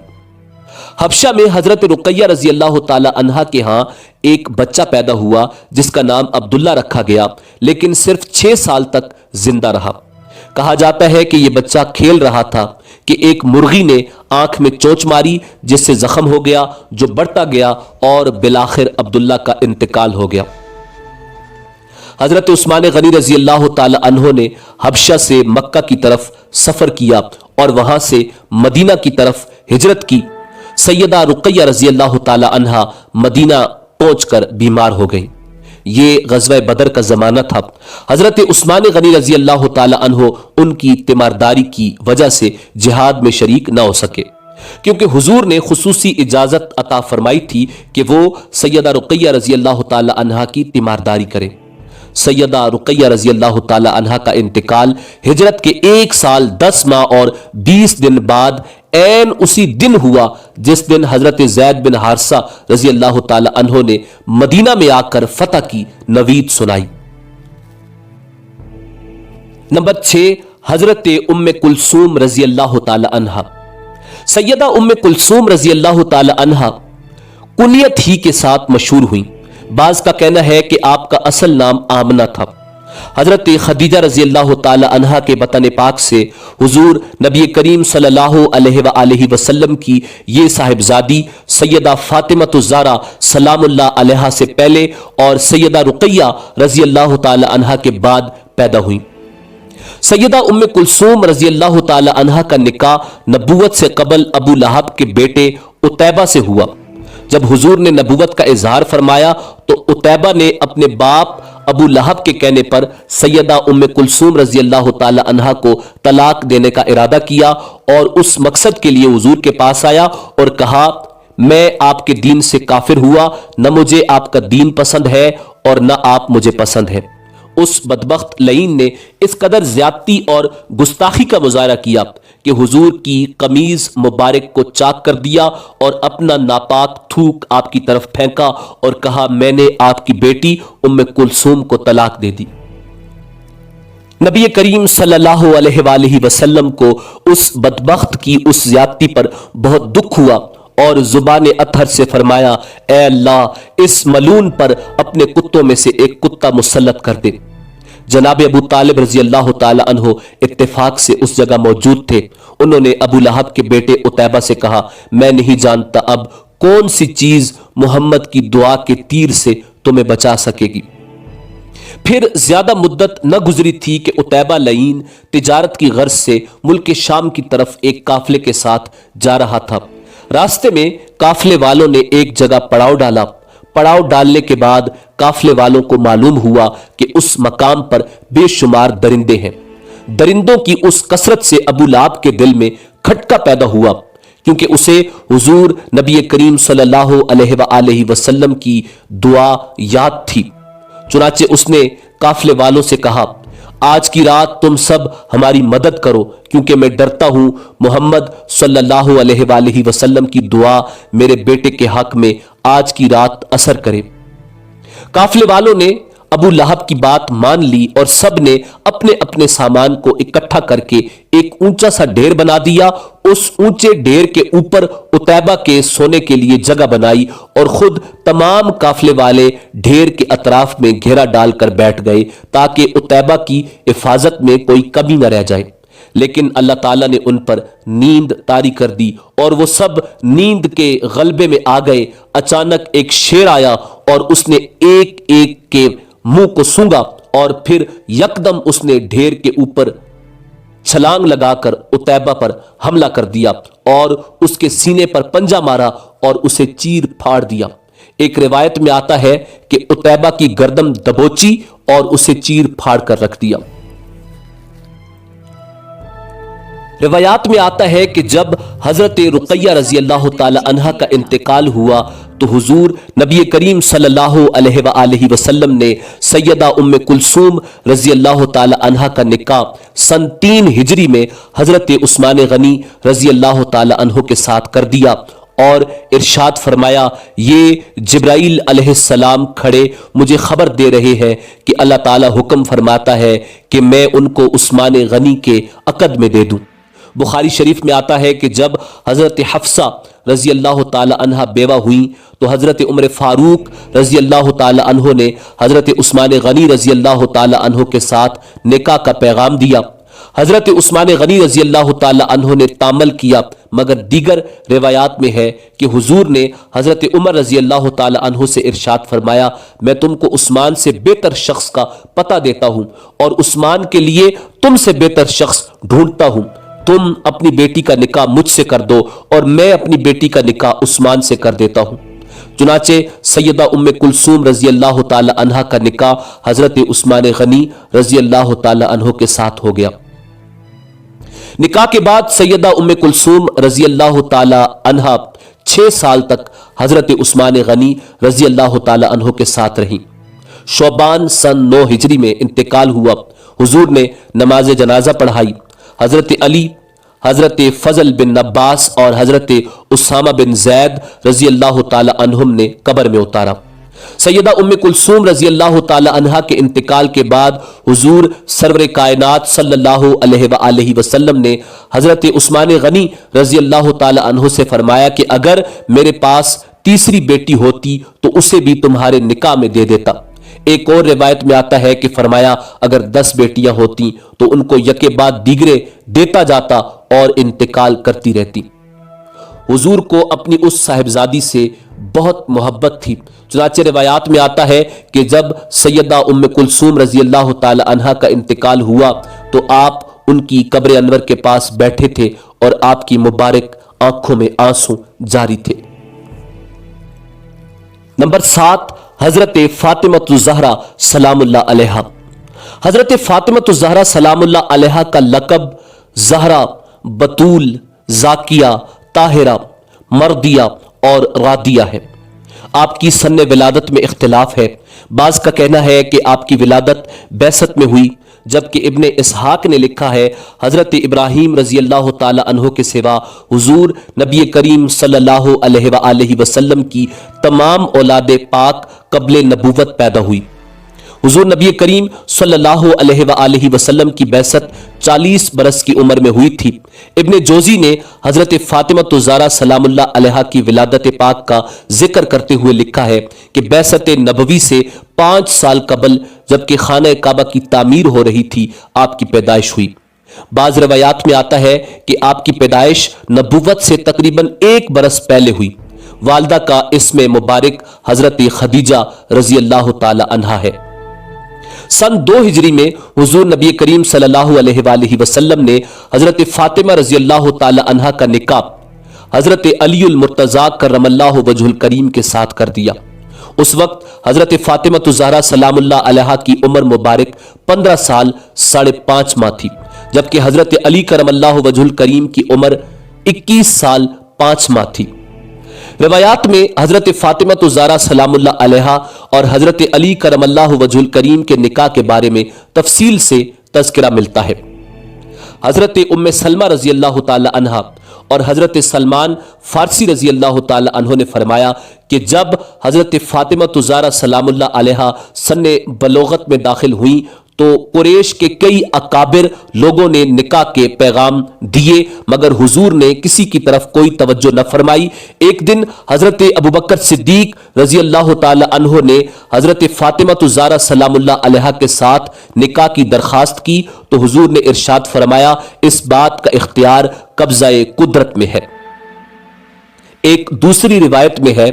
حبشہ میں حضرت رقیہ رضی اللہ تعالی عنہا کے ہاں ایک بچہ پیدا ہوا جس کا نام عبداللہ رکھا گیا، لیکن صرف 6 سال تک زندہ رہا۔ کہا جاتا ہے کہ یہ بچہ کھیل رہا تھا کہ ایک مرغی نے آنکھ میں چونچ ماری جس سے زخم ہو گیا جو بڑھتا گیا اور بالآخر عبداللہ کا انتقال ہو گیا۔ حضرت عثمان غنی رضی اللہ تعالی عنہ نے حبشہ سے مکہ کی طرف سفر کیا اور وہاں سے مدینہ کی طرف ہجرت کی۔ سیدہ رقیہ رضی اللہ تعالی عنہا مدینہ پہنچ کر بیمار ہو گئی۔ یہ غزوہ بدر کا زمانہ تھا۔ حضرت عثمان غنی رضی اللہ تعالی عنہ ان کی تیمارداری کی وجہ سے جہاد میں شریک نہ ہو سکے، کیونکہ حضور نے خصوصی اجازت عطا فرمائی تھی کہ وہ سیدہ رقیہ رضی اللہ تعالی عنہا کی تیمارداری کریں۔ سیدہ رقیہ رضی اللہ تعالی عنہا کا انتقال ہجرت کے 1 سال 10 ماہ اور 20 دن بعد عین اسی دن ہوا جس دن حضرت زید بن حارثہ رضی اللہ تعالی عنہ نے مدینہ میں آ کر فتح کی نوید سنائی۔ نمبر 6، حضرت ام کلثوم رضی اللہ تعالی عنہا۔ سیدہ ام کلثوم رضی اللہ تعالی عنہا کنیت ہی کے ساتھ مشہور ہوئیں۔ بعض کا کہنا ہے کہ آپ کا اصل نام آمنہ تھا۔ حضرت خدیجہ رضی اللہ تعالی عنہا کے بطن پاک سے حضور نبی کریم صلی اللہ علیہ وآلہ وسلم کی یہ صاحبزادی سیدہ فاطمہ الزہرا سلام اللہ علیہا سے پہلے اور سیدہ رقیہ رضی اللہ تعالی عنہا کے بعد پیدا ہوئیں۔ سیدہ ام کلثوم رضی اللہ تعالی عنہا کا نکاح نبوت سے قبل ابو لہب کے بیٹے عتیبہ سے ہوا۔ جب حضور نے نبوت کا اظہار فرمایا تو عتیبہ نے اپنے باپ ابو لہب کے کہنے پر سیدہ ام کلثوم رضی اللہ تعالی عنہا کو طلاق دینے کا ارادہ کیا اور اس مقصد کے لیے حضور کے پاس آیا اور کہا، میں آپ کے دین سے کافر ہوا، نہ مجھے آپ کا دین پسند ہے اور نہ آپ مجھے پسند ہے۔ اس بدبخت لعین نے اس قدر زیادتی اور گستاخی کا مظاہرہ کیا کہ حضور کی قمیض مبارک کو چاک کر دیا اور اپنا ناپاک تھوک آپ کی طرف پھینکا اور کہا، میں نے آپ کی بیٹی ام کلثوم کو طلاق دے دی۔ نبی کریم صلی اللہ علیہ وآلہ وسلم کو اس بدبخت کی اس زیادتی پر بہت دکھ ہوا اور زبان اطہر سے فرمایا، اے اللہ اس ملعون پر اپنے کتوں میں سے ایک کتا مسلط کر دے۔ جناب ابو طالب رضی اللہ تعالی عنہ اتفاق سے اس جگہ موجود تھے۔ انہوں نے ابو لہب کے بیٹے عتیبہ سے کہا، میں نہیں جانتا اب کون سی چیز محمد کی دعا کے تیر سے تمہیں بچا سکے گی۔ پھر زیادہ مدت نہ گزری تھی کہ عتیبہ لعین تجارت کی غرض سے ملک شام کی طرف ایک قافلے کے ساتھ جا رہا تھا۔ रास्ते में काफले वालों ने एक जगह पड़ाव डाला। पड़ाव डालने के बाद काफले वालों को मालूम हुआ कि उस मकाम पर बेशुमार दरिंदे हैं। दरिंदों की उस कसरत से अबू लहब के दिल में खटका पैदा हुआ, क्योंकि उसे हुजूर नबी करीम सल्लल्लाहु अलैहि वसल्लम की दुआ याद थी। चुनाचे उसने काफले वालों से कहा, आज की रात तुम सब हमारी मदद करो, क्योंकि मैं डरता हूं मोहम्मद सल्लल्लाहु अलैहि वसल्लम की दुआ मेरे बेटे के हक में आज की रात असर करे। काफले वालों ने अबू लहब की बात मान ली और सब ने अपने अपने सामान को इकट्ठा करके एक ऊंचा सा ढेर बना दिया। उस ऊंचे ढेर के ऊपर उतैबा के सोने के लिए जगह बनाई और खुद तमाम काफले वाले ढेर के अतराफ में घेरा डालकर बैठ गए, ताकि उतैबा की हिफाजत में कोई कमी न रह जाए। लेकिन अल्लाह ताला ने उन पर नींद तारी कर दी और वो सब नींद के गलबे में आ गए। अचानक एक शेर आया और उसने एक एक के मुंह को सूंघा और फिर यकदम उसने ढेर के ऊपर छलांग लगाकर उतैबा पर हमला कर दिया और उसके सीने पर पंजा मारा और उसे चीर फाड़ दिया। एक रिवायत में आता है कि उतैबा की गर्दन दबोची और उसे चीर फाड़ कर रख दिया। रिवायात में आता है कि जब हजरत रुकैया रजी अल्लाह ताला अन्हा का इंतकाल हुआ तो हुजूर नबी करीम सल्लल्लाहु अलैहि वसल्लम ने सैयदा उम्मे कुलसूम रजी अल्लाह ताला अन्हा का निकाह सन 3 हिजरी में हजरत उस्मान गनी रजी अल्लाह ताला अन्हो के साथ कर दिया और इरशाद फरमाया, ये जिब्राइल अलैहिस्सलाम खड़े मुझे खबर दे रहे हैं कि अल्लाह ताला हुक्म फरमाता है कि मैं उनको उस्मान गनी के अकद में दे दूं। बुखारी शरीफ में आता है कि जब हजरत हफ्सा रजी अल्लाह ताला अन्हा बेवा हुई तो हजरत उमर फारूक रजी अल्लाह ताला अन्हो ने हजरत उस्मान गनी रजी अल्लाह ताला अन्हो के साथ निकाह का पैगाम दिया। हजरत उस्मान गनी रजी अल्लाह ताला अन्हो ने तामल किया, मगर दीगर रिवायात में है कि हुजूर ने हजरत उमर रजी अल्लाह ताला अन्हो से इरशाद फरमाया, मैं तुमको उस्मान से बेहतर शख्स का पता देता हूं और उस्मान के लिए तुमसे बेहतर शख्स ढूंढता हूं। तुम अपनी बेटी का निकाह मुझसे कर दो और मैं अपनी बेटी का निकाह उस्मान से कर देता हूं। चुनाचे सैयदा उम्मे कुलसूम रजी अल्लाह ताला अन्हा का निकाह हजरत उस्मान गनी रजी अल्लाह ताला अन्हो के साथ हो गया। निकाह के बाद सैयदा उम्मे कुलसूम रजी अल्लाह ताला अन्हा 6 साल तक हजरत उस्मान गनी रजी अल्लाह ताला अन्हो के साथ रही। शोबान सन 9 हिजरी में इंतकाल हुआ। हुजूर ने नमाज जनाजा पढ़ाई। हजरत अली, हजरत फजल बिन अब्बास और हजरत उसामा बिन जैद रजी अल्लाह ताला अन्हुम ने कब्र में उतारा। सैयदा उम्मे कुलसूम रजी अल्लाह ताला अन्हा के इंतकाल के बाद हुजूर सरवर कायनात सल्लल्लाहु अलैहि वसल्लम ने हजरत उस्मान गनी रजी अल्लाह ताला अन्हु से फरमाया कि अगर मेरे पास तीसरी बेटी होती तो उसे भी तुम्हारे निकाह में दे देता। एक और रिवायत में आता है कि फरमाया, अगर 10 बेटियां होती तो उनको यके बाद दीगरे देता जाता और इंतकाल करती रहती। हुजूर को अपनी उस साहिबजादी से बहुत मोहब्बत थी। चुनाचे रिवायात में आता है कि जब सैयदा उम्मे कुलसूम रजी अल्लाह ताला अन्हा का इंतकाल हुआ तो आप उनकी कब्र अनवर के पास बैठे थे और आपकी मुबारक आंखों में आंसू जारी थे। नंबर 7, हजरत फातिमा ज़हरा सलामुल्लाह अलैहा। हजरत फातिमा ज़हरा सलामुल्लाह अलैहा का लक़ब ज़हरा, बतूल, ज़ाकिया, ताहिरा, मर्दिया और रादिया है। आपकी सन्ने विलादत में इख्तिलाफ है। बाज़ का कहना है कि आपकी विलादत बैसत में हुई, जबकि इब्ने इसहाक ने लिखा है हजरत इब्राहीम रजी अल्लाह ताला अन्हो के सिवा हुजूर नबी करीम सल्लल्लाहु अलैहि वसल्लम की तमाम औलादे पाक कब्ले नबूवत पैदा हुई। हुजूर नबी करीम सल्लल्लाहु अलैहि वसल्लम की बैसत 40 बरस की उम्र में हुई थी। इब्ने जोजी ने हजरत फातिमा ज़हरा सलामुल्लाह अलैहा की विलादत पाक का जिक्र करते हुए लिखा है कि बैसत नबवी से 5 साल कबल, जबकि खाना काबा की तामीर हो रही थी, आपकी पैदाइश हुई। बाज रवायात में आता है कि आपकी पैदाइश नबूवत से तकरीबन 1 बरस पहले हुई। वालदा का इसमें मुबारक हजरत खदीजा रजी अल्लाह ताला अन्हा है। सन 2 हिजरी में हुजूर नबी करीम सल्लल्लाहु अलैहि वसल्लम ने हजरत फातिमा रजी अल्लाह ताला अन्हा का निकाह حضرت علی المرتضیٰ کرم اللہ وجہ الکریم کے ساتھ کر دیا۔ اس وقت حضرت فاطمہ الزہرا سلام اللہ علیہا کی عمر مبارک 15 سال 5.5 ماہ تھی، جبکہ حضرت علی کرم اللہ وجہ الکریم کی عمر 21 سال 5 ماہ تھی۔ روایات میں حضرت فاطمہ الزہرا سلام اللہ علیہا اور حضرت علی کرم اللہ وجہ الکریم کے نکاح کے بارے میں تفصیل سے تذکرہ ملتا ہے۔ حضرت ام سلمہ رضی اللہ تعالی عنہا اور حضرت سلمان فارسی رضی اللہ تعالی عنہ نے فرمایا کہ جب حضرت فاطمہ الزہرا سلام اللہ علیہا سن بلوغت میں داخل ہوئیں تو قریش کے کئی اکابر لوگوں نے نکاح کے پیغام دیے، مگر حضور نے کسی کی طرف کوئی توجہ نہ فرمائی۔ ایک دن حضرت ابوبکر صدیق رضی اللہ تعالی عنہ نے حضرت فاطمہ الزہرا سلام اللہ علیہا کے ساتھ نکاح کی درخواست کی تو حضور نے ارشاد فرمایا اس بات کا اختیار قبضہ قدرت میں ہے۔ ایک دوسری روایت میں ہے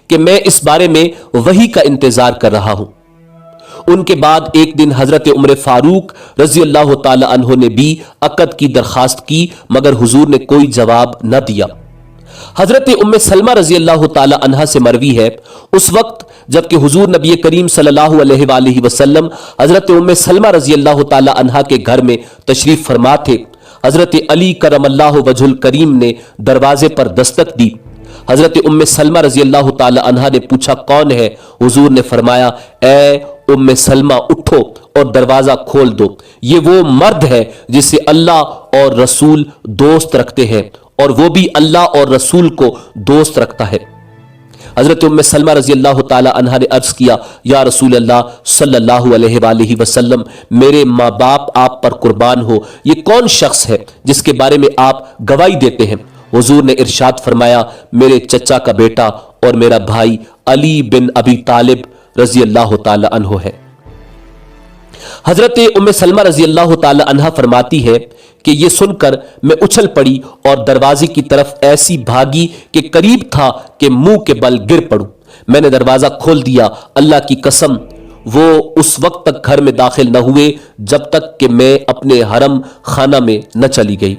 کہ میں اس بارے میں وحی کا انتظار کر رہا ہوں۔ ان کے بعد ایک دن حضرت عمر فاروق رضی اللہ تعالی عنہ نے بھی عقد کی درخواست کی، مگر حضور نے کوئی جواب نہ دیا۔ حضرت ام سلمہ رضی اللہ تعالی عنہ سے مروی ہے اس وقت جبکہ حضور نبی کریم صلی اللہ علیہ وآلہ وسلم حضرت ام سلمہ رضی اللہ تعالی عنہ کے گھر میں تشریف فرما تھے، حضرت علی کرم اللہ وجہ الکریم نے دروازے پر دستک دی۔ حضرت ام سلمہ رضی اللہ تعالی عنہ نے پوچھا کون ہے؟ حضور نے فرمایا اے ام سلمہ اٹھو اور دروازہ کھول دو، یہ وہ مرد ہے جسے اللہ اور رسول دوست رکھتے ہیں اور وہ بھی اللہ اور رسول کو دوست رکھتا ہے۔ حضرت ام سلمہ رضی اللہ تعالی عنہ نے عرض کیا یا رسول اللہ صلی اللہ علیہ وآلہ وسلم، میرے ماں باپ آپ پر قربان ہو، یہ کون شخص ہے جس کے بارے میں آپ گواہی دیتے ہیں؟ حضور نے ارشاد فرمایا میرے چچا کا بیٹا اور میرا بھائی علی بن ابی طالب رضی اللہ تعالی عنہ ہے۔ حضرت ام سلمہ رضی اللہ تعالی عنہ فرماتی ہے کہ یہ سن کر میں اچھل پڑی اور دروازے کی طرف ایسی بھاگی کہ قریب تھا کہ منہ کے بل گر پڑوں۔ میں نے دروازہ کھول دیا، اللہ کی قسم وہ اس وقت تک گھر میں داخل نہ ہوئے جب تک کہ میں اپنے حرم خانہ میں نہ چلی گئی۔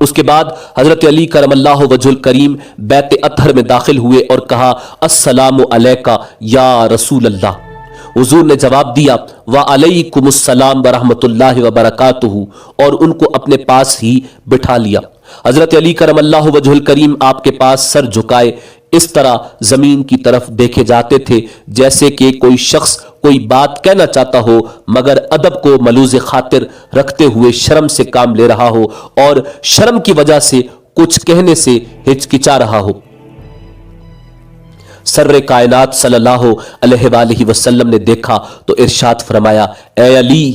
اس کے بعد حضرت علی کرم اللہ وجہ الکریم بیت اطہر میں داخل ہوئے اور کہا السلام علیکہ یا رسول اللہ۔ حضور نے جواب دیا وعلیکم السلام ورحمۃ اللہ وبرکاتہ اور ان کو اپنے پاس ہی بٹھا لیا۔ حضرت علی کرم اللہ وجہ الکریم آپ کے پاس سر جھکائے اس طرح زمین کی طرف دیکھے جاتے تھے جیسے کہ کوئی شخص کوئی بات کہنا چاہتا ہو مگر ادب کو ملوز خاطر رکھتے ہوئے شرم سے کام لے رہا ہو اور شرم کی وجہ سے کچھ کہنے سے ہچکچا رہا ہو۔ سر کائنات صلی اللہ علیہ وآلہ وسلم نے دیکھا تو ارشاد فرمایا اے علی،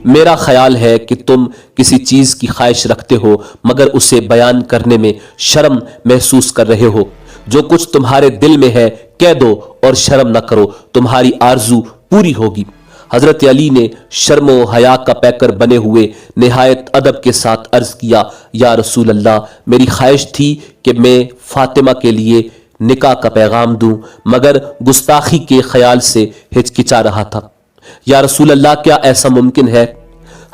میرا خیال ہے کہ تم کسی چیز کی خواہش رکھتے ہو مگر اسے بیان کرنے میں شرم محسوس کر رہے ہو۔ جو کچھ تمہارے دل میں ہے کہہ دو اور شرم نہ کرو، تمہاری آرزو پوری ہوگی۔ حضرت علی نے شرم و حیا کا پیکر بنے ہوئے نہایت ادب کے ساتھ عرض کیا یا رسول اللہ، میری خواہش تھی کہ میں فاطمہ کے لیے نکاح کا پیغام دوں مگر گستاخی کے خیال سے ہچکچا رہا تھا۔ یا رسول اللہ کیا ایسا ممکن ہے؟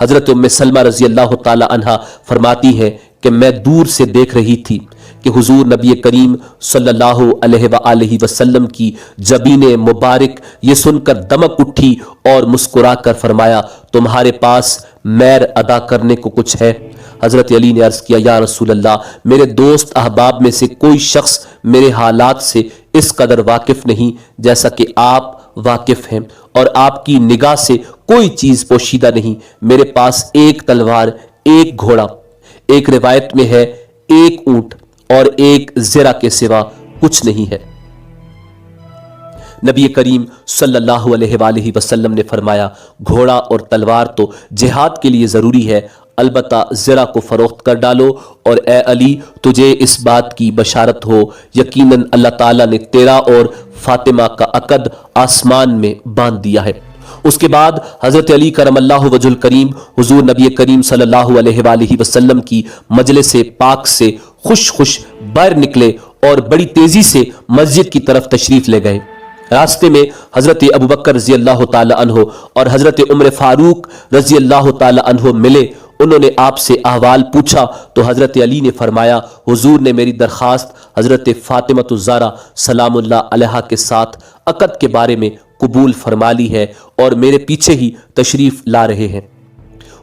حضرت ام سلمہ رضی اللہ تعالی عنہ فرماتی ہے کہ میں دور سے دیکھ رہی تھی کہ حضور نبی کریم صلی اللہ علیہ وآلہ وسلم کی جبین مبارک یہ سن کر دمک اٹھی اور مسکرا کر فرمایا تمہارے پاس مہر ادا کرنے کو کچھ ہے؟ حضرت علی نے عرض کیا یا رسول اللہ، میرے دوست احباب میں سے کوئی شخص میرے حالات سے اس قدر واقف نہیں جیسا کہ آپ واقف ہیں، اور آپ کی نگاہ سے کوئی چیز پوشیدہ نہیں۔ میرے پاس ایک تلوار، ایک گھوڑا، ایک روایت میں ہے ایک اونٹ اور ایک زرہ کے سوا کچھ نہیں ہے۔ نبی کریم صلی اللہ علیہ وآلہ وسلم نے فرمایا گھوڑا اور تلوار تو جہاد کے لیے ضروری ہے، البتہ زرہ کو فروخت کر ڈالو، اور اے علی تجھے اس بات کی بشارت ہو یقیناً اللہ تعالیٰ نے تیرا اور فاطمہ کا عقد آسمان میں باندھ دیا ہے۔ اس کے بعد حضرت علی کرم اللہ وجہ الکریم حضور نبی کریم صلی اللہ علیہ وآلہ وسلم کی مجلس پاک سے خوش باہر نکلے اور بڑی تیزی سے مسجد کی طرف تشریف لے گئے۔ راستے میں حضرت ابوبکر رضی اللہ تعالی عنہ اور حضرت عمر فاروق رضی اللہ تعالی عنہ ملے انہوں نے آپ سے احوال پوچھا تو حضرت علی نے فرمایا حضور نے میری درخواست حضرت فاطمہ الزہرا سلام اللہ علیہا کے ساتھ عقد کے بارے میں قبول فرما لی ہے اور میرے پیچھے ہی تشریف لا رہے ہیں۔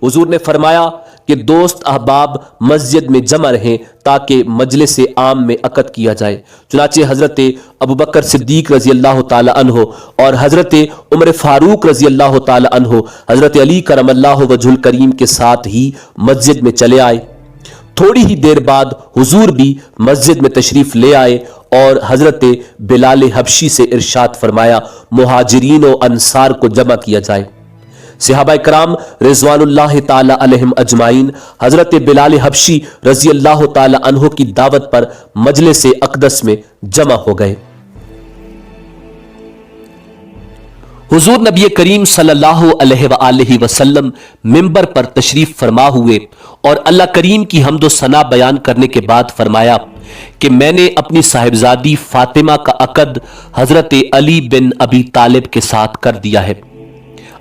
حضور نے فرمایا کہ دوست احباب مسجد میں جمع رہیں تاکہ مجلس عام میں عقد کیا جائے۔ چنانچہ حضرت ابوبکر صدیق رضی اللہ تعالی عنہ اور حضرت عمر فاروق رضی اللہ تعالی عنہ حضرت علی کرم اللہ وجہ الکریم کے ساتھ ہی مسجد میں چلے آئے۔ تھوڑی ہی دیر بعد حضور بھی مسجد میں تشریف لے آئے اور حضرت بلال حبشی سے ارشاد فرمایا مہاجرین و انصار کو جمع کیا جائے۔ صحابہ کرام رضوان اللہ تعالی علیہم اجمعین حضرت بلال حبشی رضی اللہ تعالی عنہ کی دعوت پر مجلس اقدس میں جمع ہو گئے۔ حضور نبی کریم صلی اللہ علیہ وآلہ وسلم منبر پر تشریف فرما ہوئے اور اللہ کریم کی حمد و ثنا بیان کرنے کے بعد فرمایا کہ میں نے اپنی صاحبزادی فاطمہ کا عقد حضرت علی بن ابی طالب کے ساتھ کر دیا ہے۔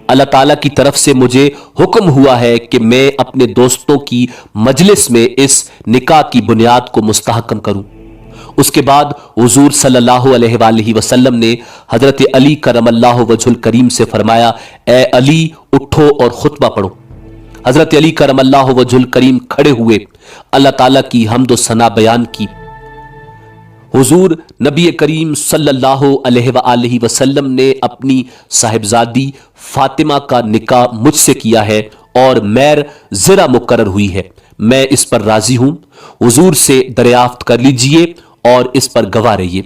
اللہ تعالیٰ کی طرف سے مجھے حکم ہوا ہے کہ میں اپنے دوستوں کی مجلس میں اس نکاح کی بنیاد کو مستحکم کروں۔ اس کے بعد حضور صلی اللہ علیہ وآلہ وسلم نے حضرت علی کرم اللہ وجہ الکریم سے فرمایا اے علی اٹھو اور خطبہ پڑھو۔ حضرت علی کرم اللہ وجہ الکریم کھڑے ہوئے، اللہ تعالیٰ کی حمد و ثنا بیان کی۔ حضور نبی کریم صلی اللہ علیہ وآلہ وسلم نے اپنی صاحبزادی فاطمہ کا نکاح مجھ سے کیا ہے اور مہر زرہ مقرر ہوئی ہے، میں اس پر راضی ہوں، حضور سے دریافت کر لیجئے اور اس پر گواہ رہیے۔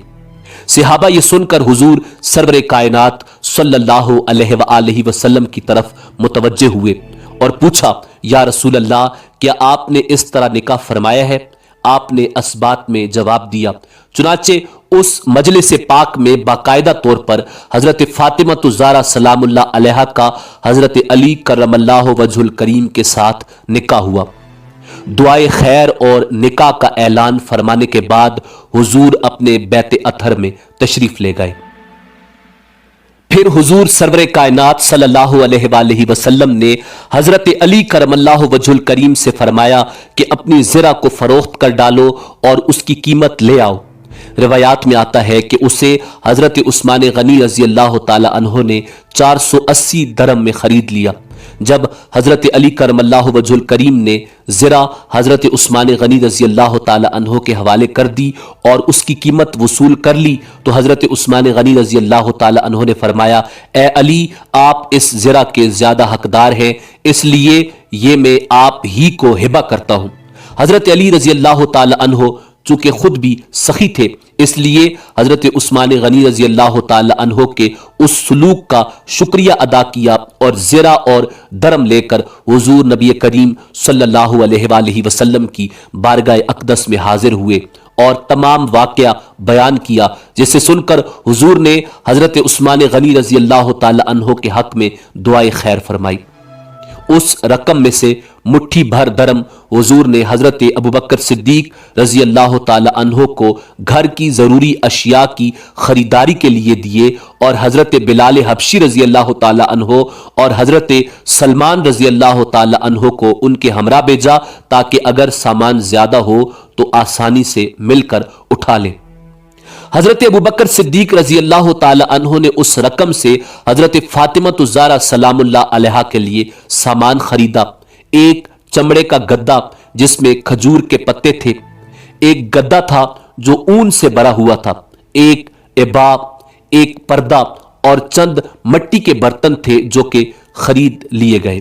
صحابہ یہ سن کر حضور سرور کائنات صلی اللہ علیہ وآلہ وسلم کی طرف متوجہ ہوئے اور پوچھا یا رسول اللہ کیا آپ نے اس طرح نکاح فرمایا ہے؟ آپ نے اسبات میں جواب دیا۔ چنانچہ اس مجلس پاک میں باقاعدہ طور پر حضرت فاطمہ الزہرا سلام اللہ علیہا کا حضرت علی کرم اللہ وجہ الکریم کے ساتھ نکاح ہوا۔ دعائے خیر اور نکاح کا اعلان فرمانے کے بعد حضور اپنے بیت اطہر میں تشریف لے گئے۔ پھر حضور سرور کائنات صلی اللہ علیہ وآلہ وسلم نے حضرت علی کرم اللہ وجہ الکریم سے فرمایا کہ اپنی زرہ کو فروخت کر ڈالو اور اس کی قیمت لے آؤ۔ روایات میں آتا ہے کہ اسے حضرت عثمان غنی رضی اللہ تعالی عنہ نے 480 درہم میں خرید لیا۔ جب حضرت علی کرم اللہ وجہ الکریم نے زرہ حضرت عثمان غنی رضی اللہ تعالی عنہ کے حوالے کر دی اور اس کی قیمت وصول کر لی تو حضرت عثمان غنی رضی اللہ تعالی عنہ نے فرمایا اے علی آپ اس زرہ کے زیادہ حقدار ہیں، اس لیے یہ میں آپ ہی کو ہبہ کرتا ہوں۔ حضرت علی رضی اللہ تعالی عنہ چونکہ خود بھی سخی تھے اس لیے حضرت عثمان غنی رضی اللہ تعالی عنہ کے اس سلوک کا شکریہ ادا کیا اور زرہ اور درم لے کر حضور نبی کریم صلی اللہ علیہ وآلہ وسلم کی بارگاہ اقدس میں حاضر ہوئے اور تمام واقعہ بیان کیا، جسے سن کر حضور نے حضرت عثمان غنی رضی اللہ تعالی عنہ کے حق میں دعائے خیر فرمائی۔ اس رقم میں سے مٹھی بھر درم حضور نے حضرت ابوبکر صدیق رضی اللہ تعالی عنہ کو گھر کی ضروری اشیاء کی خریداری کے لیے دیے اور حضرت بلال حبشی رضی اللہ تعالی عنہ اور حضرت سلمان رضی اللہ تعالی عنہ کو ان کے ہمراہ بھیجا تاکہ اگر سامان زیادہ ہو تو آسانی سے مل کر اٹھا لیں۔ حضرت ابوبکر صدیق رضی اللہ تعالی عنہ نے اس رقم سے حضرت فاطمہ الزہرا سلام اللہ علیہا کے لیے سامان خریدا۔ ایک چمڑے کا گدا جس میں کھجور کے پتے تھے، ایک گدا تھا جو اون سے بھرا ہوا تھا، ایک ابا، ایک پردہ اور چند مٹی کے برتن تھے جو کہ خرید لیے گئے۔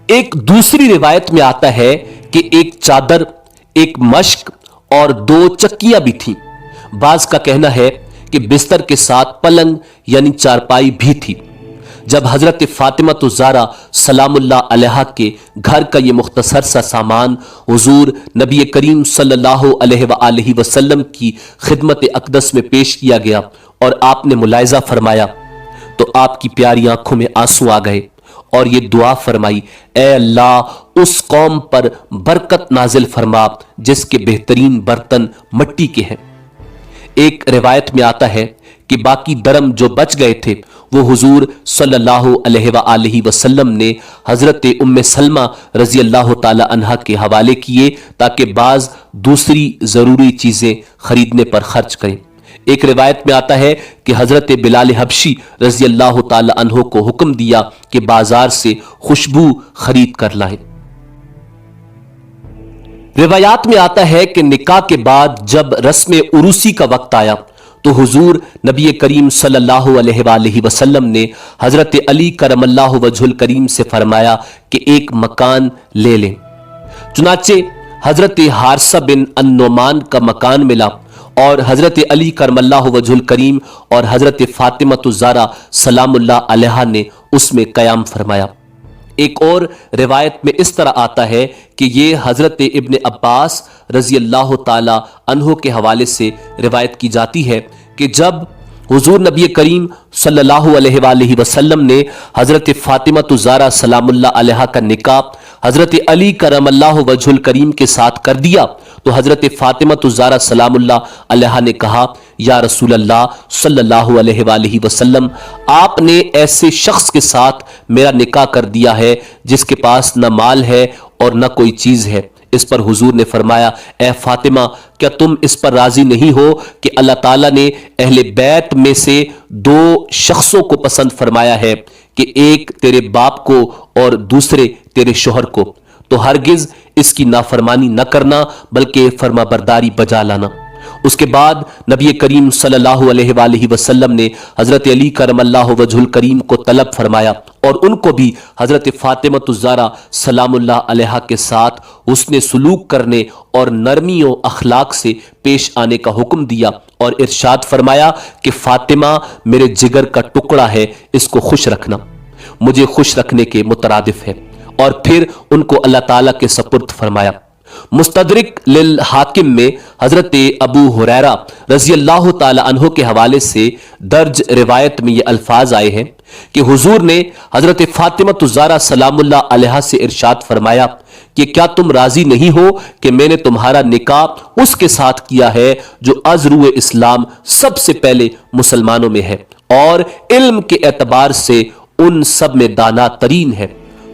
ایک دوسری روایت میں آتا ہے کہ ایک چادر، ایک مشک اور 2 چکیاں بھی تھیں۔ بعض کا کہنا ہے کہ بستر کے ساتھ پلنگ یعنی چارپائی بھی تھی۔ جب حضرت فاطمہ الزہرا سلام اللہ علیہا کے گھر کا یہ مختصر سا سامان حضور نبی کریم صلی اللہ علیہ وآلہ وسلم کی خدمت اقدس میں پیش کیا گیا اور آپ نے ملاحظہ فرمایا تو آپ کی پیاری آنکھوں میں آنسو آ گئے اور یہ دعا فرمائی اے اللہ اس قوم پر برکت نازل فرما جس کے بہترین برتن مٹی کے ہیں۔ ایک روایت میں آتا ہے کہ باقی درم جو بچ گئے تھے وہ حضور صلی اللہ علیہ وآلہ وسلم نے حضرت ام سلمہ رضی اللہ تعالی عنہا کے حوالے کیے تاکہ بعض دوسری ضروری چیزیں خریدنے پر خرچ کریں۔ ایک روایت میں آتا ہے کہ حضرت بلال حبشی رضی اللہ تعالی عنہ کو حکم دیا کہ بازار سے خوشبو خرید کر لائیں۔ روایات میں آتا ہے کہ نکاح کے بعد جب رسم عروسی کا وقت آیا تو حضور نبی کریم صلی اللہ علیہ وآلہ وسلم نے حضرت علی کرم اللہ وجہ الکریم سے فرمایا کہ ایک مکان لے لیں۔ چنانچہ حضرت حارثہ بن النعمان کا مکان ملا اور حضرت علی کرم اللہ وجہ الکریم اور حضرت فاطمہ الزہرا سلام اللہ علیہا نے اس میں قیام فرمایا۔ ایک اور روایت میں اس طرح آتا ہے کہ یہ حضرت ابن عباس رضی اللہ تعالی عنہ کے حوالے سے روایت کی جاتی ہے کہ جب حضور نبی کریم صلی اللہ علیہ وآلہ وسلم نے حضرت فاطمہ الزہرا سلام اللہ علیہا کا نکاح حضرت علی کرم اللہ وجہ الکریم کے ساتھ کر دیا تو حضرت فاطمہ الزہرا سلام اللہ علیہا نے کہا، یا رسول اللہ صلی اللہ علیہ وآلہ وسلم، آپ نے ایسے شخص کے ساتھ میرا نکاح کر دیا ہے جس کے پاس نہ مال ہے اور نہ کوئی چیز ہے۔ اس پر حضور نے فرمایا، اے فاطمہ، کیا تم اس پر راضی نہیں ہو کہ اللہ تعالیٰ نے اہل بیت میں سے دو شخصوں کو پسند فرمایا ہے کہ ایک تیرے باپ کو اور دوسرے تیرے شوہر کو، تو ہرگز اس کی نافرمانی نہ کرنا بلکہ فرما برداری بجا لانا۔ اس کے بعد نبی کریم صلی اللہ علیہ وآلہ وسلم نے حضرت علی کرم اللہ وجہ الکریم کو طلب فرمایا اور ان کو بھی حضرت فاطمہ الزہرا سلام اللہ علیہا کے ساتھ حسن سلوک کرنے اور نرمی و اخلاق سے پیش آنے کا حکم دیا اور ارشاد فرمایا کہ فاطمہ میرے جگر کا ٹکڑا ہے، اس کو خوش رکھنا، مجھے خوش رکھنے کے مترادف ہے، اور پھر ان کو اللہ تعالیٰ کے سپرد فرمایا۔ مستدرک للحاکم میں حضرت ابو ہریرہ رضی اللہ تعالی عنہ کے حوالے سے درج روایت میں یہ الفاظ آئے ہیں کہ حضور نے حضرت فاطمہ الزہرا سلام اللہ علیہا سے ارشاد فرمایا کہ کیا تم راضی نہیں ہو کہ میں نے تمہارا نکاح اس کے ساتھ کیا ہے جو از روئے اسلام سب سے پہلے مسلمانوں میں ہے اور علم کے اعتبار سے ان سب میں دانا ترین ہے۔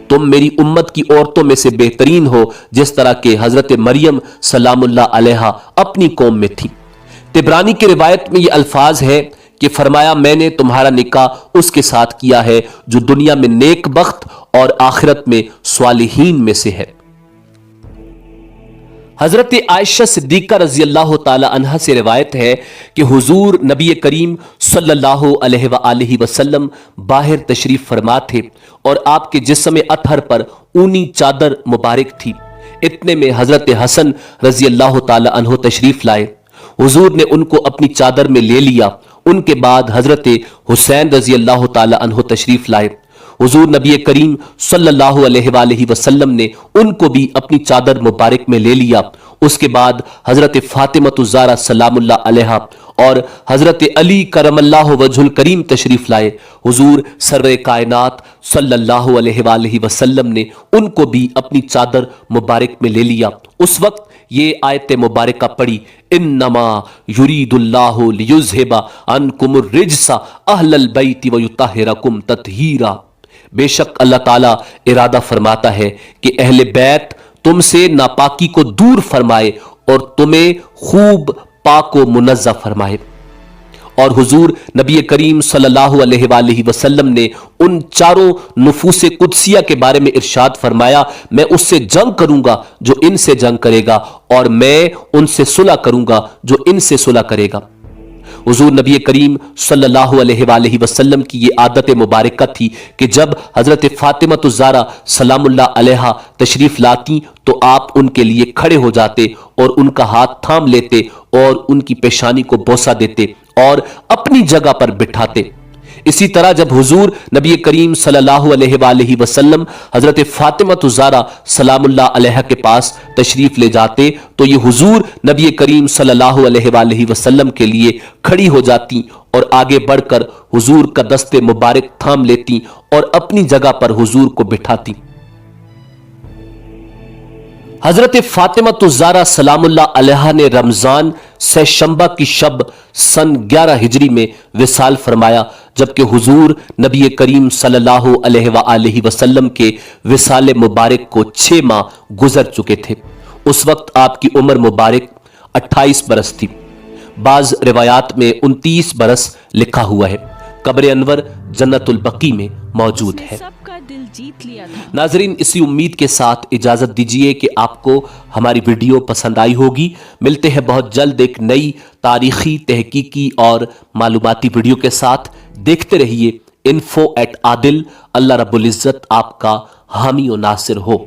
تم میری امت کی عورتوں میں سے بہترین ہو، جس طرح کہ حضرت مریم سلام اللہ علیہا اپنی قوم میں تھی۔ طبرانی کی روایت میں یہ الفاظ ہے کہ فرمایا، میں نے تمہارا نکاح اس کے ساتھ کیا ہے جو دنیا میں نیک بخت اور آخرت میں صالحین میں سے ہے۔ حضرت عائشہ صدیقہ رضی اللہ تعالی عنہا سے روایت ہے کہ حضور نبی کریم صلی اللہ علیہ وآلہ وسلم باہر تشریف فرما تھے اور آپ کے جسم اطہر پر اونی چادر مبارک تھی۔ اتنے میں حضرت حسن رضی اللہ تعالی عنہ تشریف لائے، حضور نے ان کو اپنی چادر میں لے لیا۔ ان کے بعد حضرت حسین رضی اللہ تعالی عنہ تشریف لائے، حضور نبی کریم صلی اللہ علیہ وآلہ وسلم نے ان کو بھی اپنی چادر مبارک میں لے لیا۔ اس کے بعد حضرت فاطمہ الزہرا سلام اللہ علیہا اور حضرت علی کرم اللہ وجہ الکریم تشریف لائے، حضور سرور کائنات صلی اللہ علیہ وآلہ وسلم نے ان کو بھی اپنی چادر مبارک میں لے لیا۔ اس وقت یہ آیت مبارکہ پڑھی، انما یرید اللہ لیذھب عنکم الرجس اہل البیت ویطہرکم تطہیرا۔ بے شک اللہ تعالیٰ ارادہ فرماتا ہے کہ اہل بیت تم سے ناپاکی کو دور فرمائے اور تمہیں خوب پاک و منزہ فرمائے۔ اور حضور نبی کریم صلی اللہ علیہ وآلہ وسلم نے ان چاروں نفوس قدسیہ کے بارے میں ارشاد فرمایا، میں اس سے جنگ کروں گا جو ان سے جنگ کرے گا اور میں ان سے صلح کروں گا جو ان سے صلح کرے گا۔ حضور نبی کریم صلی اللہ علیہ وآلہ وسلم کی یہ عادت مبارکہ تھی کہ جب حضرت فاطمہ الزہرا سلام اللہ علیہا تشریف لاتی تو آپ ان کے لیے کھڑے ہو جاتے اور ان کا ہاتھ تھام لیتے اور ان کی پیشانی کو بوسہ دیتے اور اپنی جگہ پر بٹھاتے۔ اسی طرح جب حضور نبی کریم صلی اللہ علیہ وآلہ وسلم حضرت فاطمہ الزہرا سلام اللہ علیہا کے پاس تشریف لے جاتے تو یہ حضور نبی کریم صلی اللہ علیہ وآلہ وسلم کے لیے کھڑی ہو جاتی اور آگے بڑھ کر حضور کا دست مبارک تھام لیتی اور اپنی جگہ پر حضور کو بٹھاتی۔ حضرت فاطمہ الزہرا سلام اللہ علیہا نے رمضان سہ شنبہ کی شب سن 11 ہجری میں وصال فرمایا، جبکہ حضور نبی کریم صلی اللہ علیہ وآلہ وسلم کے وصال مبارک کو 6 ماہ گزر چکے تھے۔ اس وقت آپ کی عمر مبارک 28 برس تھی، بعض روایات میں 29 برس لکھا ہوا ہے۔ قبر انور جنت البقیع میں موجود ہے۔ سب کا دل جیت لیا تھا۔ ناظرین، اسی امید کے ساتھ اجازت دیجیے کہ آپ کو ہماری ویڈیو پسند آئی ہوگی۔ ملتے ہیں بہت جلد ایک نئی تاریخی، تحقیقی اور معلوماتی ویڈیو کے ساتھ۔ دیکھتے رہیے info@adil۔ اللہ رب العزت آپ کا حامی و ناصر ہو۔